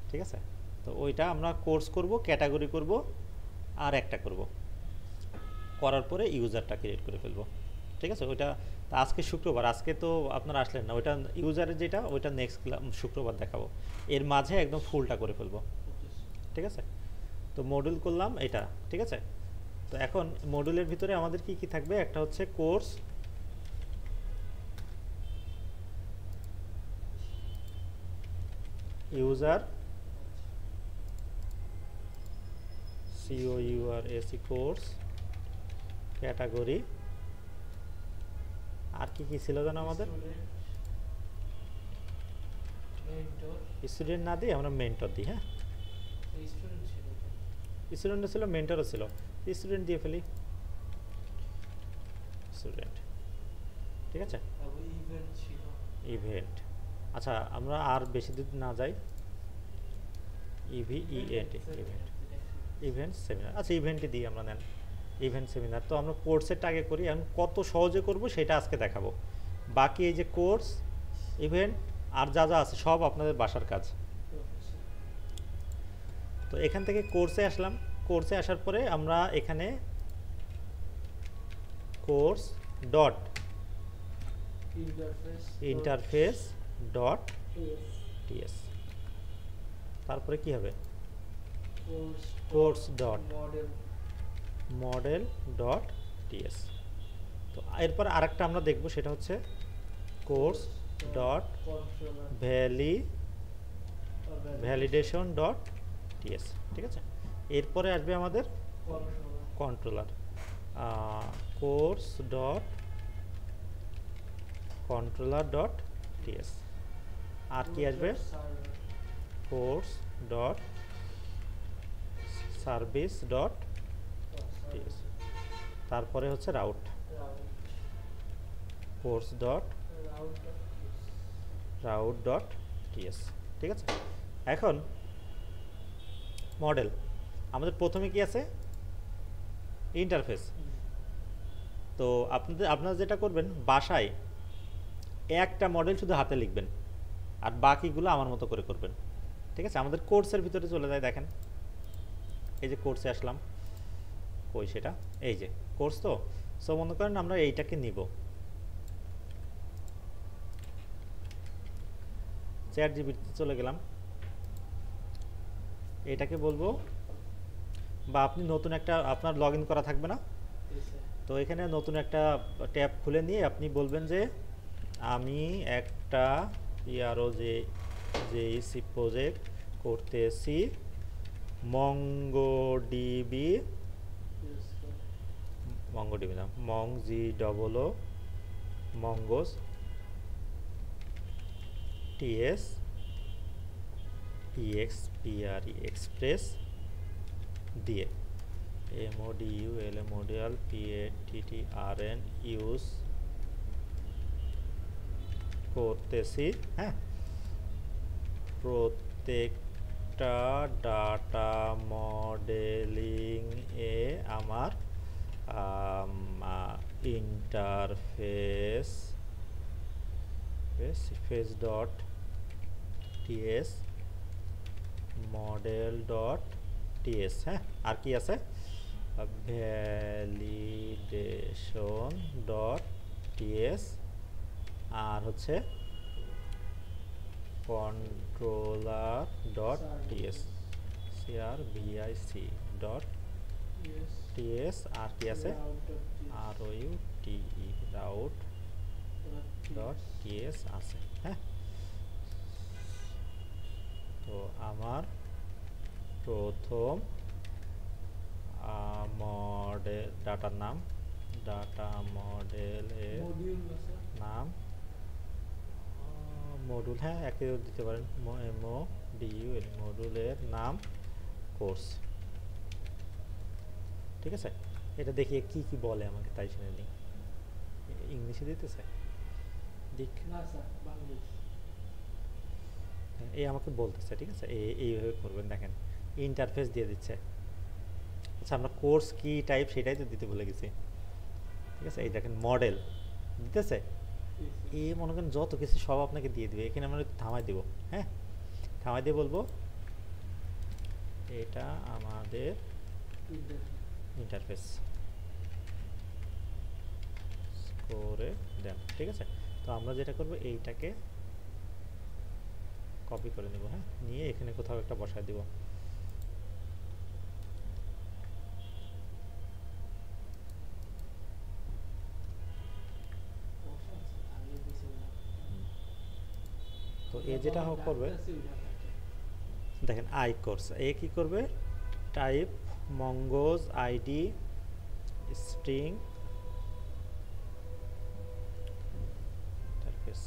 ঠিক আছে? তো ওইটা আমরা কোর্স করব, ক্যাটাগরি করব, আর একটা করব, করার পরে ইউজারটা ক্রিয়েট করে ফেলবো, ঠিক আছে? ওইটা তা আজকে শুক্রবার, আজকে তো আপনারা আসলেন না, ওইটা ইউজারের যেটা ওইটা নেক্সট শুক্রবার দেখাবো, এর মাঝে একদম ফুলটা করে ফেলবো, ঠিক আছে? তো মডিউল করলাম এটা, ঠিক আছে? তো এখন মডিউলের ভিতরে আমাদের কি কি থাকবে, একটা হচ্ছে course, user, COURS course, category, আর কি কি ছিল জানো আমাদের? স্টুডেন্ট না দিই আমরা মেন্টর দিই, হ্যাঁ স্টুডেন্টও ছিল মেন্টরও ছিল, স্টুডেন্ট দিয়ে ফেলি, স্টুডেন্ট, ঠিক আছে? ইভেন্ট, আচ্ছা আমরা আর বেশি দূর না যাই, ইভেন্ট, ইভেন্ট সেমিনার, আচ্ছা ইভেন্টে দিই আমরা, নেন ইভেন্ট সেমিনার। তো আমরা কোর্সেরটা আগে করি, এখন কত সহজে করব সেটা আজকে দেখাবো, বাকি এই যে কোর্স, ইভেন্ট আর যা যা আছে সব আপনাদের বাসার কাজ। তো এখান থেকে কোর্সে আসলাম, কোর্সে আসার পরে আমরা এখানে course dot interface dot TS, তারপরে কি হবে, course dot model dot TS. তো এরপর আরেকটা আমরা দেখব, সেটা হচ্ছে course dot validation dot TS, ঠিক আছে? এরপরে আসবে আমাদের controller, course dot controller dot TS, আর কি আসবে, course dot service dot TS, তারপরে হচ্ছে route, course dot route dot TS, ঠিক আছে? এখন মডেল, আমাদের প্রথমে কি আছে, ইন্টারফেস। তো আপনারা যেটা করবেন, বাসায় একটা মডেল শুধু হাতে লিখবেন, আর বাকিগুলো আমার মতো করে করবেন, ঠিক আছে? আমাদের কোর্সের ভিতরে চলে যায়, দেখেন এই যে কোর্সে আসলাম, কই সেটা, এই যে কোর্স। তো সো মনে করেন আমরা এইটাকে নিব, ChatGPT চলে গেলাম, এটাকে বলবো, বা আপনি নতুন একটা, আপনার লগ ইন করা থাকবে না, তো এখানে নতুন একটা ট্যাব খুলে নিয়ে আপনি বলবেন যে আমি একটা জেইসি প্রজেক্ট করতেছি, মঙ্গোডিবি না, MongoDB, mongoose TS EXPRE express দিয়ে, MODUL PATTRN ইউজ করতেছি, হ্যাঁ? প্রত্যেকটা ডাটা মডেলিং এ আমার interface dot TS, model dot TS, হ্যাঁ? আর কি আছে, ভ্যালিডেশন ডট টিএস, আর হচ্ছে controller dot TS, CRVIC dot TS, আর কি আছে, ROUTE রাউট ডট টিএস আছে, হ্যাঁ? তো আমার প্রথম মডেল, ডাটার নাম, ডাটা মডেলের নাম, মডুল, হ্যাঁ একেও দিতে পারেন, MODUL মডুলের নাম কোর্স, ঠিক আছে? এটা দেখিয়ে কি কি বলে আমাকে তাই শুনে নিই, ইংলিশে দিতেছে, দিক এই আমাকে বলতেছে, ঠিক আছে? এইভাবে করবেন, দেখেন ইন্টারফেস দিয়ে দিচ্ছে। আচ্ছা আমরা কোর্স কি টাইপ সেটাই তো দিতে ভুলে গেছি, ঠিক আছে, এই দেখেন মডেল দিতেছে, এ মনে করেন যত কিছু সব আপনাকে দিয়ে দিবে। এখানে আমরা একটু থামাই দেবো, হ্যাঁ, থামাই দিয়ে বলবো এটা আমাদের ইন্টারফেস করে দেন। ঠিক আছে, তো আমরা যেটা করব এইটাকে কপি করে নেব, হ্যাঁ, নিয়ে এখানে কোথাও একটা বসায় দিব। তো এ যেটা করবে দেখেন আই কোর্স, এ কি করবে, type mongoose ID string interface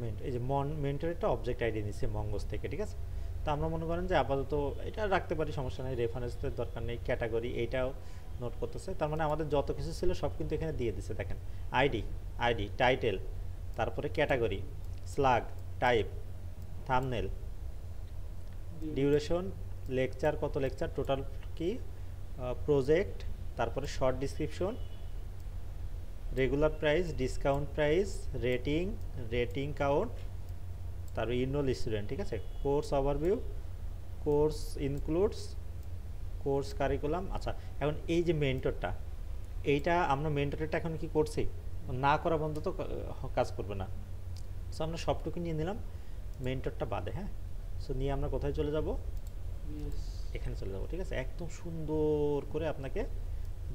meant, এই যে মেন্টর একটা অবজেক্ট আইডি নিচ্ছে মঙ্গোজ থেকে। ঠিক আছে, তো আমরা মনে করেন যে আপাতত এটা রাখতে পারি, সমস্যা নেই, রেফারেন্সের দরকার নেই, ক্যাটাগরি এইটাও নোট করতেছে। তার মানে আমাদের যত কিছু ছিল সব কিন্তু এখানে দিয়ে দিছে। দেখেন আইডি টাইটেল, তারপরে category, slug, type, thumbnail, duration, lecture কত লেকচার, টোটাল কি, প্রজেক্ট, তারপরে short description, regular price, discount price, rating count, তারপর ইনরোল স্টুডেন্ট। ঠিক আছে, course overview, course includes, course curriculum. আচ্ছা, এখন এই যে মেন্টরটা, এইটা আমরা মেন্টরটা এখন কি করছি, না করা বন্ধ তো কাজ করবে না। সো আমরা সবটুকু নিয়ে নিলাম, মেন্টরটা বাদে, হ্যাঁ। সো নিয়ে আমরা কোথায় চলে যাব, এখানে চলে যাব। ঠিক আছে, একদম সুন্দর করে আপনাকে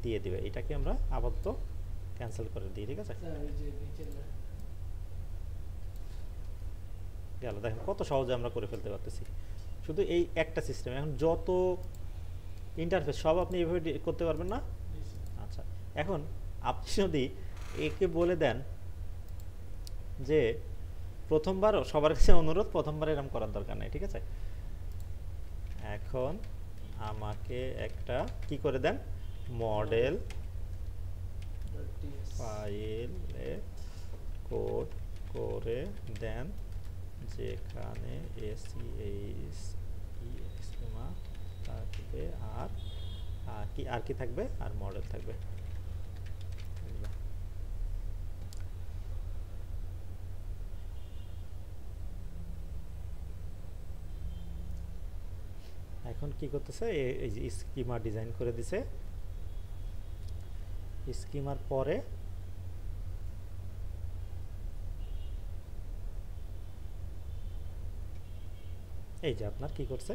দিয়ে দিবে। এটাকে আমরা আপাতত ক্যান্সেল করে দিই। ঠিক আছে, গেল, দেখেন কত সহজে আমরা করে ফেলতে পারতেছি শুধু এই একটা সিস্টেম। এখন যত ইন্টারফেস সব আপনি এভাবে করতে পারবেন না। আচ্ছা, এখন আপনি যদি একে বলে দেন যে প্রথমবার, সবার কাছে অনুরোধ প্রথমবার এরকম করার দরকার নেই। ঠিক আছে, এখন আমাকে একটা কি করে দেন, মডেল ফাইলে কোড করে দেন যেখানে স্কিমা থাকবে আর কি থাকবে, আর মডেল থাকবে। এখন কি করতেছে, এই যে স্কিমা ডিজাইন করে দিছে। স্কিমার পরে এই যে আপনার কি করছে,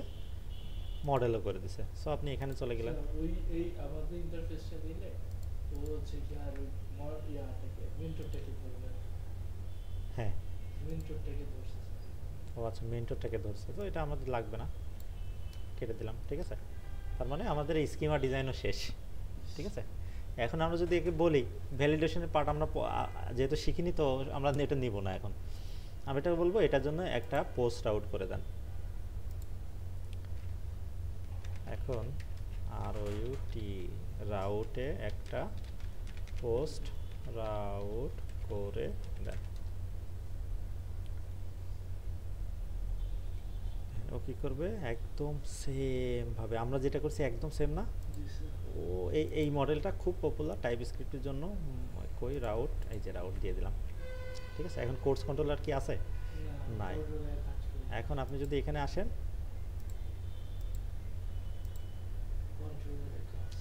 মডেলও করে দিছে। সো আপনি এখানে চলে গেলেন, ওই এই আমাদের ইন্টারফেসটা দিলে ও হচ্ছে কি আর ইয়াটাকে মেন্টরটাকে ধরবে, হ্যাঁ মেন্টরটাকে ধরছে। ও আচ্ছা, মেন্টরটাকে ধরছে, তো এটা আমাদের লাগবে না, কেটে দিলাম। ঠিক আছে, তার মানে আমাদের এই স্কিমা ডিজাইনও শেষ। ঠিক আছে, এখন আমরা যদি একে বলি ভ্যালিডেশনের পার্ট আমরা যেহেতু শিখিনি, তো আমরা এটা নিব না। এখন আমি এটা বলবো এটার জন্য একটা পোস্ট আউট করে দেন। এখন রাউটে একটা পোস্ট রাউট করে দেন। ও কি করবে, একদম সেম ভাবে আমরা যেটা করছি একদম সেম না। ও এই মডেলটা খুব পপুলার টাইপ স্ক্রিপ্টের জন্য। কই রাউট, এই যে রাউট দিয়ে দিলাম। ঠিক আছে, এখন কোর্স কন্ট্রোলার কি আছে, নাই। এখন আপনি যদি এখানে আসেন,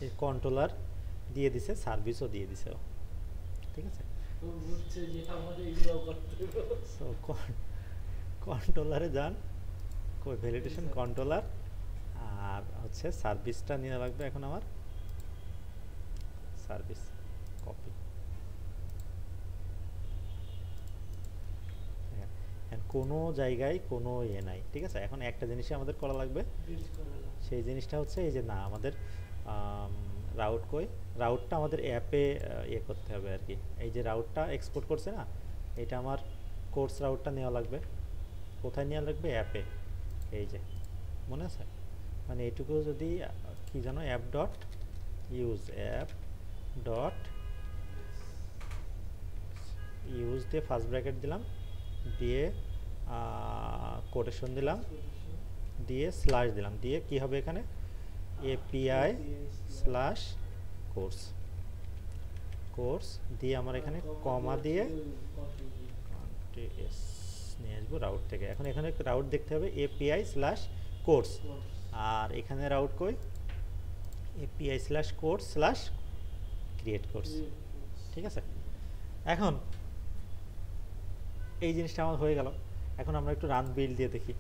এই কন্ট্রোলার দিয়ে দিছে, সার্ভিসও দিয়ে দিছে। ঠিক আছে, সো কন্ট্রোলারে যান, কই ভ্যালিডেশন কন্ট্রোলার, আর হচ্ছে সার্ভিসটা নিয়ে রাখবে। এখন আমার সার্ভিস কপি, কোনো জায়গায় কোনো নাই। ঠিক আছে, এখন একটা জিনিসই আমাদের করা লাগবে, সেই জিনিসটা হচ্ছে এই যে না আমাদের রাউট কই, রাউটটা আমাদের অ্যাপে করতে হবে আর কি। এই যে রাউটটা এক্সপোর্ট করছে না, এটা আমার কোর্স রাউটটা নেওয়া লাগবে। কোথায় নেওয়া লাগবে, অ্যাপে। এই যে মনে আছে, মানে এইটুকু যদি কি জানো, অ্যাপ ডট ইউজ দিয়ে ফার্স্ট ব্র্যাকেট দিলাম, দিয়ে কোটেশন দিলাম, দিয়ে স্ল্যাশ দিলাম, দিয়ে কি হবে এখানে এপিআই স্ল্যাশ কোর্স, কোর্স দিয়ে আমার এখানে কমা দিয়ে কন্টিএস নিয়ে আসবো রাউট থেকে। এখন এখানে রাউট দেখতে হবে এপিআই স্ল্যাশ কোর্স, আর এখানে রাউট কই API slash course slash create course. ঠিক আছে, এখন এই জিনিসটা আমার হয়ে গেল। এখন আমরা একটু রান বিল্ড দিয়ে দেখি।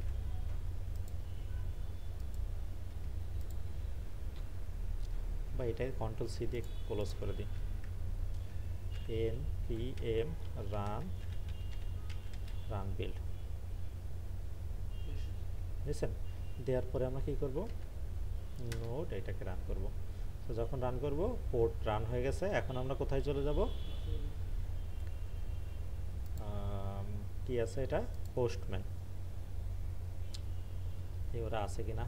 বা এটাই কন্ট্রোল সি দিয়ে ক্লোজ করে দিই, npm রান রান বিল্ড বুঝছেন। দেওয়ার পরে আমরা কি করব, নোড এটাকে রান করব। তো যখন রান করব পোর্ট রান হয়ে গেছে। এখন আমরা কোথায় চলে যাব, কি আছে এটা পোস্টম্যান, ওরা আছে কিনা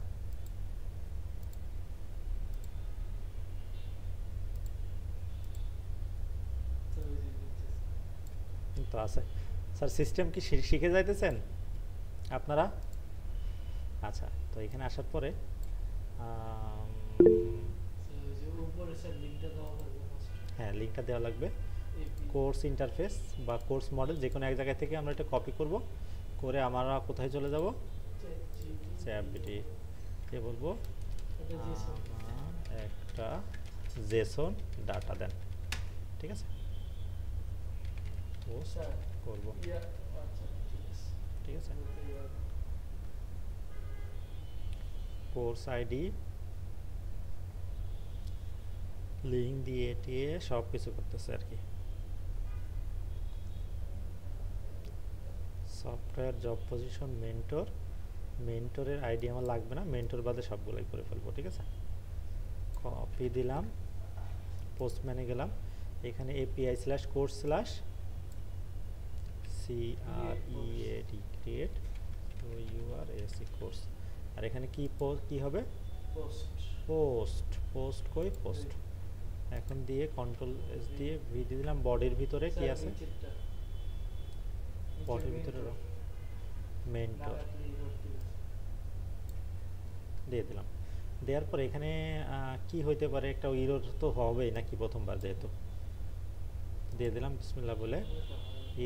তো আছে। স্যার সিস্টেম কি শিখে যাইতেছেন আপনারা? আচ্ছা, তো এখানে আসার পরে হ্যাঁ লিঙ্কটা দেওয়া লাগবে। কোর্স ইন্টারফেস বা কোর্স মডেল যে কোনো এক জায়গা থেকে আমরা এটা কপি করব, করে আমরা কোথায় চলে যাব, চ্যাটজিপিটি কে বলবো একটা জেসন ডাটা দেন। ঠিক আছে, পোস্ট করব। ঠিক আছে, কোর্স আইডি লিঙ্ক দিয়ে টিয়ে সব কিছু করতেছে আর কি। সফটওয়্যার জব পজিশন মেন্টর, মেন্টরের আইডি আমার লাগবে না, মেন্টর বাদে সবগুলোই করে ফেলবো। ঠিক আছে, কপি দিলাম, পোস্টম্যানে গেলাম, এখানে API slash course slash CREAT create URSE course, আর এখানে কি কি হবে পোস্ট, পোস্ট কই পোস্ট। এখন দিয়ে কন্ট্রোল এস দিয়ে ভি দিয়ে দিলাম। বডির ভিতরে কি আছে, বডির ভিতরে মেন্টর দিয়ে দিলাম। দেওয়ার পরে এখানে কি হইতে পারে, একটা ইরর তো হবেই নাকি প্রথমবার, যেহেতু দিয়ে দিলাম বিসমিল্লাহ বলে।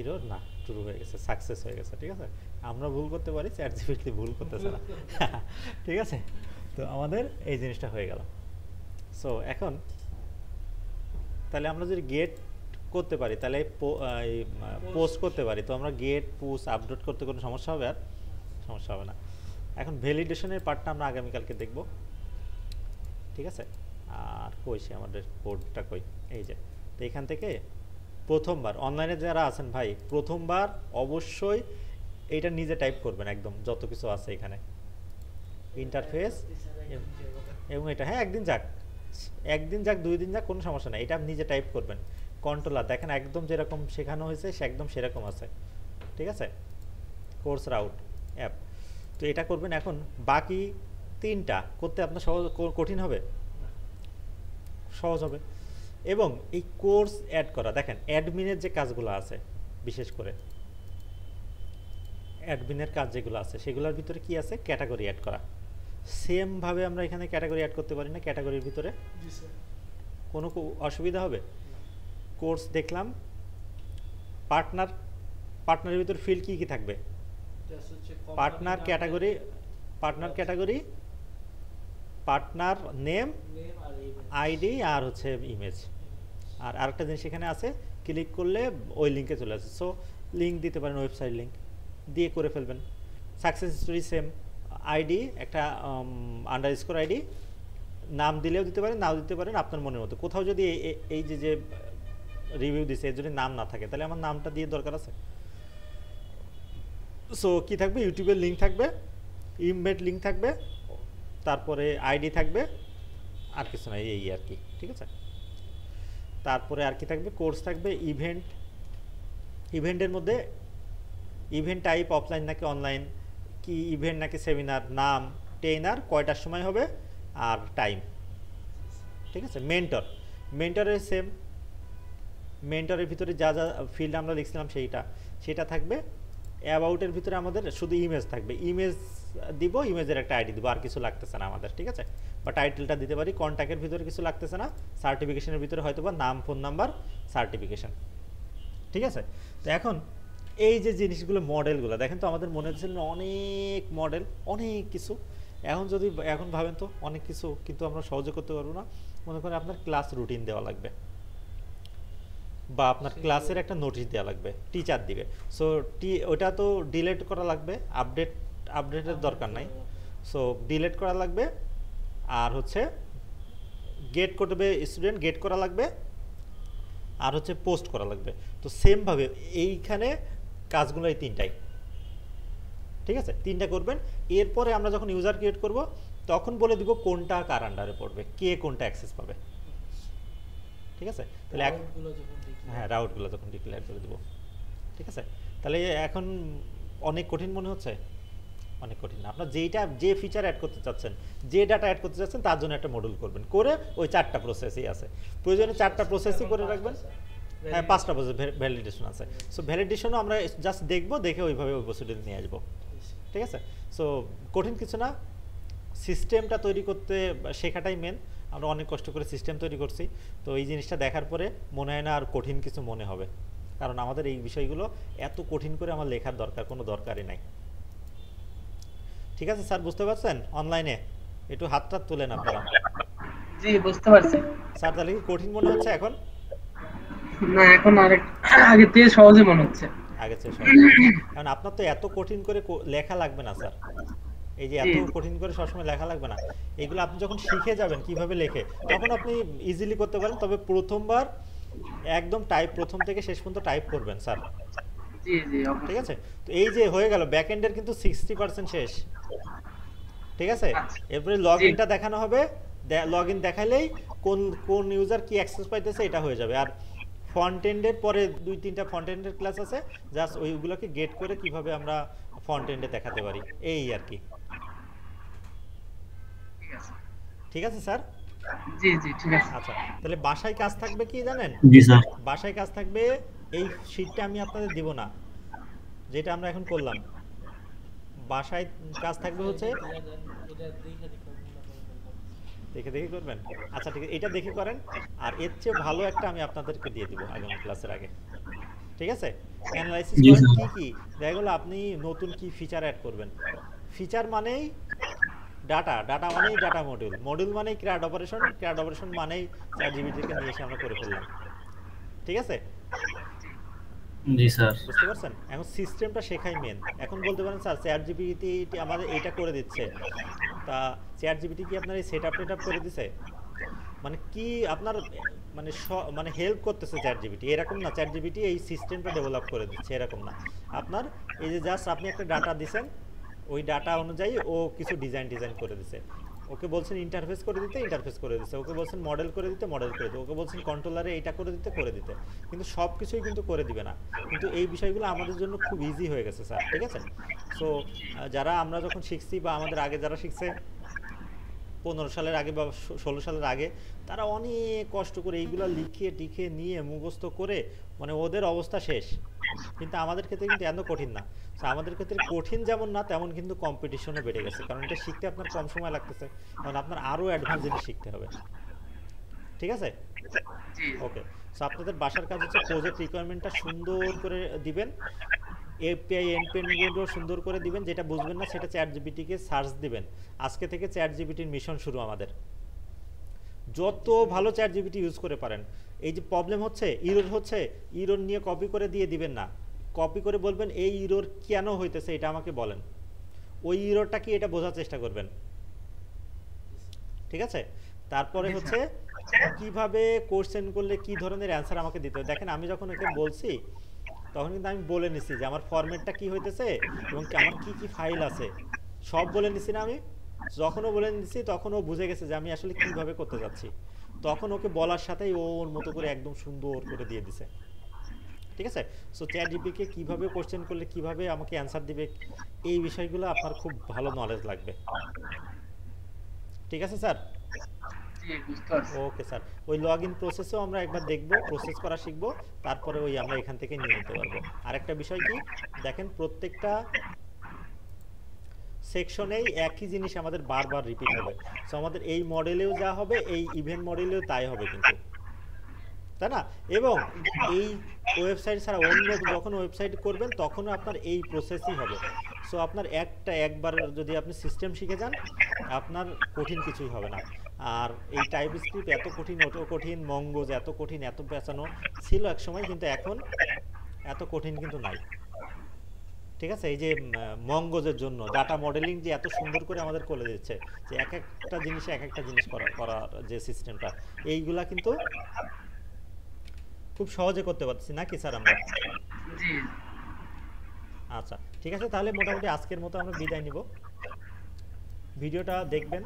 ইরর না, ট্রু হয়ে গেছে, সাকসেস হয়ে গেছে। ঠিক আছে, আমরা ভুল করতে পারি, চ্যাটজিপিটি ভুল করতেছে না। ঠিক আছে, তো আমাদের এই জিনিসটা হয়ে গেল। সো এখন তাহলে আমরা যদি গেট করতে পারি, তাহলে পোস্ট করতে পারি, তো আমরা গেট পুশ আপডেট করতে কোনো সমস্যা হবে? আর সমস্যা হবে না। এখন ভ্যালিডেশনের পার্টটা আমরা আগামীকালকে দেখব। ঠিক আছে, আর কই সে আমাদের কোডটা কই, এই যে। তো এখান থেকে প্রথমবার অনলাইনে যারা আছেন ভাই, প্রথমবার অবশ্যই এইটা নিজে টাইপ করবেন, একদম যত কিছু আছে এখানে ইন্টারফেস এবং এটা। হ্যাঁ, একদিন যাক, একদিন যাক, 2 দিন যাক, কোনো সমস্যা নেই, এটা আপনি নিজে টাইপ করবেন। কন্ট্রোলার দেখেন একদম যেরকম শেখানো হয়েছে সে একদম সেরকম আছে। ঠিক আছে, কোর্স রাউট অ্যাপ, তো এটা করবেন। এখন বাকি 3টা করতে আপনার সহজ, কঠিন হবে? সহজ হবে। এবং এই কোর্স অ্যাড করা, দেখেন অ্যাডমিনের যে কাজগুলো আছে, বিশেষ করে অ্যাডমিনের কাজ যেগুলো আছে সেগুলোর ভিতরে কি আছে, ক্যাটাগরি অ্যাড করা। সেম ভাবে আমরা এখানে ক্যাটাগরি অ্যাড করতে পারি না? ক্যাটাগরির ভিতরে কোনো অসুবিধা হবে? কোর্স দেখলাম, পার্টনার, পার্টনারের ভিতরে ফিল্ড কি কি থাকবে, partner category, partner category, partner name, ID, আর হচ্ছে ইমেজ। আর আরেকটা জিনিস এখানে আছে, ক্লিক করলে ওই লিঙ্কে চলে আসে। সো লিঙ্ক দিতে পারেন, ওয়েবসাইট লিঙ্ক দিয়ে করে ফেলবেন। সাকসেস স্টোরি সেম, আইডি একটা আন্ডারস্কোর আইডি, নাম দিলেও দিতে পারেন, নাও দিতে পারেন, আপনার মনের মতো। কোথাও যদি এই যে রিভিউ দিছে এর যদি নাম না থাকে, তাহলে আমার নামটা দিয়ে দরকার আছে। সো কি থাকবে, ইউটিউবের লিঙ্ক থাকবে, ইমবেড লিঙ্ক থাকবে, তারপরে আইডি থাকবে, আর কিছু নাই, এই আর কি। ঠিক আছে, তারপরে আর কি থাকবে, কোর্স থাকবে, ইভেন্ট, ইভেন্টের মধ্যে ইভেন্ট টাইপ অফলাইন নাকি অনলাইন, কি ইভেন্ট নাকি সেমিনার, নাম, ট্রেনার, কয়টার সময় হবে, আর টাইম। ঠিক আছে, মেন্টর, মেন্টরের সেম, মেন্টরের ভিতরে যা যা ফিল্ড আমরা লিখছিলাম সেটা থাকবে। অ্যাবাউটের ভিতরে আমাদের শুধু ইমেজ থাকবে, ইমেজ দিব, ইমেজের একটা আইডি দিব, আর কিছু লাগতেছে না আমাদের। ঠিক আছে, বা টাইটেলটা দিতে পারি। কন্ট্যাক্টের ভিতরে কিছু লাগতেছে না, সার্টিফিকেশনের ভিতরে হয়তো বা নাম, ফোন নাম্বার, সার্টিফিকেশন। ঠিক আছে? তো এখন এই যে জিনিসগুলো, মডেলগুলো দেখেন তো, আমাদের মনে হচ্ছিল অনেক মডেল, অনেক কিছু। এখন ভাবেন তো, অনেক কিছু কিন্তু আমরা সহজে করতে পারবো না। মনে করেন আপনার ক্লাস রুটিন দেওয়া লাগবে, বা আপনার ক্লাসের একটা নোটিশ দেওয়া লাগবে, টিচার দিবে। সো ওটা তো ডিলিট করা লাগবে, আপডেটের দরকার নাই। সো ডিলিট করা লাগবে, আর হচ্ছে গেট করবে, স্টুডেন্ট গেট করা লাগবে, আর হচ্ছে পোস্ট করা লাগবে। তো সেমভাবে এইখানে কাজগুলো এই তিনটাই, ঠিক আছে? তিনটা করবেন। এরপরে আমরা যখন ইউজার ক্রিয়েট করব তখন বলে দিব কোনটা কার আন্ডারে পড়বে, কে কোনটা অ্যাক্সেস পাবে। ঠিক আছে? তাহলে হ্যাঁ, রাউটগুলো যখন ডিক্লেয়ার করে দিব। ঠিক আছে? তাহলে এখন অনেক কঠিন মনে হচ্ছে? অনেক কঠিন না। আপনার যে ফিচার অ্যাড করতে চাচ্ছেন, যে ডাটা অ্যাড করতে চাচ্ছেন, তার জন্য একটা মডিউল করবেন, করে ওই 4টা প্রসেসই আছে, প্রয়োজনে 4টা প্রসেসই করে রাখবেন। হ্যাঁ, 5টা প্রসেস ভ্যালিডেশন আছে। সো ভ্যালিডেশনও আমরা জাস্ট দেখবো, দেখে ওইভাবে ওই প্রসিডিউর নিয়ে আসবো। ঠিক আছে? সো কঠিন কিছু না, সিস্টেমটা তৈরি করতে শেখাটাই মেন। আমরা অনেক কষ্ট করে সিস্টেম তৈরি করছি, তো এই জিনিসটা দেখার পরে মনে হয় না আর কঠিন কিছু মনে হবে, কারণ আমাদের এই বিষয়গুলো এত কঠিন করে আমার লেখার কোনো দরকারই নাই। ঠিক আছে স্যার, বুঝতে পারছেন? অনলাইনে একটু হাতটা তোলেন আপনারা। জি বুঝতে পারছি স্যার, তাহলে কি কঠিন মনে হচ্ছে এখন? না, এখন আগে থেকে সহজে মনে হচ্ছে। আগে চেয়ে সহজ, কারণ আপনার তো এত কঠিন করে লেখা লাগবে না স্যার। এই যে এত কঠিন করে সবসময় লেখা লাগবে না, এগুলো আপনি যখন শিখে যাবেন কিভাবে লেখে, তখন আপনি ইজিলি করতে পারেন। তবে প্রথমবার একদম প্রথম থেকে শেষ পর্যন্ত টাইপ করবেন স্যার। জি জি, ঠিক আছে? তো এই যে হয়ে গেল, ব্যাক এন্ডের কিন্তু 60% শেষ। ঠিক আছে? এরপরে লগ ইনটা দেখানো হবে, লগ ইন দেখালেই কোন ইউজার কি অ্যাক্সেস পাইতেছে এটা হয়ে যাবে। আর ফ্রন্ট এন্ডের পরে 2-3টা ফ্রন্ট এন্ডের ক্লাস আছে, জাস্ট ওইগুলোকে গেট করে কিভাবে আমরা ফ্রন্ট এন্ডে দেখাতে পারি, এই আর কি। ঠিক আছে স্যার? জি জি, ঠিক আছে। আচ্ছা, তাহলে বাসায় কাজ থাকবে কি জানেন? জি স্যার। বাসায় কাজ থাকবে, এই শীটটা আমি আপনাদের দিব না, যেটা আমরা এখন করলাম। বাসায় কাজ থাকবে হচ্ছে, দেখে দেখে করবেন। আচ্ছা ঠিক আছে, এটা দেখে করেন। আর এর চেয়ে ভালো একটা আমি আপনাদেরকে দিয়ে দিব আগামী ক্লাসের আগে। ঠিক আছে? অ্যানালাইসিস জি করেন স্যার। কি কি দেখা গেলো, আপনি নতুন কি ফিচার অ্যাড করবেন। ফিচার মানেই ডাটা মানেই ডাটা মডিউল মানেই ক্র্যাড অপারেশন মানেই চ্যাটজিপিটিকে নিয়ে এসে আমরা করে ফেললাম। ঠিক আছে? জি স্যার। বুঝতে পারছেন? এখন সিস্টেমটা শেখাই মেন। এখন বলতে পারেন স্যার চ্যাটজিপিটি আমাদের এইটা করে দিচ্ছে, তা চ্যাটজিপিটি কি আপনার এই সেটআপ করে দিছে? মানে কি আপনার মানে হেল্প করতেছে চ্যাটজিপিটি, এরকম না চ্যাটজিপিটি এই সিস্টেমটা ডেভেলপ করে দিচ্ছে, এরকম না। আপনার এই যে জাস্ট আপনি একটা ডাটা দিছেন, ওই ডাটা অনুযায়ী ও কিছু ডিজাইন করে দিছে। ওকে বলছেন ইন্টারফেস করে দিতে, ইন্টারফেস করে দিতে। ওকে বলছেন মডেল করে দিতে, মডেল করে দিতে। ওকে বলছেন কন্ট্রোলারে এটা করে দিতে, করে দিতে। কিন্তু সব কিছুই কিন্তু করে দিবে না। কিন্তু এই বিষয়গুলো আমাদের জন্য খুব ইজি হয়ে গেছে স্যার। ঠিক আছে? সো যারা আমরা যখন শিখছি, বা আমাদের আগে যারা শিখছে 15 সালের আগে বা 16 সালের আগে, তারা অনেক কষ্ট করে এইগুলো লিখে টিখে নিয়ে মুখস্থ করে, মানে ওদের অবস্থা শেষ। কিন্তু আমাদের ক্ষেত্রে কিন্তু এত কঠিন না। আমাদের ক্ষেত্রে কঠিন যেমন না, তেমন কিন্তু কম্পিটিশনও বেড়ে গেছে, কারণ এটা শিখতে আপনার কম সময় লাগতেছে, কারণ আপনার আরও অ্যাডভান্স জিনিস শিখতে হবে। ঠিক আছে? ওকে। সো আপনাদের বাসার কাজ হচ্ছে প্রজেক্ট রিকোয়ারমেন্টটা সুন্দর করে দিবেন, এপিআই এন্ডপয়েন্টগুলো সুন্দর করে দিবেন। যেটা বুঝবেন না সেটা চ্যাটজিপিটিকে সার্চ দিবেন। আজকে থেকে চ্যাটজিপিটির মিশন শুরু আমাদের। যত ভালো চ্যাটজিপিটি ইউজ করে পারেন। এই যে প্রবলেম হচ্ছে, ইরর নিয়ে কপি করে দিয়ে দিবেন না। কপি করে বলবেন এই ইরর কেন হইতেছে এটা আমাকে বলেন, ওই ইররটা কি এটা বোঝার চেষ্টা করবেন। ঠিক আছে? তারপরে হচ্ছে কিভাবে কোশ্চেন করলে কি ধরনের অ্যান্সার আমাকে দিতে হবে। দেখেন, আমি যখন একে বলছি তখন কিন্তু আমি বলে নিছি যে আমার ফরম্যাটটা কি হইতেছে এবং আমার কি কি ফাইল আছে, সব বলে নিছি না আমি? যখনও বলে নিছি তখন ও বুঝে গেছে যে আমি আসলে কিভাবে করতে যাচ্ছি। তখন ওকে বলার সাথেই ও ওর মতো করে একদম সুন্দর করে দিয়ে দিছে। ঠিক আছে? সো চ্যাটজিপিটিকে কিভাবে কোশ্চেন করলে কিভাবে আমাকে অ্যান্সার দিবে, এই বিষয়গুলো আপনার খুব ভালো নলেজ লাগবে। ঠিক আছে স্যার? ওকে স্যার, ওই লগ ইন প্রসেসও আমরা একবার দেখব, প্রসেস করা শিখব, তারপরে ওই আমরা এখান থেকে নিয়ে নিতে পারবো। আরেকটা বিষয় কি দেখেন, প্রত্যেকটা সেকশনেই একই জিনিস আমাদের বারবার রিপিট হবে। সো আমাদের এই মডেলেও যা হবে এই ইভেন্ট মডেলেও তাই হবে কিন্তু, তাই না? এবং এই ওয়েবসাইট ছাড়া অন্য যখন ওয়েবসাইট করবেন তখনও আপনার এই প্রসেসই হবে। সো আপনার একবার যদি আপনি সিস্টেম শিখে যান আপনার কঠিন কিছুই হবে না। আর এই টাইপ স্ক্রিপ্ট এত কঠিন অত কঠিন, মঙ্গোজ এত কঠিন এত পেঁচানো ছিল এক সময়, কিন্তু এখন এত কঠিন কিন্তু নাই। ঠিক আছে, এই যে মঙ্গোজের জন্য ডাটা মডেলিং যে এত সুন্দর করে আমাদের করে দিচ্ছে, যে এক একটা জিনিসে এক একটা জিনিস করার যে সিস্টেমটা, এইগুলা কিন্তু খুব সহজে করতে পারছি নাকি স্যার আমরা? জি আচ্ছা ঠিক আছে, তাহলে মোটামুটি আজকের মতো আমরা বিদায় নিব। ভিডিওটা দেখবেন,